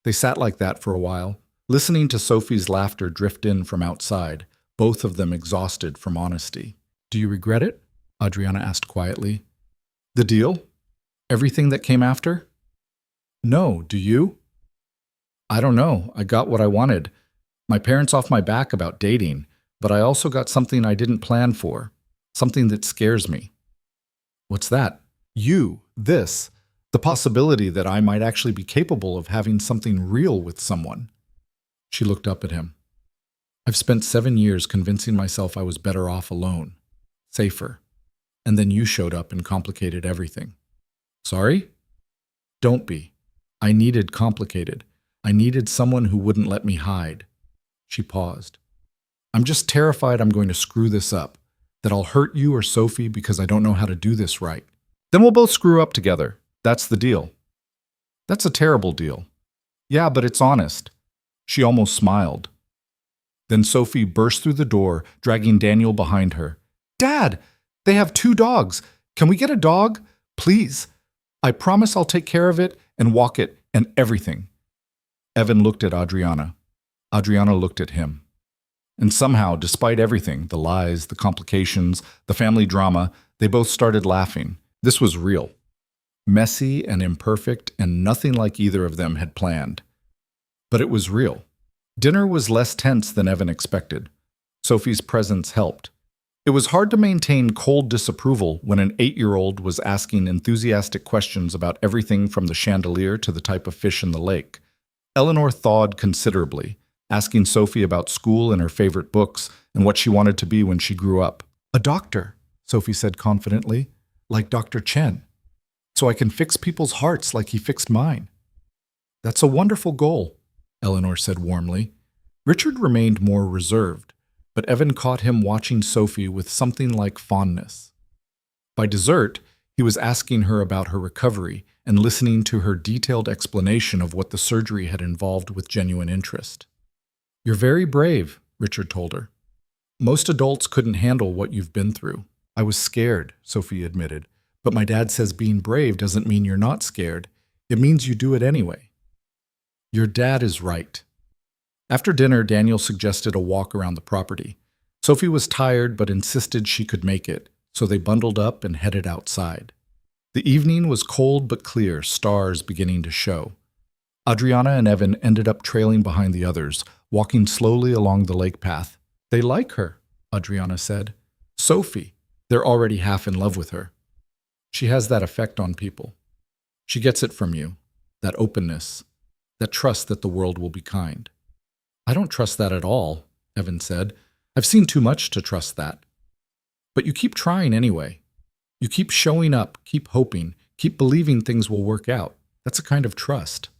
They sat like that for a while, listening to Sophie's laughter drift in from outside, both of them exhausted from honesty. Do you regret it? Adriana asked quietly. The deal? Everything that came after? No, do you? I don't know. I got what I wanted. My parents off my back about dating, but I also got something I didn't plan for, something that scares me. What's that? You, this, the possibility that I might actually be capable of having something real with someone. She looked up at him. I've spent 7 years convincing myself I was better off alone, safer, and then you showed up and complicated everything. Sorry? Don't be. I needed complicated. I needed someone who wouldn't let me hide. She paused. I'm just terrified I'm going to screw this up, that I'll hurt you or Sophie because I don't know how to do this right. Then we'll both screw up together. That's the deal. That's a terrible deal. Yeah, but it's honest. She almost smiled. Then Sophie burst through the door, dragging Daniel behind her. Dad, they have 2 dogs. Can we get a dog? Please. I promise I'll take care of it and walk it and everything. Evan looked at Adriana. Adriana looked at him. And somehow, despite everything, the lies, the complications, the family drama, they both started laughing. This was real. Messy and imperfect and nothing like either of them had planned. But it was real. Dinner was less tense than Evan expected. Sophie's presence helped. It was hard to maintain cold disapproval when an 8-year-old was asking enthusiastic questions about everything from the chandelier to the type of fish in the lake. Eleanor thawed considerably, asking Sophie about school and her favorite books and what she wanted to be when she grew up. A doctor, Sophie said confidently, like Dr. Chen. So I can fix people's hearts like he fixed mine. That's a wonderful goal, Eleanor said warmly. Richard remained more reserved, but Evan caught him watching Sophie with something like fondness. By dessert, he was asking her about her recovery and listening to her detailed explanation of what the surgery had involved with genuine interest. You're very brave, Richard told her. Most adults couldn't handle what you've been through. I was scared, Sophie admitted, but my dad says being brave doesn't mean you're not scared. It means you do it anyway. Your dad is right. After dinner, Daniel suggested a walk around the property. Sophie was tired but insisted she could make it, so they bundled up and headed outside. The evening was cold but clear, stars beginning to show. Adriana and Evan ended up trailing behind the others, walking slowly along the lake path. They like her, Adriana said. Sophie. They're already half in love with her. She has that effect on people. She gets it from you, that openness, that trust that the world will be kind. I don't trust that at all, Evan said. I've seen too much to trust that. But you keep trying anyway. You keep showing up, keep hoping, keep believing things will work out. That's a kind of trust.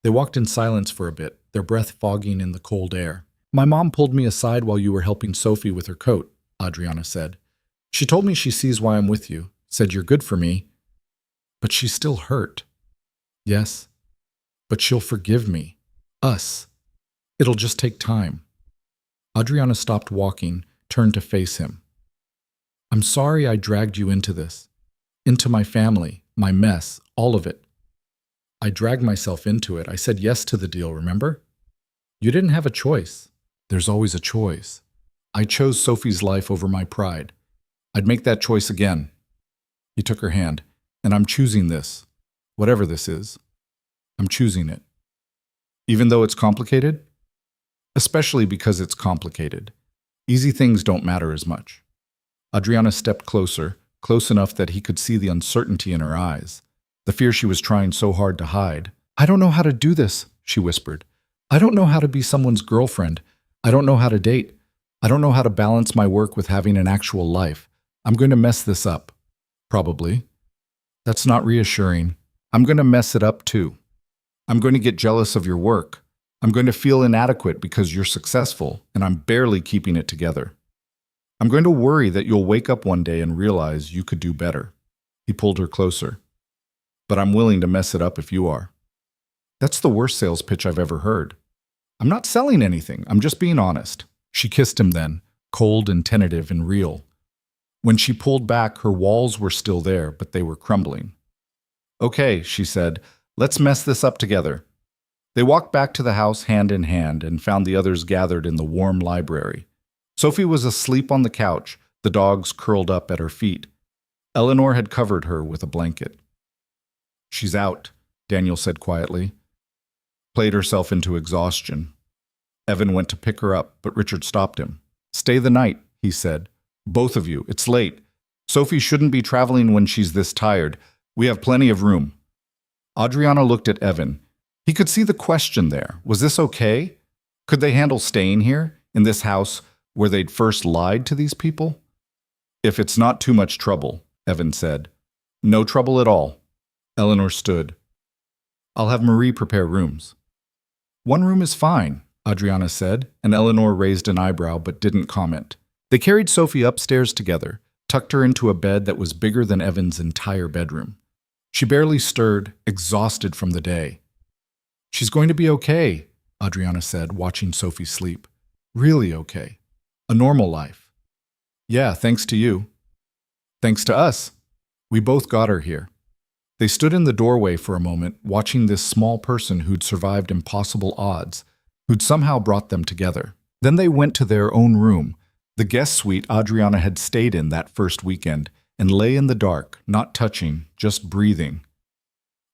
They walked in silence for a bit, their breath fogging in the cold air. My mom pulled me aside while you were helping Sophie with her coat, Adriana said. She told me she sees why I'm with you, said you're good for me. But she's still hurt. Yes, but she'll forgive me. Us. It'll just take time. Adriana stopped walking, turned to face him. I'm sorry I dragged you into this. Into my family, my mess, all of it. I dragged myself into it. I said yes to the deal, remember? You didn't have a choice. There's always a choice. I chose Sophie's life over my pride. I'd make that choice again. He took her hand. And I'm choosing this. Whatever this is. I'm choosing it. Even though it's complicated? Especially because it's complicated. Easy things don't matter as much. Adriana stepped closer, close enough that he could see the uncertainty in her eyes, the fear she was trying so hard to hide. I don't know how to do this, she whispered. I don't know how to be someone's girlfriend. I don't know how to date. I don't know how to balance my work with having an actual life. I'm going to mess this up. Probably. That's not reassuring. I'm going to mess it up too. I'm going to get jealous of your work. I'm going to feel inadequate because you're successful and I'm barely keeping it together. I'm going to worry that you'll wake up one day and realize you could do better. He pulled her closer. But I'm willing to mess it up if you are. That's the worst sales pitch I've ever heard. I'm not selling anything. I'm just being honest. She kissed him then, cold and tentative and real. When she pulled back, her walls were still there, but they were crumbling. Okay, she said, let's mess this up together. They walked back to the house hand in hand and found the others gathered in the warm library. Sophie was asleep on the couch, the dogs curled up at her feet. Eleanor had covered her with a blanket. She's out, Daniel said quietly. Played herself into exhaustion. Evan went to pick her up, but Richard stopped him. Stay the night, he said. Both of you, it's late. Sophie shouldn't be traveling when she's this tired. We have plenty of room. Adriana looked at Evan. He could see the question there. Was this okay? Could they handle staying here, in this house, where they'd first lied to these people? If it's not too much trouble, Evan said. No trouble at all. Eleanor stood. I'll have Marie prepare rooms. One room is fine, Adriana said, and Eleanor raised an eyebrow but didn't comment. They carried Sophie upstairs together, tucked her into a bed that was bigger than Evan's entire bedroom. She barely stirred, exhausted from the day. She's going to be okay, Adriana said, watching Sophie sleep. Really okay. A normal life. Yeah, thanks to you. Thanks to us. We both got her here. They stood in the doorway for a moment, watching this small person who'd survived impossible odds, who'd somehow brought them together. Then they went to their own room, the guest suite Adriana had stayed in that first weekend, and lay in the dark, not touching, just breathing.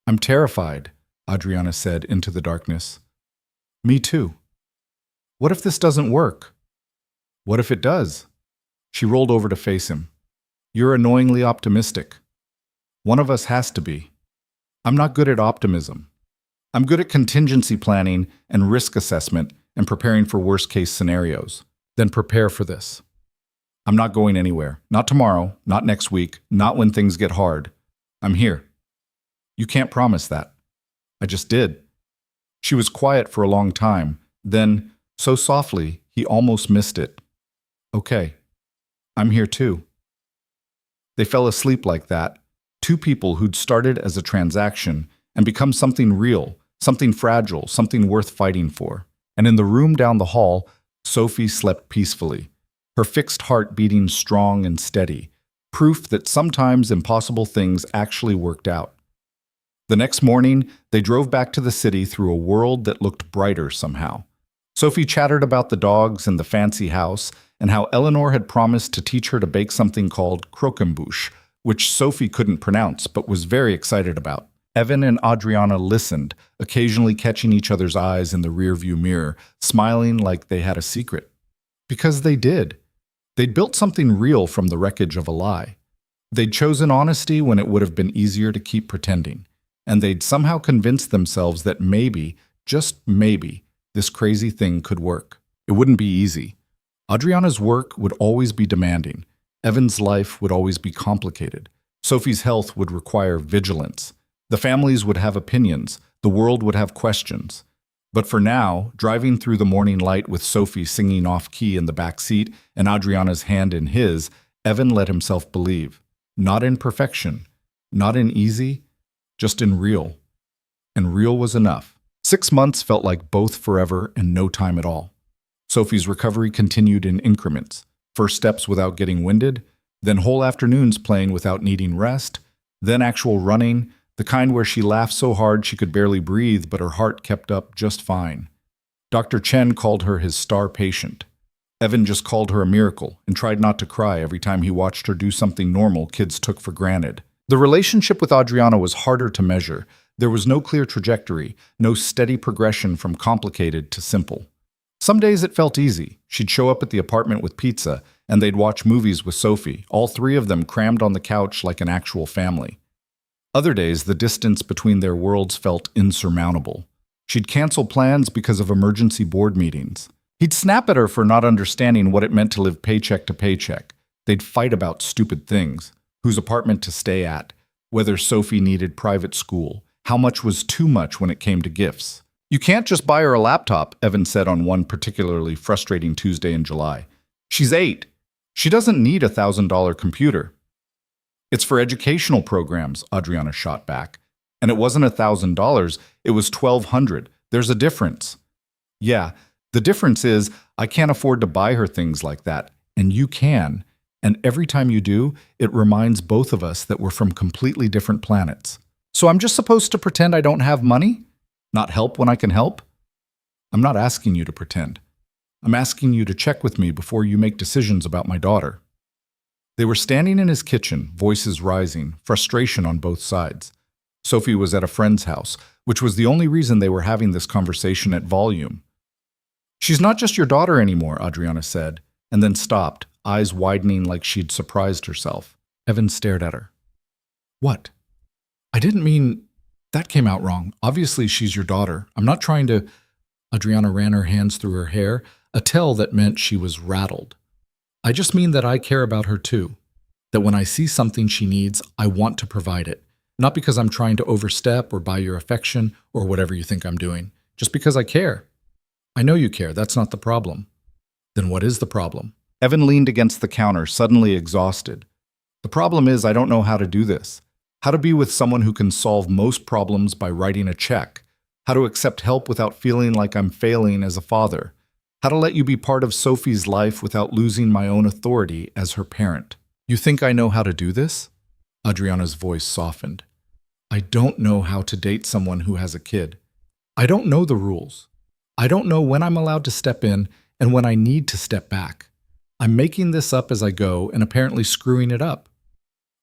I'm terrified, Adriana said into the darkness. Me too. What if this doesn't work? What if it does? She rolled over to face him. You're annoyingly optimistic. One of us has to be. I'm not good at optimism. I'm good at contingency planning and risk assessment and preparing for worst-case scenarios. Then prepare for this. I'm not going anywhere. Not tomorrow, not next week, not when things get hard. I'm here. You can't promise that. I just did. She was quiet for a long time. Then, so softly, he almost missed it. Okay. I'm here too. They fell asleep like that. Two people who'd started as a transaction and become something real, something fragile, something worth fighting for. And in the room down the hall, Sophie slept peacefully, her fixed heart beating strong and steady, proof that sometimes impossible things actually worked out. The next morning, they drove back to the city through a world that looked brighter somehow. Sophie chattered about the dogs and the fancy house and how Eleanor had promised to teach her to bake something called croquembouche, which Sophie couldn't pronounce but was very excited about. Evan and Adriana listened, occasionally catching each other's eyes in the rearview mirror, smiling like they had a secret. Because they did. They'd built something real from the wreckage of a lie. They'd chosen honesty when it would have been easier to keep pretending. And they'd somehow convinced themselves that maybe, just maybe, this crazy thing could work. It wouldn't be easy. Adriana's work would always be demanding. Evan's life would always be complicated. Sophie's health would require vigilance. The families would have opinions. The world would have questions. But for now, driving through the morning light with Sophie singing off-key in the back seat and Adriana's hand in his, Evan let himself believe. Not in perfection, not in easy, just in real. And real was enough. 6 months felt like both forever and no time at all. Sophie's recovery continued in increments. First steps without getting winded, then whole afternoons playing without needing rest, then actual running, the kind where she laughed so hard she could barely breathe, but her heart kept up just fine. Dr. Chen called her his star patient. Evan just called her a miracle and tried not to cry every time he watched her do something normal kids took for granted. The relationship with Adriana was harder to measure. There was no clear trajectory, no steady progression from complicated to simple. Some days it felt easy. She'd show up at the apartment with pizza, and they'd watch movies with Sophie, all three of them crammed on the couch like an actual family. Other days, the distance between their worlds felt insurmountable. She'd cancel plans because of emergency board meetings. He'd snap at her for not understanding what it meant to live paycheck to paycheck. They'd fight about stupid things. Whose apartment to stay at, whether Sophie needed private school, how much was too much when it came to gifts. You can't just buy her a laptop, Evan said on one particularly frustrating Tuesday in July. She's 8. She doesn't need a $1,000 computer. It's for educational programs, Adriana shot back. And it wasn't $1,000, it was $1,200. There's a difference. Yeah, the difference is I can't afford to buy her things like that, and you can. And every time you do, it reminds both of us that we're from completely different planets. So I'm just supposed to pretend I don't have money? Not help when I can help? I'm not asking you to pretend. I'm asking you to check with me before you make decisions about my daughter. They were standing in his kitchen, voices rising, frustration on both sides. Sophie was at a friend's house, which was the only reason they were having this conversation at volume. She's not just your daughter anymore, Adriana said, and then stopped, eyes widening like she'd surprised herself. Evan stared at her. What? I didn't mean... That came out wrong. Obviously, she's your daughter. I'm not trying to... Adriana ran her hands through her hair, a tell that meant she was rattled. I just mean that I care about her too. That when I see something she needs, I want to provide it. Not because I'm trying to overstep or buy your affection or whatever you think I'm doing. Just because I care. I know you care. That's not the problem. Then what is the problem? Evan leaned against the counter, suddenly exhausted. The problem is I don't know how to do this. How to be with someone who can solve most problems by writing a check. How to accept help without feeling like I'm failing as a father. How to let you be part of Sophie's life without losing my own authority as her parent. You think I know how to do this? Adriana's voice softened. I don't know how to date someone who has a kid. I don't know the rules. I don't know when I'm allowed to step in and when I need to step back. I'm making this up as I go and apparently screwing it up.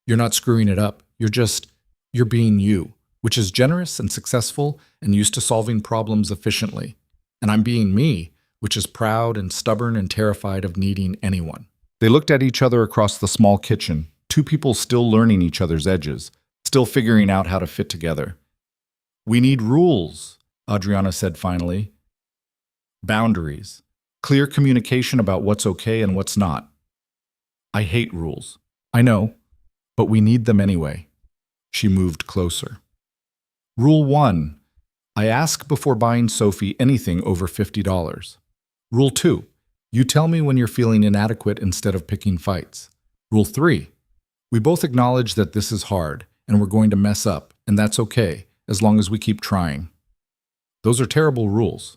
You're not screwing it up. You're being you, which is generous and successful and used to solving problems efficiently. And I'm being me, which is proud and stubborn and terrified of needing anyone. They looked at each other across the small kitchen, two people still learning each other's edges, still figuring out how to fit together. We need rules, Adriana said finally. Boundaries. Clear communication about what's okay and what's not. I hate rules. I know, but we need them anyway. She moved closer. Rule 1. I ask before buying Sophie anything over $50. Rule 2. You tell me when you're feeling inadequate instead of picking fights. Rule 3. We both acknowledge that this is hard and we're going to mess up, and that's okay, as long as we keep trying. Those are terrible rules.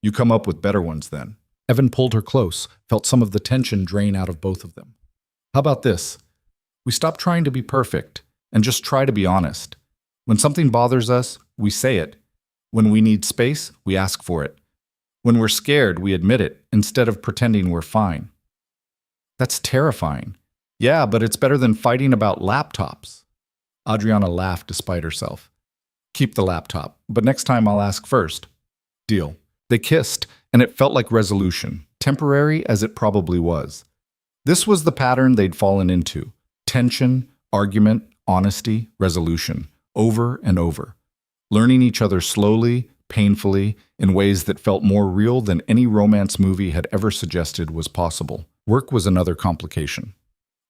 You come up with better ones then. Evan pulled her close, felt some of the tension drain out of both of them. How about this? We stop trying to be perfect and just try to be honest. When something bothers us, we say it. When we need space, we ask for it. When we're scared, we admit it, instead of pretending we're fine. That's terrifying. Yeah, but it's better than fighting about laptops. Adriana laughed despite herself. Keep the laptop, but next time I'll ask first. Deal. They kissed, and it felt like resolution, temporary as it probably was. This was the pattern they'd fallen into. Tension, argument, honesty, resolution, over and over. Learning each other slowly, painfully, in ways that felt more real than any romance movie had ever suggested was possible. Work was another complication.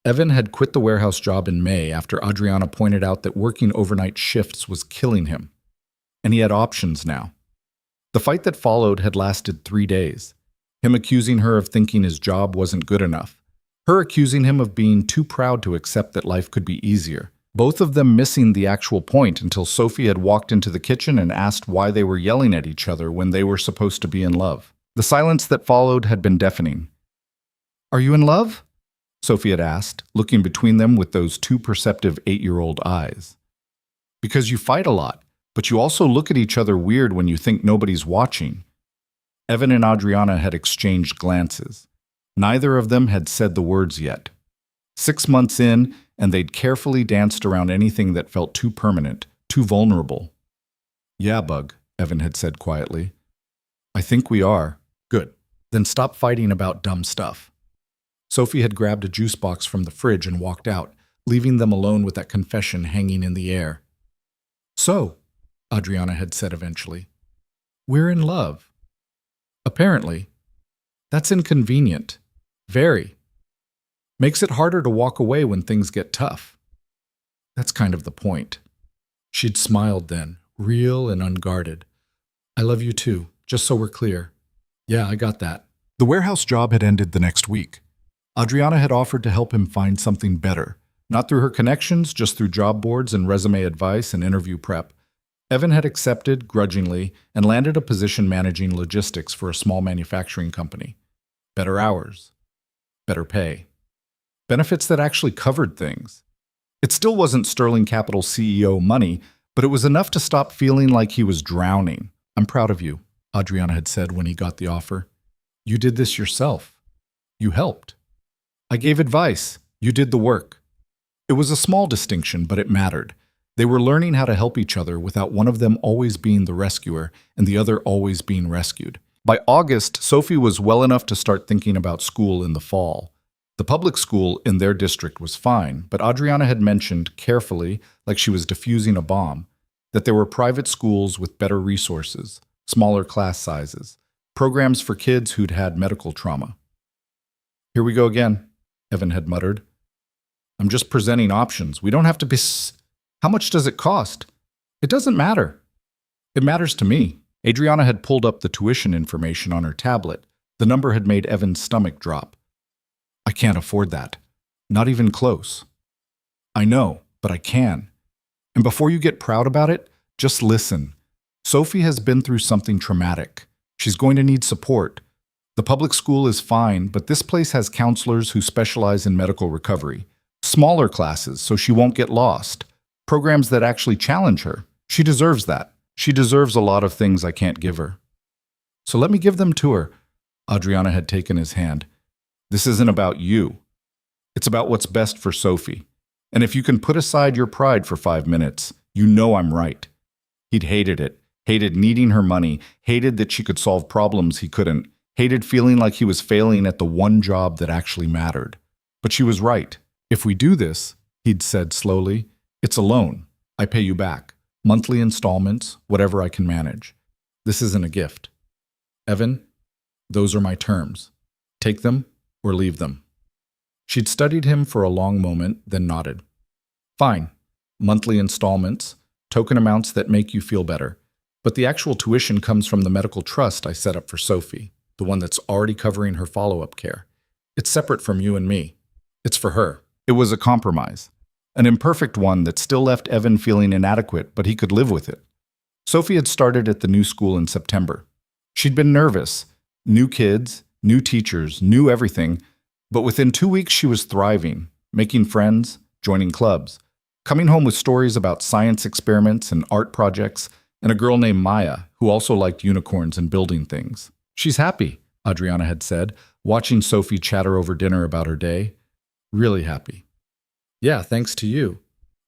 Evan had quit the warehouse job in May after Adriana pointed out that working overnight shifts was killing him. And he had options now. The fight that followed had lasted 3 days. Him accusing her of thinking his job wasn't good enough. Her accusing him of being too proud to accept that life could be easier. Both of them missing the actual point until Sophie had walked into the kitchen and asked why they were yelling at each other when they were supposed to be in love. The silence that followed had been deafening. Are you in love? Sophie had asked, looking between them with those too perceptive 8-year-old eyes. Because you fight a lot, but you also look at each other weird when you think nobody's watching. Evan and Adriana had exchanged glances. Neither of them had said the words yet. 6 months in, and they'd carefully danced around anything that felt too permanent, too vulnerable. Yeah, Bug, Evan had said quietly. I think we are. Good. Then stop fighting about dumb stuff. Sophie had grabbed a juice box from the fridge and walked out, leaving them alone with that confession hanging in the air. So, Adriana had said eventually, we're in love. Apparently. That's inconvenient. Very. Makes it harder to walk away when things get tough. That's kind of the point. She'd smiled then, real and unguarded. I love you too, just so we're clear. Yeah, I got that. The warehouse job had ended the next week. Adriana had offered to help him find something better, not through her connections, just through job boards and resume advice and interview prep. Evan had accepted grudgingly and landed a position managing logistics for a small manufacturing company. Better hours. Better pay. Benefits that actually covered things. It still wasn't Sterling Capital CEO money, but it was enough to stop feeling like he was drowning. I'm proud of you, Adriana had said when he got the offer. You did this yourself. You helped. I gave advice. You did the work. It was a small distinction, but it mattered. They were learning how to help each other without one of them always being the rescuer and the other always being rescued. By August, Sophie was well enough to start thinking about school in the fall. The public school in their district was fine, but Adriana had mentioned carefully, like she was diffusing a bomb, that there were private schools with better resources, smaller class sizes, programs for kids who'd had medical trauma. Here we go again, Evan had muttered. I'm just presenting options. We don't have to be... How much does it cost? It doesn't matter. It matters to me. Adriana had pulled up the tuition information on her tablet. The number had made Evan's stomach drop. I can't afford that. Not even close. I know, but I can. And before you get proud about it, just listen. Sophie has been through something traumatic. She's going to need support. The public school is fine, but this place has counselors who specialize in medical recovery. Smaller classes, so she won't get lost. Programs that actually challenge her. She deserves that. She deserves a lot of things I can't give her. So let me give them to her. Adriana had taken his hand. This isn't about you. It's about what's best for Sophie. And if you can put aside your pride for 5 minutes, you know I'm right. He'd hated it. Hated needing her money. Hated that she could solve problems he couldn't. Hated feeling like he was failing at the one job that actually mattered. But she was right. If we do this, he'd said slowly, it's a loan. I pay you back. Monthly installments, whatever I can manage. This isn't a gift. Evan, those are my terms. Take them or leave them. She'd studied him for a long moment, then nodded. Fine. Monthly installments, token amounts that make you feel better. But the actual tuition comes from the medical trust I set up for Sophie, the one that's already covering her follow-up care. It's separate from you and me. It's for her. It was a compromise. An imperfect one that still left Evan feeling inadequate, but he could live with it. Sophie had started at the new school in September. She'd been nervous. New kids, new teachers, new everything. But within 2 weeks she was thriving, making friends, joining clubs, coming home with stories about science experiments and art projects, and a girl named Maya, who also liked unicorns and building things. She's happy, Adriana had said, watching Sophie chatter over dinner about her day. Really happy. Yeah, thanks to you.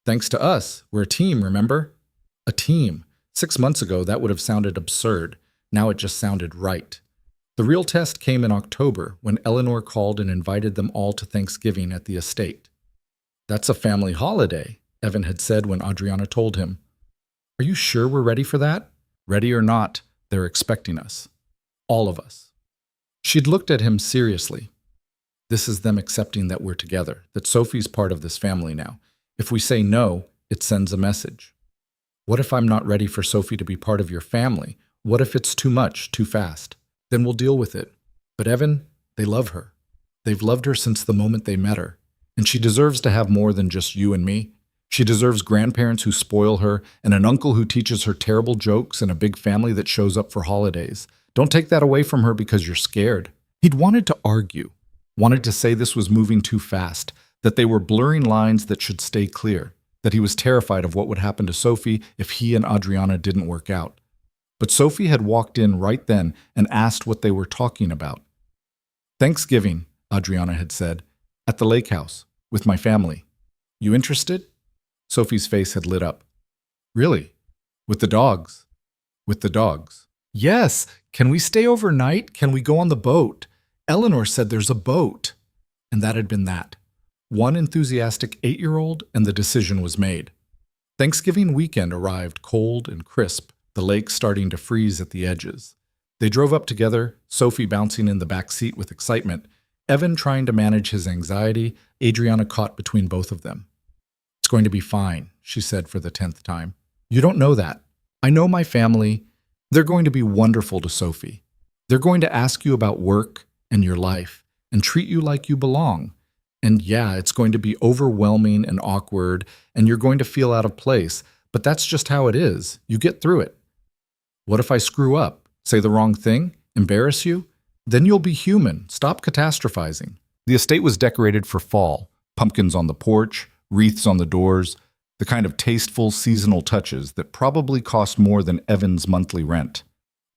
Thanks to us. We're a team, remember? A team. 6 months ago, that would have sounded absurd. Now it just sounded right. The real test came in October when Eleanor called and invited them all to Thanksgiving at the estate. That's a family holiday, Evan had said when Adriana told him. Are you sure we're ready for that? Ready or not, they're expecting us. All of us. She'd looked at him seriously. This is them accepting that we're together, that Sophie's part of this family now. If we say no, it sends a message. What if I'm not ready for Sophie to be part of your family? What if it's too much, too fast? Then we'll deal with it. But Evan, they love her. They've loved her since the moment they met her. And she deserves to have more than just you and me. She deserves grandparents who spoil her, and an uncle who teaches her terrible jokes, and a big family that shows up for holidays. Don't take that away from her because you're scared. He'd wanted to argue. Wanted to say this was moving too fast, that they were blurring lines that should stay clear, that he was terrified of what would happen to Sophie if he and Adriana didn't work out. But Sophie had walked in right then and asked what they were talking about. "Thanksgiving," Adriana had said, "at the lake house, with my family. You interested?" Sophie's face had lit up. "Really? With the dogs?" "With the dogs." "Yes. Can we stay overnight? Can we go on the boat? Eleanor said there's a boat." And that had been that. One enthusiastic 8-year-old, and the decision was made. Thanksgiving weekend arrived cold and crisp, the lake starting to freeze at the edges. They drove up together, Sophie bouncing in the back seat with excitement, Evan trying to manage his anxiety, Adriana caught between both of them. "It's going to be fine," she said for the 10th time. "You don't know that. I know my family. They're going to be wonderful to Sophie. They're going to ask you about work and your life and treat you like you belong. And yeah, it's going to be overwhelming and awkward, and you're going to feel out of place, but that's just how it is. You get through it. What if I screw up, say the wrong thing, embarrass you? Then you'll be human. Stop catastrophizing." The estate was decorated for fall, pumpkins on the porch, wreaths on the doors, the kind of tasteful seasonal touches that probably cost more than Evan's monthly rent.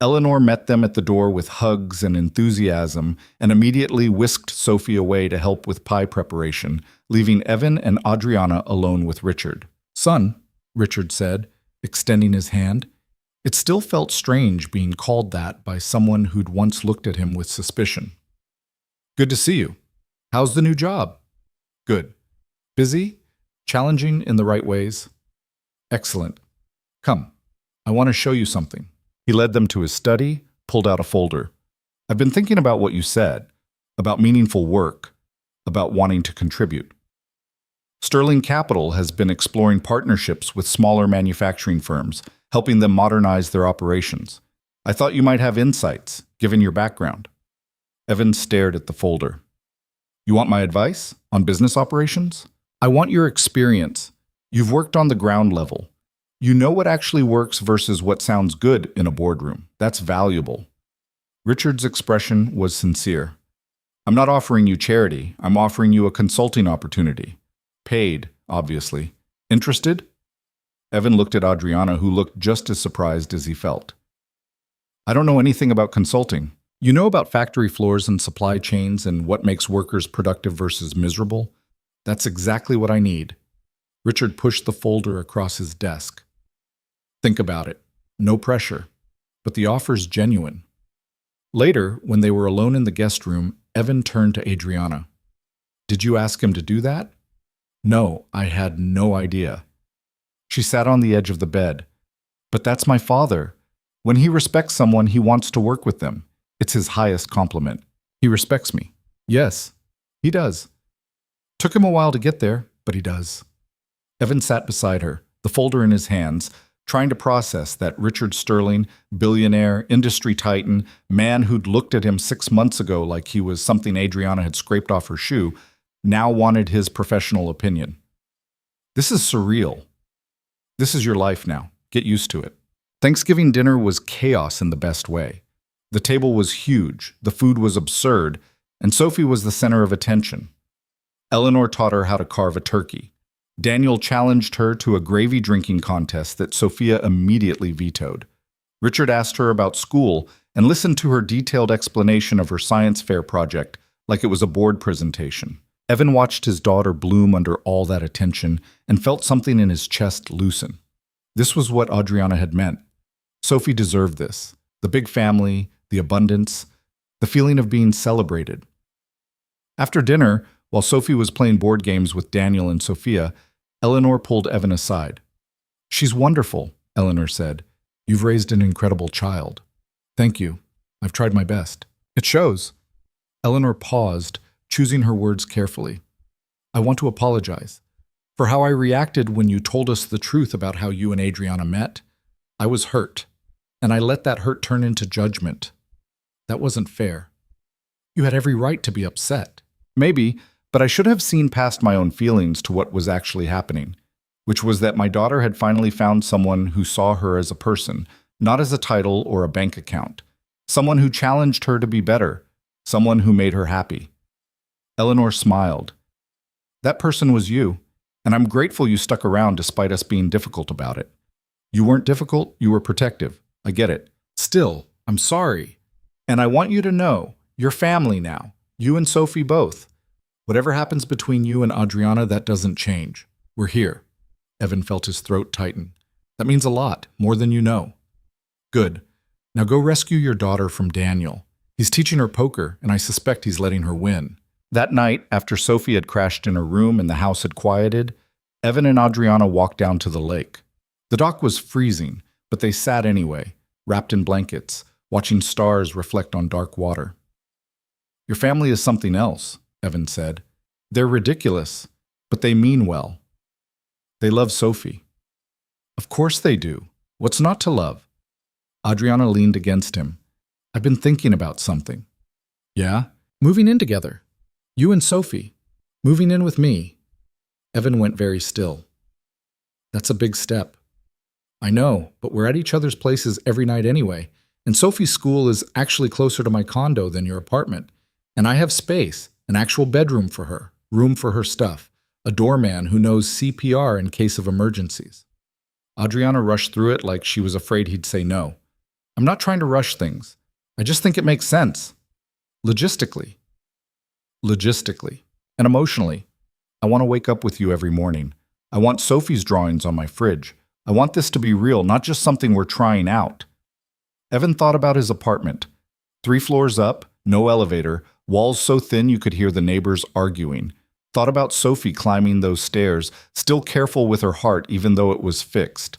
Eleanor met them at the door with hugs and enthusiasm and immediately whisked Sophie away to help with pie preparation, leaving Evan and Adriana alone with Richard. "Son," Richard said, extending his hand. It still felt strange being called that by someone who'd once looked at him with suspicion. "Good to see you. How's the new job?" "Good. Busy? Challenging in the right ways?" "Excellent. Come, I want to show you something." He led them to his study, pulled out a folder. "I've been thinking about what you said, about meaningful work, about wanting to contribute. Sterling Capital has been exploring partnerships with smaller manufacturing firms, helping them modernize their operations. I thought you might have insights, given your background." Evan stared at the folder. "You want my advice on business operations? I want your experience. You've worked on the ground level. You know what actually works versus what sounds good in a boardroom. That's valuable." Richard's expression was sincere. "I'm not offering you charity. I'm offering you a consulting opportunity. Paid, obviously. Interested?" Evan looked at Adriana, who looked just as surprised as he felt. "I don't know anything about consulting. You know about factory floors and supply chains and what makes workers productive versus miserable? That's exactly what I need." Richard pushed the folder across his desk. "Think about it. No pressure. But the offer's genuine." Later, when they were alone in the guest room, Evan turned to Adriana. "Did you ask him to do that?" "No, I had no idea." She sat on the edge of the bed. "But that's my father. When he respects someone, he wants to work with them. It's his highest compliment. He respects me." "Yes, he does. Took him a while to get there, but he does." Evan sat beside her, the folder in his hands, trying to process that Richard Sterling, billionaire, industry titan, man who'd looked at him 6 months ago like he was something Adriana had scraped off her shoe, now wanted his professional opinion. "This is surreal. This is your life now. Get used to it." Thanksgiving dinner was chaos in the best way. The table was huge, the food was absurd, and Sophie was the center of attention. Eleanor taught her how to carve a turkey. Daniel challenged her to a gravy drinking contest that Sophia immediately vetoed. Richard asked her about school and listened to her detailed explanation of her science fair project like it was a board presentation. Evan watched his daughter bloom under all that attention and felt something in his chest loosen. This was what Adriana had meant. Sophie deserved this. The big family, the abundance, the feeling of being celebrated. After dinner, while Sophie was playing board games with Daniel and Sophia, Eleanor pulled Evan aside. "She's wonderful," Eleanor said. "You've raised an incredible child." "Thank you. I've tried my best." "It shows." Eleanor paused, choosing her words carefully. "I want to apologize for how I reacted when you told us the truth about how you and Adriana met. I was hurt, and I let that hurt turn into judgment. That wasn't fair. You had every right to be upset." "Maybe, but I should have seen past my own feelings to what was actually happening, which was that my daughter had finally found someone who saw her as a person, not as a title or a bank account. Someone who challenged her to be better, someone who made her happy." Eleanor smiled. That person was you, and I'm grateful you stuck around despite us being difficult about it. You weren't difficult, you were protective. I get it. Still, I'm sorry. And I want you to know, you're family now. You and Sophie both. Whatever happens between you and Adriana, that doesn't change. We're here. Evan felt his throat tighten. That means a lot, more than you know. Good. Now go rescue your daughter from Daniel. He's teaching her poker, and I suspect he's letting her win. That night, after Sophie had crashed in her room and the house had quieted, Evan and Adriana walked down to the lake. The dock was freezing, but they sat anyway, wrapped in blankets, watching stars reflect on dark water. Your family is something else, Evan said. They're ridiculous, but they mean well. They love Sophie. Of course they do. What's not to love? Adriana leaned against him. I've been thinking about something. Yeah? Moving in together. You and Sophie. Moving in with me. Evan went very still. That's a big step. I know, but we're at each other's places every night anyway, and Sophie's school is actually closer to my condo than your apartment. And I have space, an actual bedroom for her, room for her stuff, a doorman who knows CPR in case of emergencies. Adriana rushed through it like she was afraid he'd say no. I'm not trying to rush things. I just think it makes sense. Logistically. And emotionally. I want to wake up with you every morning. I want Sophie's drawings on my fridge. I want this to be real, not just something we're trying out. Evan thought about his apartment. 3 floors up, no elevator, walls so thin you could hear the neighbors arguing. Thought about Sophie climbing those stairs, still careful with her heart even though it was fixed.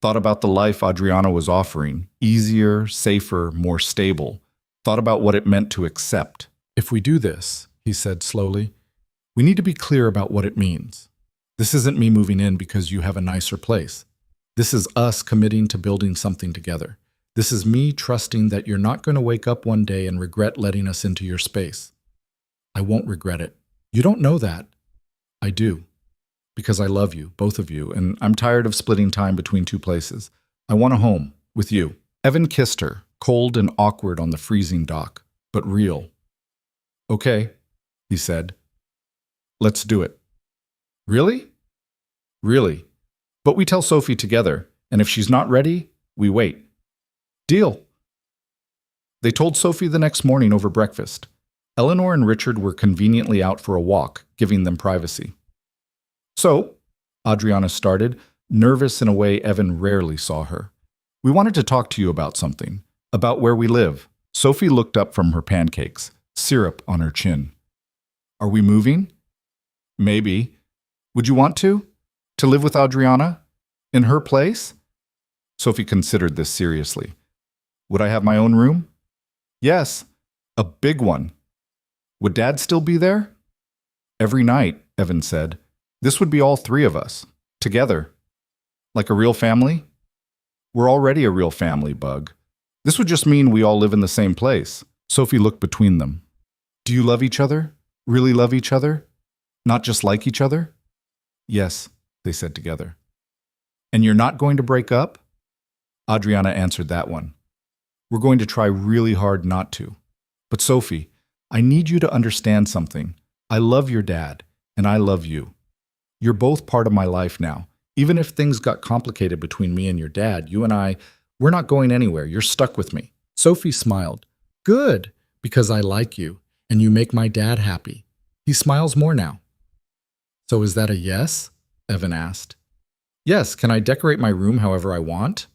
Thought about the life Adriana was offering, easier, safer, more stable. Thought about what it meant to accept. If we do this, he said slowly, we need to be clear about what it means. This isn't me moving in because you have a nicer place. This is us committing to building something together. This is me trusting that you're not going to wake up one day and regret letting us into your space. I won't regret it. You don't know that. I do. Because I love you, both of you, and I'm tired of splitting time between 2 places. I want a home, with you. Evan kissed her, cold and awkward on the freezing dock, but real. Okay, he said. Let's do it. Really? Really. But we tell Sophie together, and if she's not ready, we wait. Deal. They told Sophie the next morning over breakfast. Eleanor and Richard were conveniently out for a walk, giving them privacy. So, Adriana started, nervous in a way Evan rarely saw her. We wanted to talk to you about something, about where we live. Sophie looked up from her pancakes, syrup on her chin. Are we moving? Maybe. Would you want to? To live with Adriana? In her place? Sophie considered this seriously. Would I have my own room? Yes, a big one. Would Dad still be there? Every night, Evan said. This would be all 3 of us, together. Like a real family? We're already a real family, Bug. This would just mean we all live in the same place. Sophie looked between them. Do you love each other? Really love each other? Not just like each other? Yes, they said together. And you're not going to break up? Adriana answered that one. We're going to try really hard not to. But Sophie, I need you to understand something. I love your dad, and I love you. You're both part of my life now. Even if things got complicated between me and your dad, you and I, we're not going anywhere. You're stuck with me. Sophie smiled. Good, because I like you, and you make my dad happy. He smiles more now. So is that a yes? Evan asked. Yes, can I decorate my room however I want?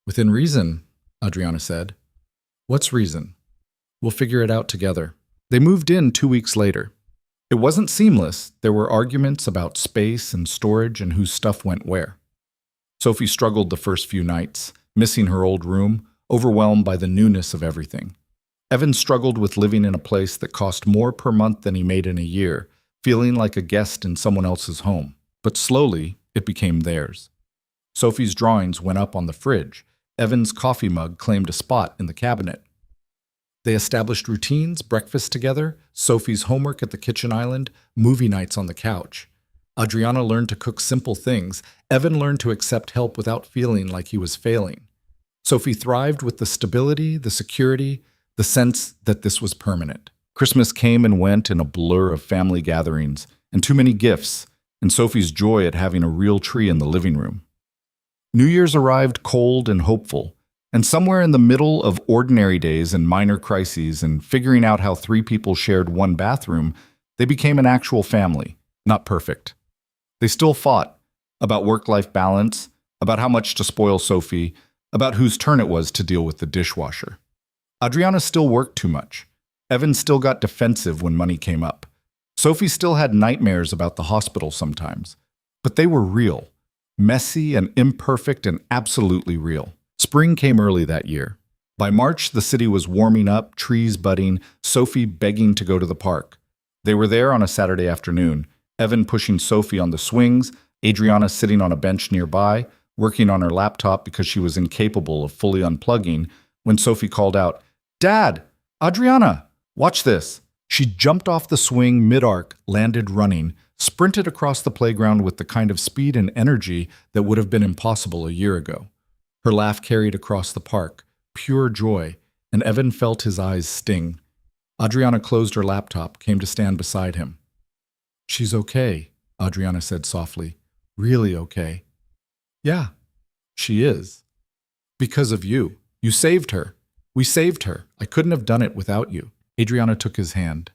Within reason, Adriana said. What's reason? We'll figure it out together. They moved in 2 weeks later. It wasn't seamless. There were arguments about space and storage and whose stuff went where. Sophie struggled the first few nights, missing her old room, overwhelmed by the newness of everything. Evan struggled with living in a place that cost more per month than he made in a year, feeling like a guest in someone else's home. But slowly, it became theirs. Sophie's drawings went up on the fridge. Evan's coffee mug claimed a spot in the cabinet. They established routines, breakfast together, Sophie's homework at the kitchen island, movie nights on the couch. Adriana learned to cook simple things. Evan learned to accept help without feeling like he was failing. Sophie thrived with the stability, the security, the sense that this was permanent. Christmas came and went in a blur of family gatherings and too many gifts, and Sophie's joy at having a real tree in the living room. New Year's arrived cold and hopeful, and somewhere in the middle of ordinary days and minor crises and figuring out how three people shared one bathroom, they became an actual family, not perfect. They still fought about work-life balance, about how much to spoil Sophie, about whose turn it was to deal with the dishwasher. Adriana still worked too much. Evan still got defensive when money came up. Sophie still had nightmares about the hospital sometimes. But they were real. Messy and imperfect and absolutely real. Spring came early that year. By March, the city was warming up, trees budding, Sophie begging to go to the park. They were there on a Saturday afternoon, Evan pushing Sophie on the swings, Adriana sitting on a bench nearby, working on her laptop because she was incapable of fully unplugging, when Sophie called out, "Dad! Adriana! Watch this!" She jumped off the swing mid-arc, landed running, sprinted across the playground with the kind of speed and energy that would have been impossible a year ago. Her laugh carried across the park, pure joy, and Evan felt his eyes sting. Adriana closed her laptop, came to stand beside him. "She's okay," Adriana said softly. "Really okay." "Yeah, she is. Because of you. You saved her. We saved her. I couldn't have done it without you." Adriana took his hand.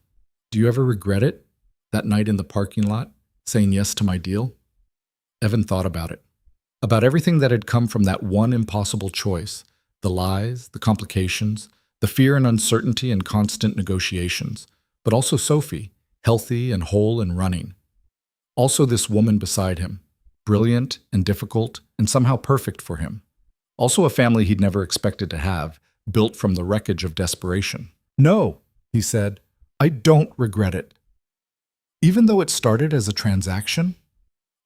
"Do you ever regret it? That night in the parking lot, saying yes to my deal?" Evan thought about it. About everything that had come from that one impossible choice. The lies, the complications, the fear and uncertainty and constant negotiations. But also Sophie, healthy and whole and running. Also this woman beside him, brilliant and difficult and somehow perfect for him. Also a family he'd never expected to have, built from the wreckage of desperation. "No," he said, "I don't regret it. Even though it started as a transaction,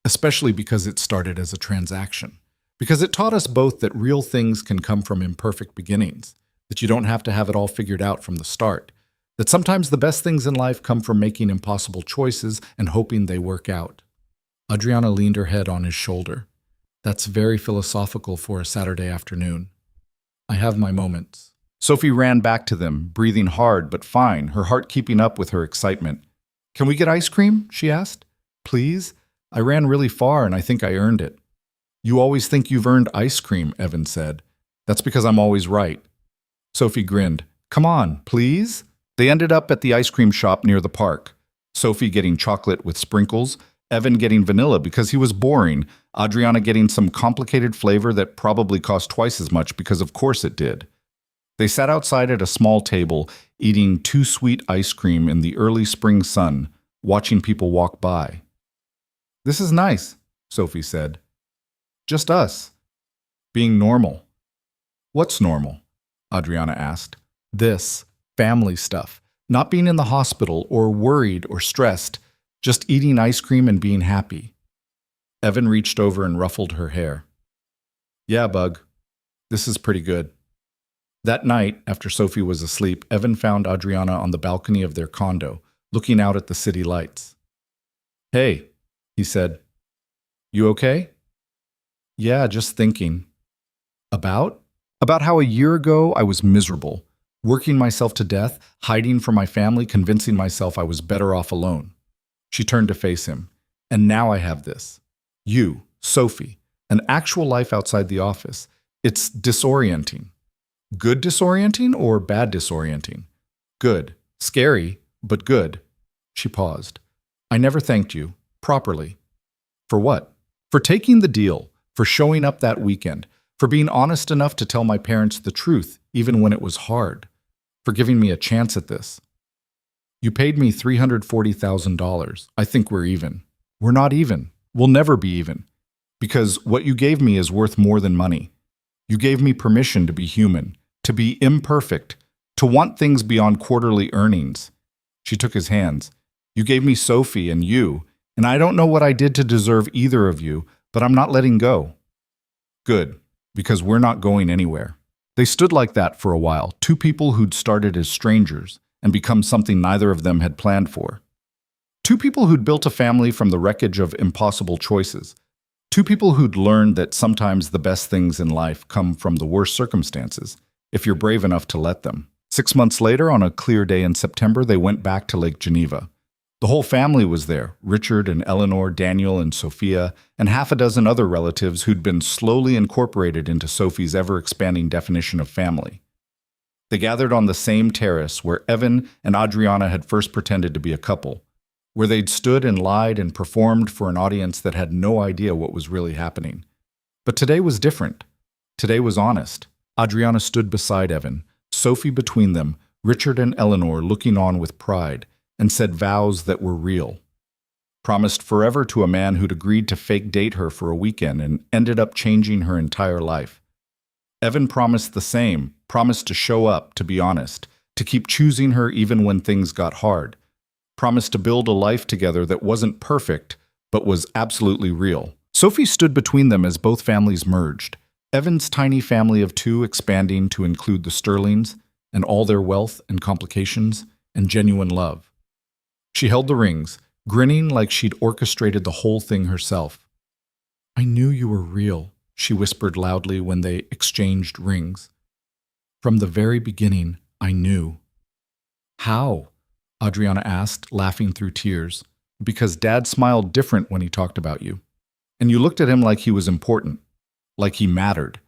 especially because it started as a transaction, because it taught us both that real things can come from imperfect beginnings, that you don't have to have it all figured out from the start, that sometimes the best things in life come from making impossible choices and hoping they work out." Adriana leaned her head on his shoulder. "That's very philosophical for a Saturday afternoon. I have my moments." Sophie ran back to them, breathing hard but fine, her heart keeping up with her excitement. "Can we get ice cream?" she asked. "Please? I ran really far and I think I earned it." "You always think you've earned ice cream," Evan said. "That's because I'm always right." Sophie grinned. "Come on, please?" They ended up at the ice cream shop near the park. Sophie getting chocolate with sprinkles, Evan getting vanilla because he was boring, Adriana getting some complicated flavor that probably cost twice as much because of course it did. They sat outside at a small table, eating too sweet ice cream in the early spring sun, watching people walk by. "This is nice," Sophie said. "Just us. Being normal." "What's normal?" Adriana asked. "This. Family stuff. Not being in the hospital or worried or stressed. Just eating ice cream and being happy." Evan reached over and ruffled her hair. "Yeah, Bug. This is pretty good." That night, after Sophie was asleep, Evan found Adriana on the balcony of their condo, looking out at the city lights. "Hey," he said. "You okay?" "Yeah, just thinking." "About?" "About how a year ago I was miserable, working myself to death, hiding from my family, convincing myself I was better off alone." She turned to face him. "And now I have this. You, Sophie, an actual life outside the office. It's disorienting." "Good disorienting or bad disorienting?" "Good. Scary, but good." She paused. "I never thanked you, properly." "For what?" "For taking the deal, for showing up that weekend, for being honest enough to tell my parents the truth, even when it was hard, for giving me a chance at this." "You paid me $340,000. I think we're even." "We're not even. We'll never be even. Because what you gave me is worth more than money. You gave me permission to be human, to be imperfect, to want things beyond quarterly earnings." She took his hands. "You gave me Sophie and you, and I don't know what I did to deserve either of you, but I'm not letting go." "Good, because we're not going anywhere." They stood like that for a while, two people who'd started as strangers and become something neither of them had planned for. Two people who'd built a family from the wreckage of impossible choices. Two people who'd learned that sometimes the best things in life come from the worst circumstances, if you're brave enough to let them. 6 months later, on a clear day in September, they went back to Lake Geneva. The whole family was there: Richard and Eleanor, Daniel and Sophia, and half a dozen other relatives who'd been slowly incorporated into Sophie's ever-expanding definition of family. They gathered on the same terrace where Evan and Adriana had first pretended to be a couple, where they'd stood and lied and performed for an audience that had no idea what was really happening. But today was different. Today was honest. Adriana stood beside Evan, Sophie between them, Richard and Eleanor looking on with pride, and said vows that were real. Promised forever to a man who'd agreed to fake date her for a weekend and ended up changing her entire life. Evan promised the same, promised to show up, to be honest, to keep choosing her even when things got hard, promised to build a life together that wasn't perfect, but was absolutely real. Sophie stood between them as both families merged, Evan's tiny family of two expanding to include the Sterlings and all their wealth and complications and genuine love. She held the rings, grinning like she'd orchestrated the whole thing herself. "I knew you were real," she whispered loudly when they exchanged rings. "From the very beginning, I knew." "How?" Adriana asked, laughing through tears. "Because Dad smiled different when he talked about you. And you looked at him like he was important, like he mattered."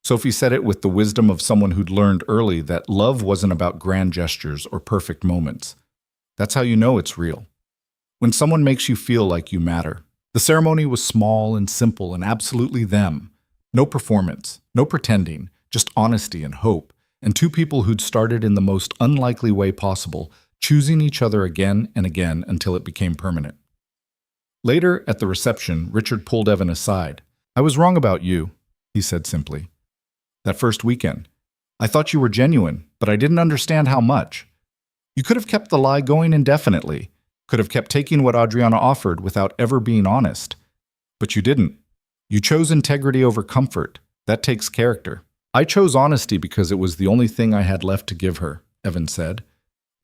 Sophie said it with the wisdom of someone who'd learned early that love wasn't about grand gestures or perfect moments. That's how you know it's real. When someone makes you feel like you matter. The ceremony was small and simple and absolutely them. No performance, no pretending, just honesty and hope, and two people who'd started in the most unlikely way possible, choosing each other again and again until it became permanent. Later, at the reception, Richard pulled Evan aside. "I was wrong about you," he said simply. "That first weekend. I thought you were genuine, but I didn't understand how much. You could have kept the lie going indefinitely, could have kept taking what Adriana offered without ever being honest. But you didn't. You chose integrity over comfort. That takes character." "I chose honesty because it was the only thing I had left to give her," Evan said.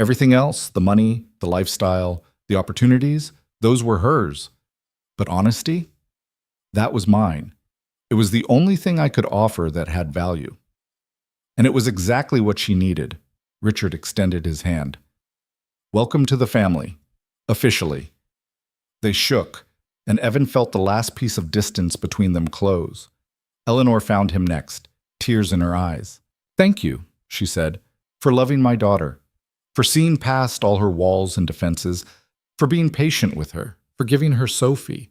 "Everything else, the money, the lifestyle, the opportunities, those were hers. But honesty? That was mine. It was the only thing I could offer that had value." And it was exactly what she needed. Richard extended his hand. "Welcome to the family. Officially." They shook, and Evan felt the last piece of distance between them close. Eleanor found him next, tears in her eyes. "Thank you," she said, "for loving my daughter, for seeing past all her walls and defenses, for being patient with her, for giving her Sophie,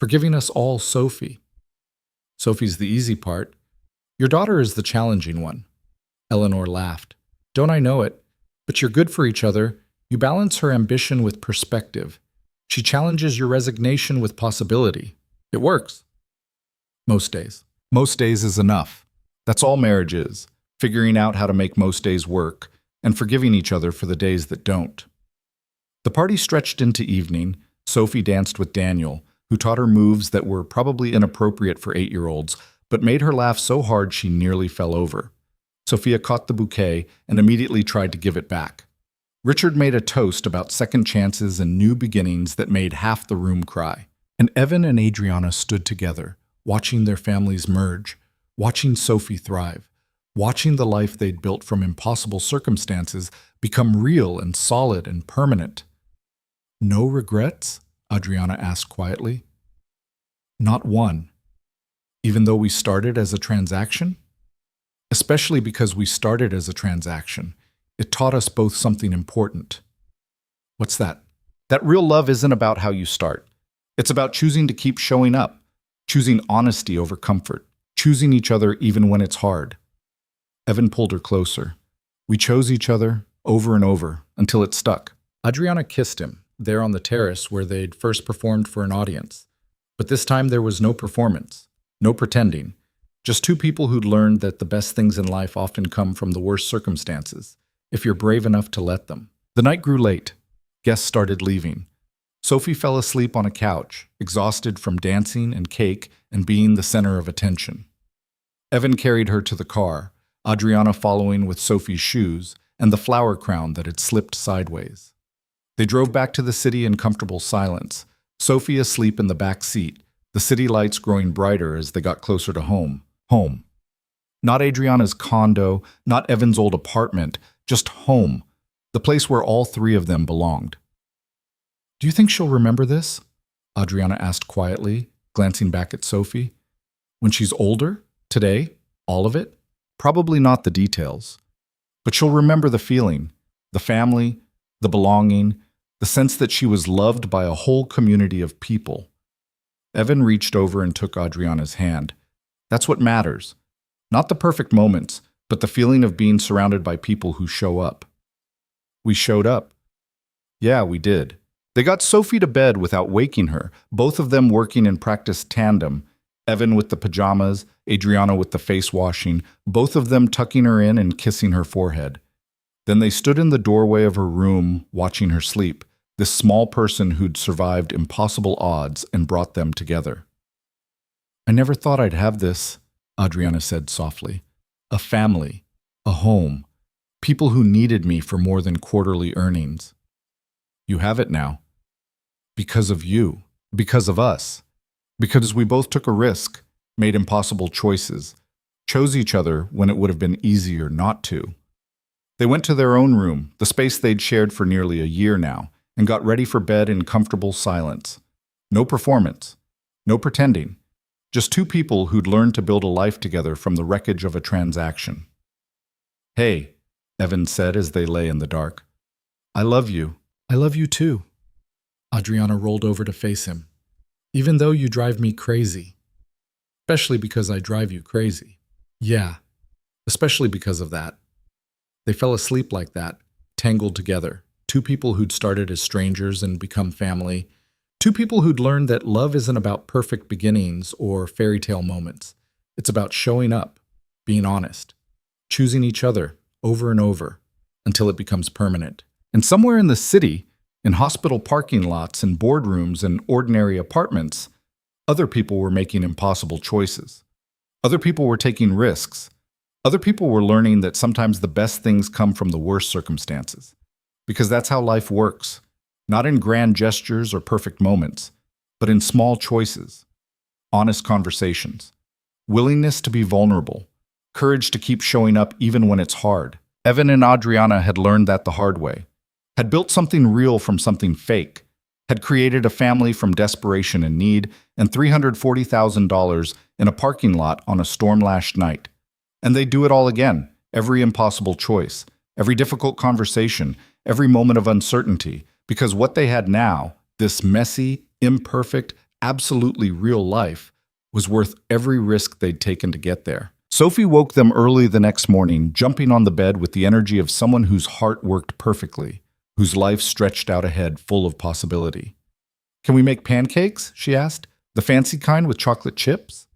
for giving us all Sophie." "Sophie's the easy part. Your daughter is the challenging one." Eleanor laughed. "Don't I know it? But you're good for each other. You balance her ambition with perspective. She challenges your resignation with possibility. It works." "Most days. Most days is enough. That's all marriage is, figuring out how to make most days work and forgiving each other for the days that don't." The party stretched into evening. Sophie danced with Daniel, who taught her moves that were probably inappropriate for 8-year-olds, but made her laugh so hard she nearly fell over. Sophia caught the bouquet and immediately tried to give it back. Richard made a toast about second chances and new beginnings that made half the room cry. And Evan and Adriana stood together, watching their families merge, watching Sophie thrive, watching the life they'd built from impossible circumstances become real and solid and permanent. "No regrets?" Adriana asked quietly. "Not one. Even though we started as a transaction?" "Especially because we started as a transaction. It taught us both something important." "What's that?" "That real love isn't about how you start. It's about choosing to keep showing up, choosing honesty over comfort, choosing each other even when it's hard." Evan pulled her closer. "We chose each other over and over until it stuck." Adriana kissed him, there on the terrace where they'd first performed for an audience. But this time there was no performance, no pretending, just two people who'd learned that the best things in life often come from the worst circumstances, if you're brave enough to let them. The night grew late. Guests started leaving. Sophie fell asleep on a couch, exhausted from dancing and cake and being the center of attention. Evan carried her to the car, Adriana following with Sophie's shoes and the flower crown that had slipped sideways. They drove back to the city in comfortable silence, Sophie asleep in the back seat, the city lights growing brighter as they got closer to home. Home. Not Adriana's condo, not Evan's old apartment, just home, the place where all three of them belonged. Do you think she'll remember this? Adriana asked quietly, glancing back at Sophie. When she's older? Today? All of it? Probably not the details. But she'll remember the feeling, the family, the belonging, the sense that she was loved by a whole community of people. Evan reached over and took Adriana's hand. That's what matters. Not the perfect moments, but the feeling of being surrounded by people who show up. We showed up. Yeah, we did. They got Sophie to bed without waking her, both of them working in practice tandem, Evan with the pajamas, Adriana with the face washing, both of them tucking her in and kissing her forehead. Then they stood in the doorway of her room, watching her sleep, this small person who'd survived impossible odds and brought them together. I never thought I'd have this, Adriana said softly. A family, a home, people who needed me for more than quarterly earnings. You have it now. Because of you, because of us, because we both took a risk, made impossible choices, chose each other when it would have been easier not to. They went to their own room, the space they'd shared for nearly a year now, and got ready for bed in comfortable silence. No performance, no pretending, just two people who'd learned to build a life together from the wreckage of a transaction. Hey, Evan said as they lay in the dark. I love you. I love you too. Adriana rolled over to face him. Even though you drive me crazy. Especially because I drive you crazy. Yeah, especially because of that. They fell asleep like that, tangled together. Two people who'd started as strangers and become family. Two people who'd learned that love isn't about perfect beginnings or fairy tale moments. It's about showing up, being honest, choosing each other over and over until it becomes permanent. And somewhere in the city, in hospital parking lots and boardrooms and ordinary apartments, other people were making impossible choices. Other people were taking risks. Other people were learning that sometimes the best things come from the worst circumstances. Because that's how life works. Not in grand gestures or perfect moments, but in small choices, honest conversations, willingness to be vulnerable, courage to keep showing up even when it's hard. Evan and Adriana had learned that the hard way, had built something real from something fake, had created a family from desperation and need, and $340,000 in a parking lot on a storm-lashed night. And they'd do it all again, every impossible choice, every difficult conversation, every moment of uncertainty, because what they had now, this messy, imperfect, absolutely real life, was worth every risk they'd taken to get there. Sophie woke them early the next morning, jumping on the bed with the energy of someone whose heart worked perfectly, whose life stretched out ahead full of possibility. Can we make pancakes? She asked. The fancy kind with chocolate chips?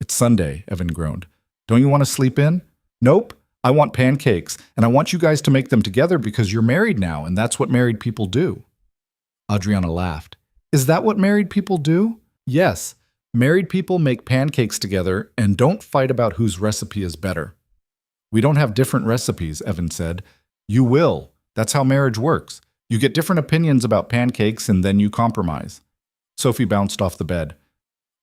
It's Sunday, Evan groaned. Don't you want to sleep in? Nope. I want pancakes, and I want you guys to make them together because you're married now, and that's what married people do. Adriana laughed. Is that what married people do? Yes. Married people make pancakes together and don't fight about whose recipe is better. We don't have different recipes, Evan said. You will. That's how marriage works. You get different opinions about pancakes and then you compromise. Sophie bounced off the bed.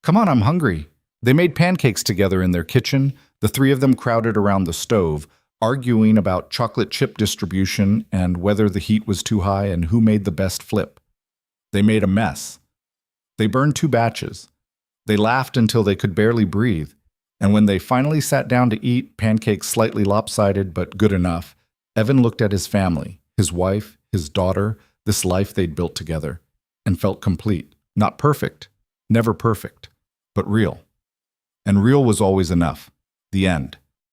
Come on, I'm hungry. They made pancakes together in their kitchen. The three of them crowded around the stove, arguing about chocolate chip distribution and whether the heat was too high and who made the best flip. They made a mess. They burned 2 batches. They laughed until they could barely breathe. And when they finally sat down to eat, pancakes slightly lopsided but good enough, Evan looked at his family, his wife, his daughter, this life they'd built together, and felt complete. Not perfect, never perfect, but real. And real was always enough. The end.